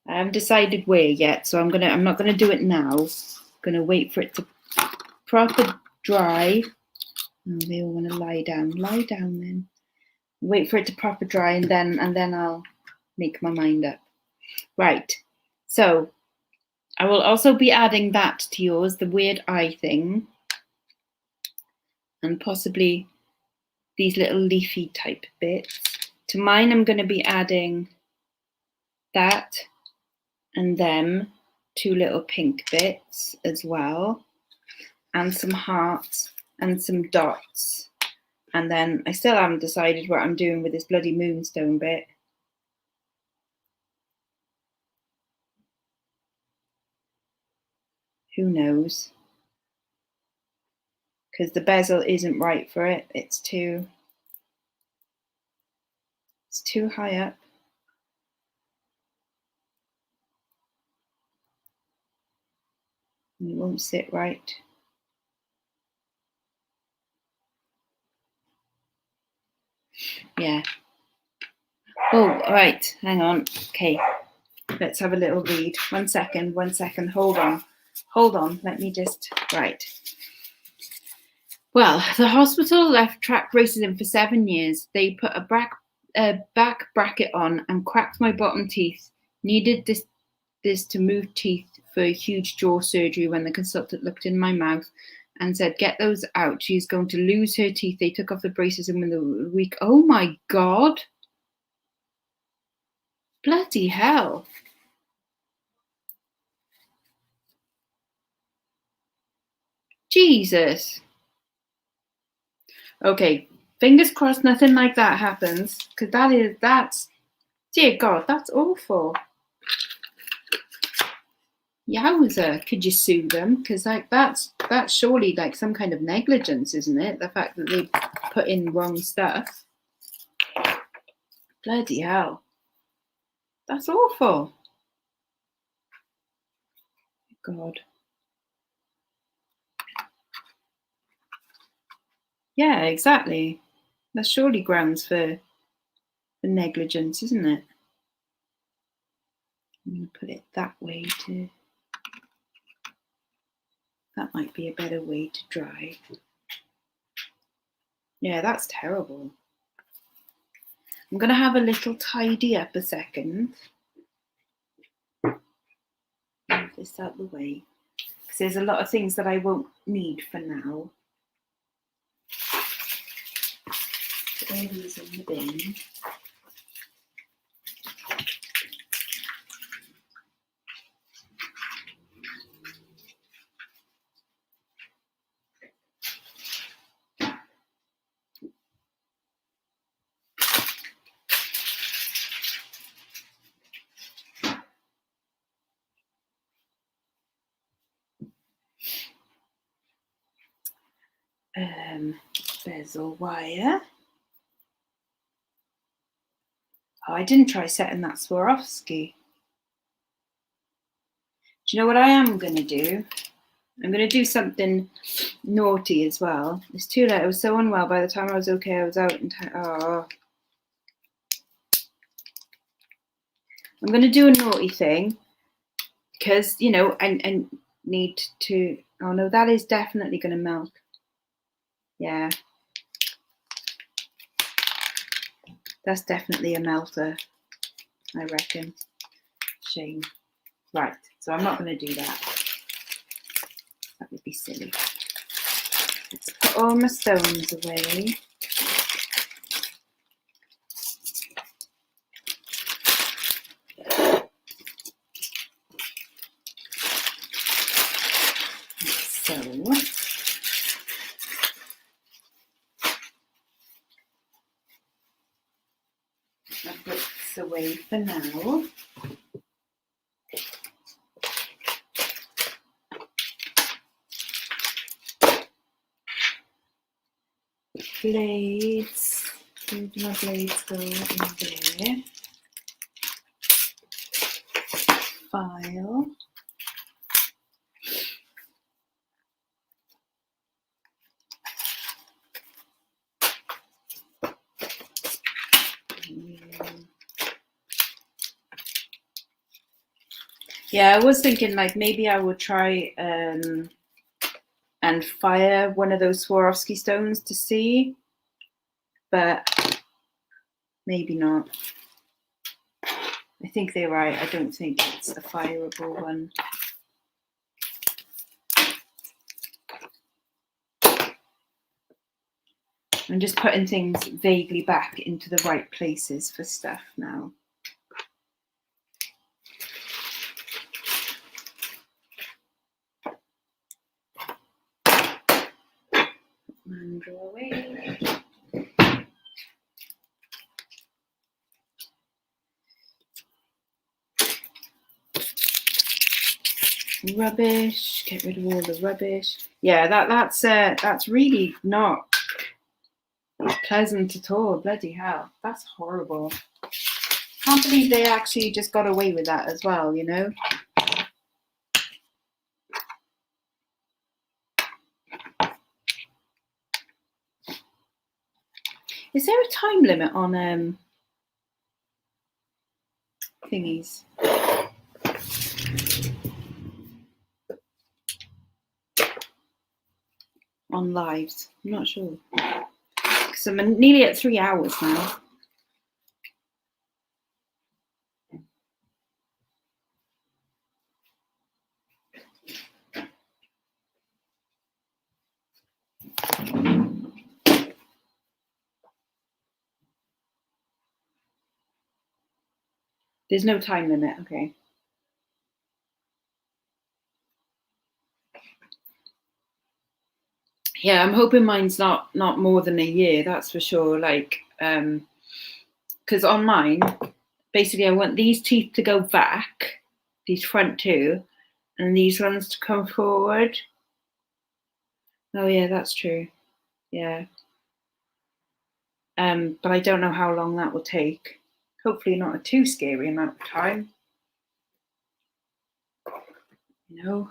I haven't decided where yet, so I'm not gonna do it now. I'm gonna wait for it to proper dry. Oh, they all want to lie down. Lie down then. Wait for it to proper dry, and then I'll make my mind up. Right. So I will also be adding that to yours, the weird eye thing, and possibly these little leafy type bits. To mine, I'm going to be adding that and them 2 little pink bits as well, and some hearts and some dots. And then I still haven't decided what I'm doing with this bloody moonstone bit. Who knows? Because the bezel isn't right for it. It's too high up. And it won't sit right. Yeah. Oh, right. Hang on. Okay. Let's have a little read. 1 second. 1 second. Hold on. Let me just. Right. Well, the hospital left track braces in for 7 years. They put a back bracket on and cracked my bottom teeth. Needed this to move teeth for a huge jaw surgery. When the consultant looked in my mouth and said, "Get those out. She's going to lose her teeth." They took off the braces in the week. Oh my God. Bloody hell. Jesus. Okay, fingers crossed nothing like that happens, because that's, dear God, that's awful. Yowza, could you sue them? Because like that's surely like some kind of negligence, isn't it? The fact that they put in wrong stuff. Bloody hell. That's awful. God. Yeah, exactly. That's surely grounds for negligence, isn't it? I'm going to put it that way to... That might be a better way to dry. Yeah, that's terrible. I'm going to have a little tidy up a second. Move this out the way. Because there's a lot of things that I won't need for now. Put all these in the bin. Bezel wire. Oh, I didn't try setting that Swarovski. Do you know what I am going to do? I'm going to do something naughty as well. It's too late. I was so unwell. By the time I was okay, I was out in town. Oh. I'm going to do a naughty thing because, you know, I need to... Oh, no, that is definitely going to melt. Yeah. That's definitely a melter, I reckon. Shame. Right, so I'm not going to do that. That would be silly. Let's put all my stones away. So I'll put this away for now. Blades. Where do my blades go in there? File. Yeah, I was thinking like maybe I would try and fire one of those Swarovski stones to see, but maybe not. I think they're right. I don't think it's a fireable one. I'm just putting things vaguely back into the right places for stuff now. And draw away. Rubbish. Get rid of all the rubbish. Yeah, that's really not pleasant at all. Bloody hell, that's horrible. Can't believe they actually just got away with that as well, you know. Is there a time limit on thingies? On lives? I'm not sure. Because I'm nearly at 3 hours now. There's no time limit, okay. Yeah, I'm hoping mine's not more than a year, that's for sure. Like, because on mine, basically I want these teeth to go back, these front two, and these ones to come forward. Oh yeah, that's true. Yeah. But I don't know how long that will take. Hopefully not a too scary amount of time. You know?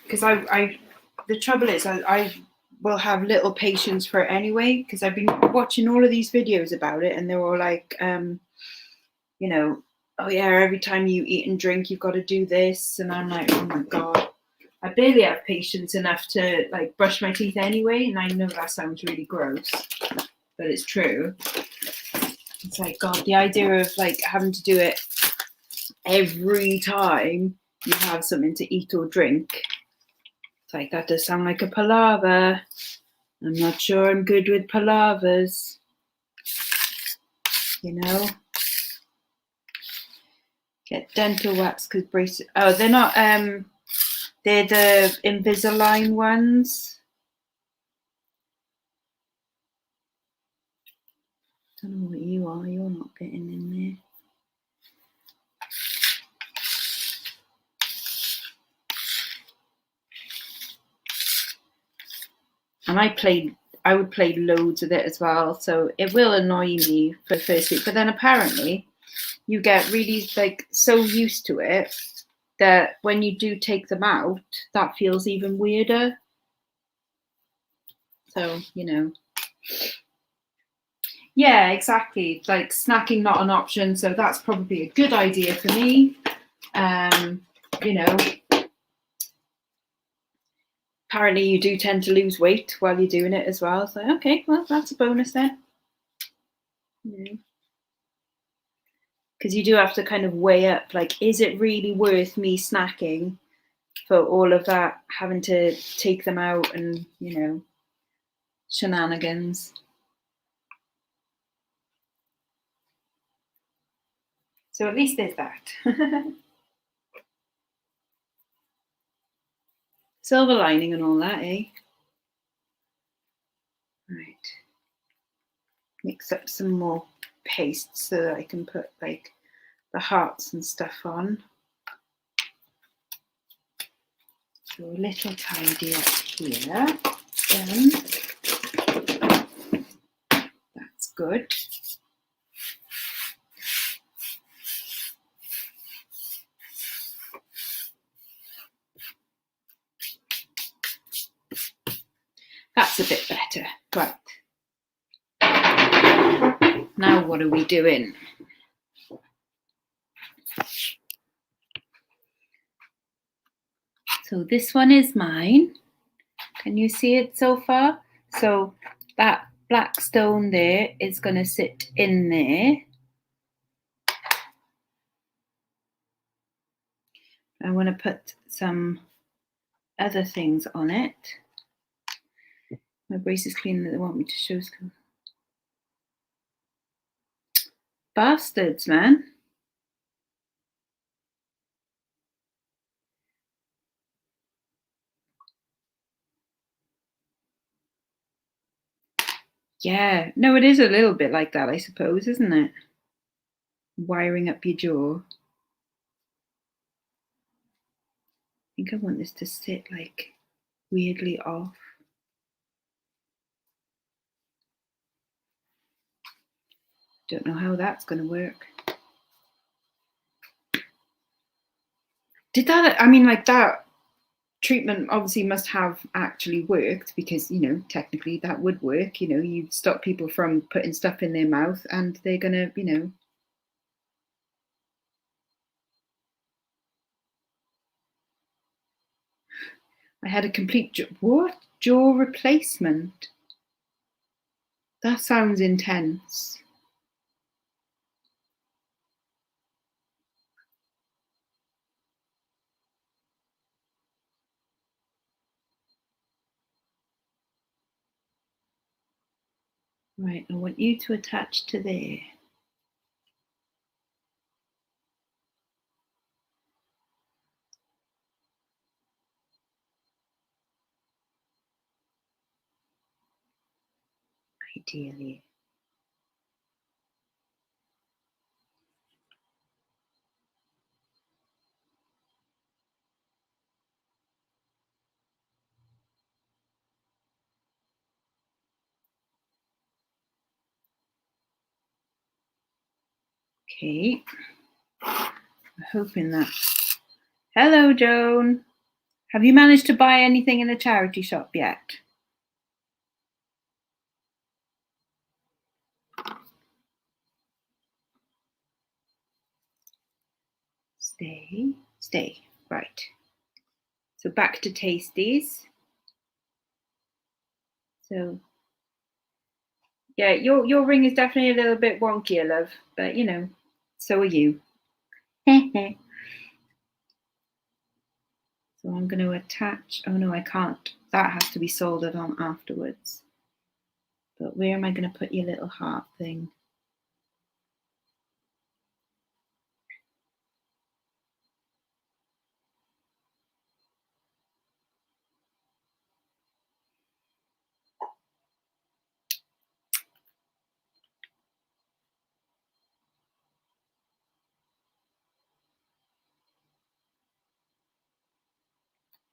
Because the trouble is I will have little patience for it anyway, because I've been watching all of these videos about it and they're all like, you know, oh yeah, every time you eat and drink, you've got to do this. And I'm like, oh my God, I barely have patience enough to like brush my teeth anyway. And I know that sounds really gross, but it's true. It's like, God, the idea of like having to do it every time you have something to eat or drink. It's like, that does sound like a palaver. I'm not sure I'm good with palavers. You know? Get dental wax because braces. Oh, they're not, they're the Invisalign ones. I don't know what you are. You're not getting in there. And I would play loads with it as well. So it will annoy me for the first week. But then apparently you get really like so used to it that when you do take them out, that feels even weirder. So, you know. Yeah, exactly. Like snacking not an option. So that's probably a good idea for me. You know, apparently you do tend to lose weight while you're doing it as well. So, okay, well, that's a bonus then. Because you do have to kind of weigh up, like, is it really worth me snacking for all of that, having to take them out and, you know, shenanigans. So at least there's that. Silver lining and all that, eh? Right. Mix up some more paste so that I can put like the hearts and stuff on. So a little tidy up here. Then that's good. That's a bit better. Right. Now what are we doing? So this one is mine. Can you see it so far? So that black stone there is going to sit in there. I want to put some other things on it. My brace is clean that they want me to show. Bastards, man. Yeah, no, it is a little bit like that, I suppose, isn't it? Wiring up your jaw. I think I want this to sit like weirdly off. Don't know how that's going to work. Did that, I mean, like that treatment obviously must have actually worked because, you know, technically that would work. You know, you stop people from putting stuff in their mouth and they're going to, you know. I had a complete jaw replacement. That sounds intense. Right, I want you to attach to there. Ideally. Okay. I'm hoping that. Hello, Joan. Have you managed to buy anything in the charity shop yet? Stay. Right. So back to tasties. So yeah, your ring is definitely a little bit wonky, love, but you know, so are you. So I'm going to attach. Oh no, I can't. That has to be soldered on afterwards. But where am I going to put your little heart thing?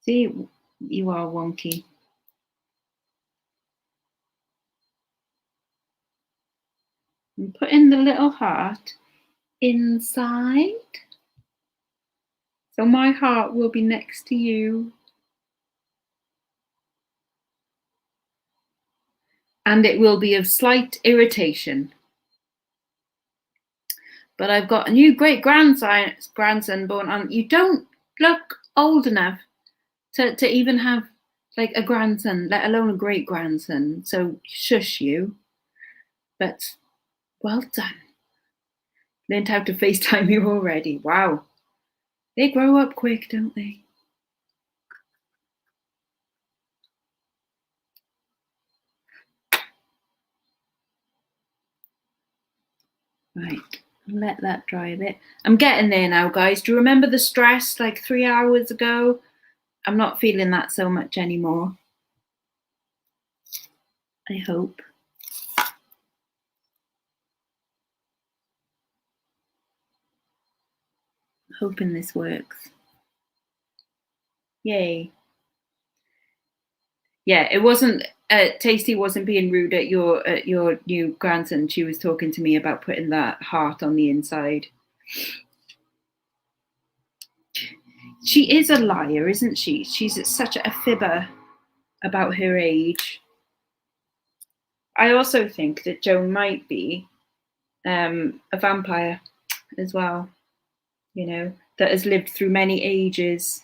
See, you are wonky. I'm putting the little heart inside. So my heart will be next to you. And it will be of slight irritation. But I've got a new great grandson born, and you don't look old enough to even have like a grandson, let alone a great grandson. So shush you. But well done. Learned how to FaceTime you already. Wow. They grow up quick, don't they? Right. Let that dry a bit. I'm getting there now, guys. Do you remember the stress like 3 hours ago? I'm not feeling that so much anymore. I hope. Hoping this works. Yay. Yeah, it wasn't Tasty wasn't being rude at your new grandson. She was talking to me about putting that heart on the inside. She is a liar, isn't she? She's such a fibber about her age. I also think that Joan might be a vampire as well, you know, that has lived through many ages.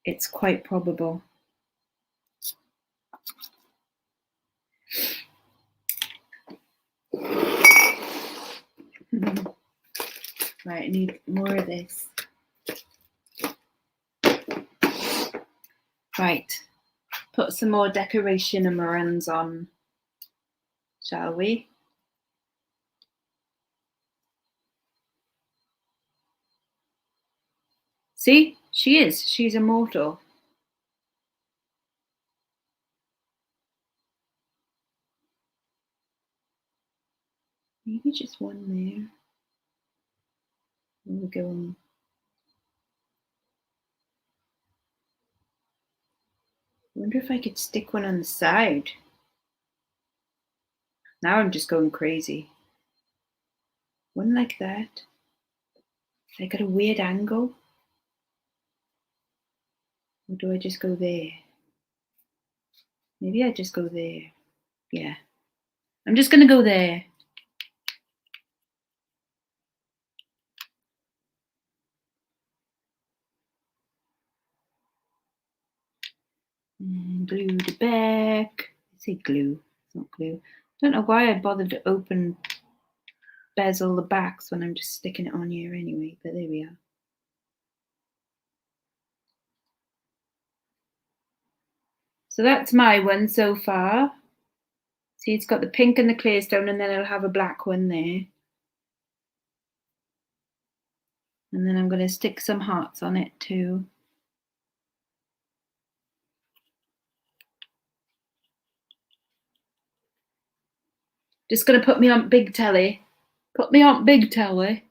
It's quite probable. Right, I need more of this. Right, put some more decoration and maroons on, shall we? See, she is. She's immortal. Maybe just one there. We'll go on. I wonder if I could stick one on the side. Now I'm just going crazy. One like that. I got a weird angle. Or do I just go there? Maybe I just go there. Yeah. I'm just gonna go there. And glue the back. I say glue, it's not glue. I don't know why I bothered to open bezel the backs when I'm just sticking it on here anyway, but there we are. So that's my one so far. See, it's got the pink and the clear stone, and then it'll have a black one there. And then I'm going to stick some hearts on it too. Just going to put me on big telly. Put me on big telly.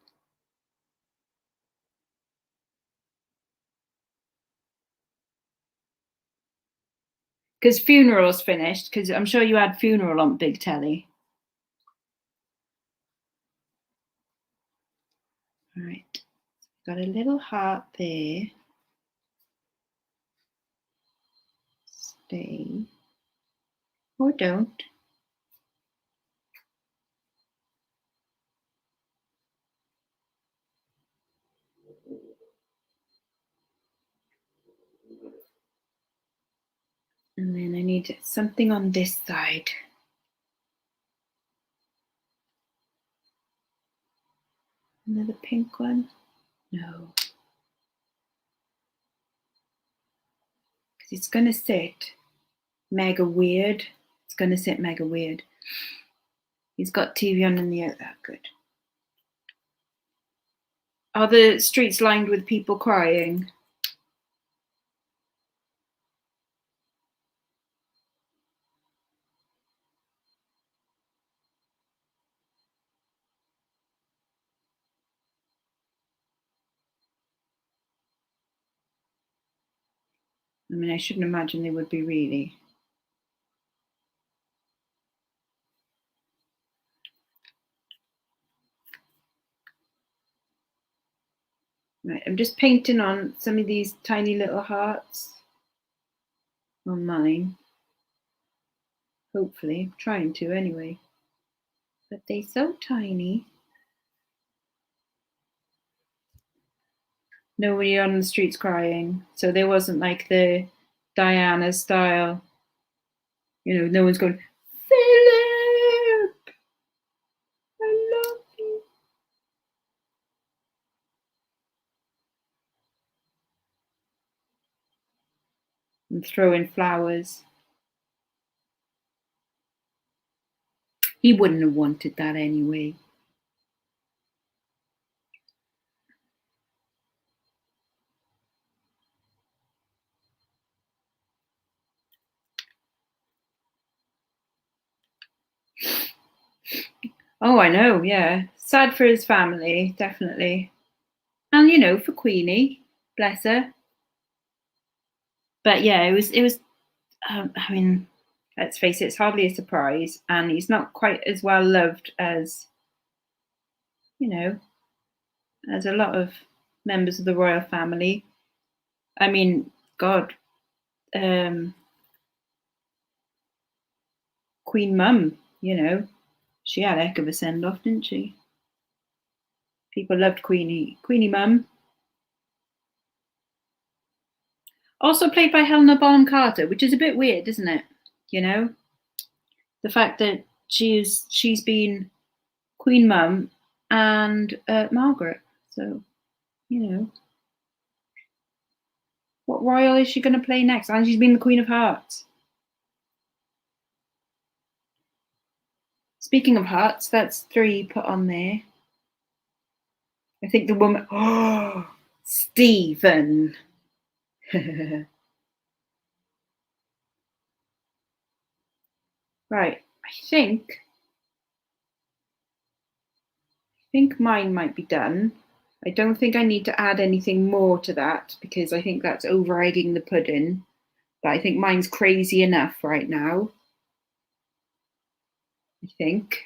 Because funeral's finished, because I'm sure you had funeral on big telly. All right, got a little heart there. Stay. Or don't. And then I need something on this side. Another pink one? No. Because it's going to sit mega weird. It's going to sit mega weird. He's got TV on in the other. Oh, good. Are the streets lined with people crying? I mean, I shouldn't imagine they would be really. Right, I'm just painting on some of these tiny little hearts on mine. Hopefully, I'm trying to anyway. But they're so tiny. Nobody on the streets crying. So there wasn't like the Diana style. You know, no one's going, Philip, I love you. And throwing flowers. He wouldn't have wanted that anyway. Oh, I know, yeah. Sad for his family, definitely. And, you know, for Queenie, bless her. But yeah, it was, I mean, let's face it, it's hardly a surprise. And he's not quite as well loved as, you know, as a lot of members of the royal family. I mean, God, Queen Mum, you know, she had a heck of a send off, didn't she? People loved Queenie Mum. Also played by Helena Bonham Carter, which is a bit weird, isn't it? You know, the fact that she's been Queen Mum and Margaret. So, you know, what royal is she going to play next? And she's been the Queen of Hearts. Speaking of hearts, that's 3 put on there. I think the woman. Oh, Stephen. Right, I think mine might be done. I don't think I need to add anything more to that because I think that's over egging the pudding. But I think mine's crazy enough right now. I think.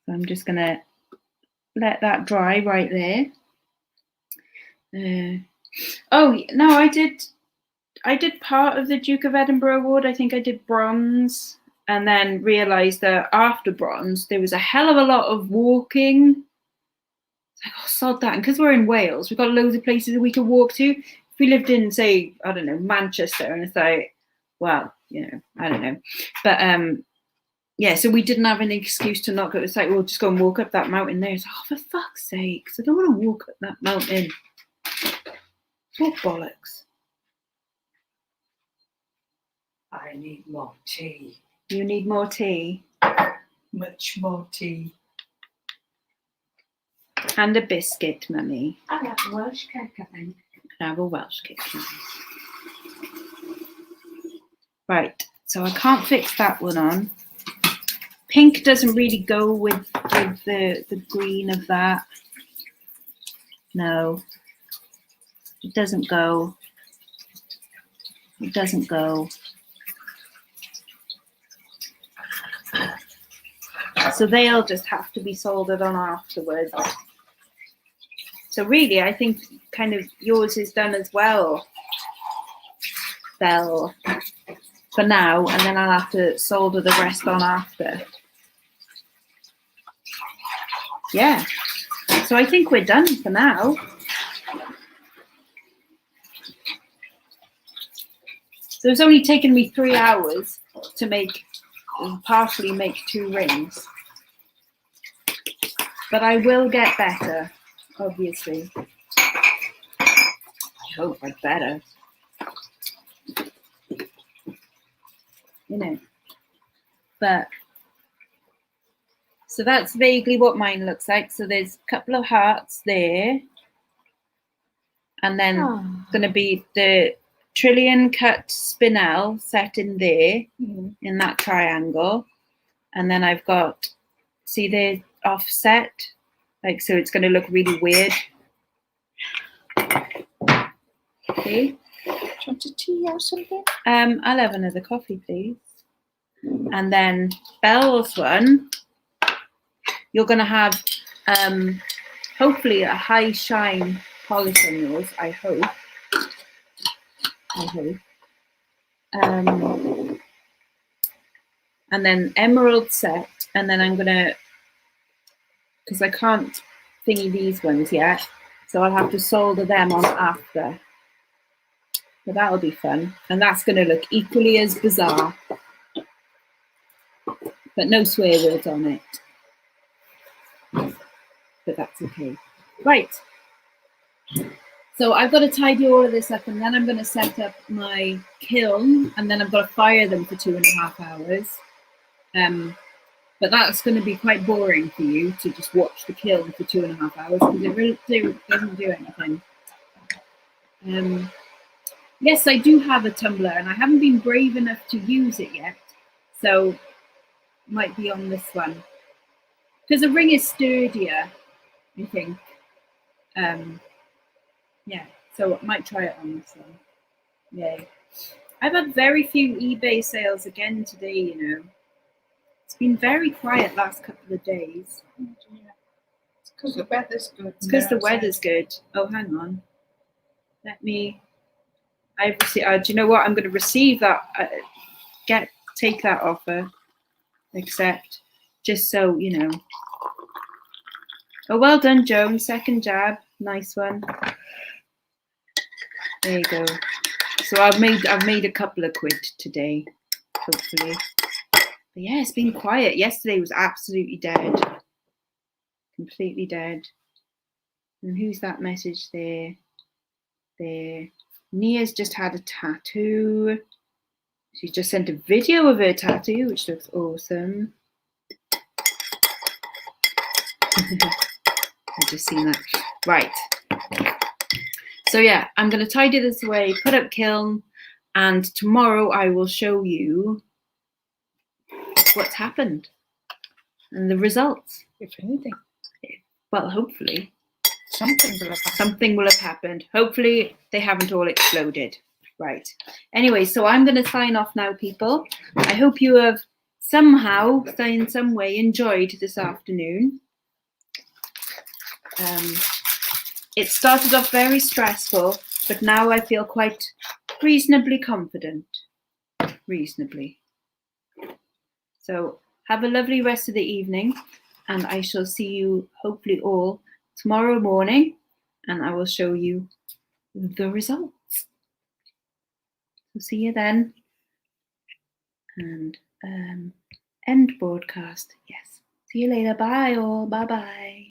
So I'm just gonna let that dry right there. Oh no, I did part of the Duke of Edinburgh Award. I think I did bronze, and then realised that after bronze there was a hell of a lot of walking. Like, oh, sod that. And because we're in Wales, we've got loads of places that we could walk to. If we lived in, say, I don't know, Manchester, and it's like, well, you know, I don't know. But yeah, so we didn't have an excuse to not go. It's like, we'll just go and walk up that mountain there. It's like, oh, for fuck's sake, I don't want to walk up that mountain. What bollocks. I need more tea. You need more tea? Much more tea. And a biscuit, Mummy. I'll have a Welsh cake, I think. Can I have a Welsh cake? Right, so I can't fix that one on. Pink doesn't really go with the green of that. No, it doesn't go. It doesn't go. So they'll just have to be soldered on afterwards. So really, I think kind of yours is done as well, Belle, for now, and then I'll have to solder the rest on after. Yeah, so I think we're done for now. So it's only taken me 3 hours to partially make 2 rings. But I will get better, obviously. I hope I'd better. You know. But so that's vaguely what mine looks like. So there's a couple of hearts there. And then going to be the trillion cut spinel set in there, in that triangle. And then I've got, see the offset? Like, so it's going to look really weird. Okay. Do you want a tea or something? I'll have another coffee, please. And then Belle's one, you're going to have hopefully a high shine polish on yours, I hope. And then emerald set, and then I'm going to, because I can't thingy these ones yet, so I'll have to solder them on after. But that'll be fun. And that's going to look equally as bizarre. But no swear words on it. But that's okay. Right. So I've got to tidy all of this up, and then I'm going to set up my kiln, and then I've got to fire them for 2.5 hours. But that's going to be quite boring for you to just watch the kiln for 2.5 hours, because it really doesn't do anything. Yes, I do have a tumbler, and I haven't been brave enough to use it yet. So might be on this one. Because the ring is sturdier, I think. Yeah, so I might try it on this one. Yay. I've had very few eBay sales again today, you know. It's been very quiet last couple of days. Oh, dear. It's because the weather's good. It's because the weather's good. Oh, hang on. Let me. I've received. Do you know what? I'm going to receive that. Take that offer. Accept. Just so you know. Oh, well done, Joan. Second jab. Nice one. There you go. So I've made a couple of quid today, hopefully. But yeah, it's been quiet. Yesterday was absolutely dead. Completely dead. And who's that message there? There. Nia's just had a tattoo. She just sent a video of her tattoo, which looks awesome. I've just seen that. Right. So yeah, I'm going to tidy this away, put up kiln, and tomorrow I will show you what's happened and the results. If anything. Well, hopefully. Something will have happened. Something will have happened. Hopefully they haven't all exploded. Right. Anyway, so I'm going to sign off now, people. I hope you have somehow, in some way, enjoyed this afternoon. It started off very stressful, but now I feel quite reasonably confident. Reasonably. So have a lovely rest of the evening, and I shall see you hopefully all tomorrow morning, and I will show you the results. So see you then. And end broadcast. Yes. See you later. Bye all. Bye bye.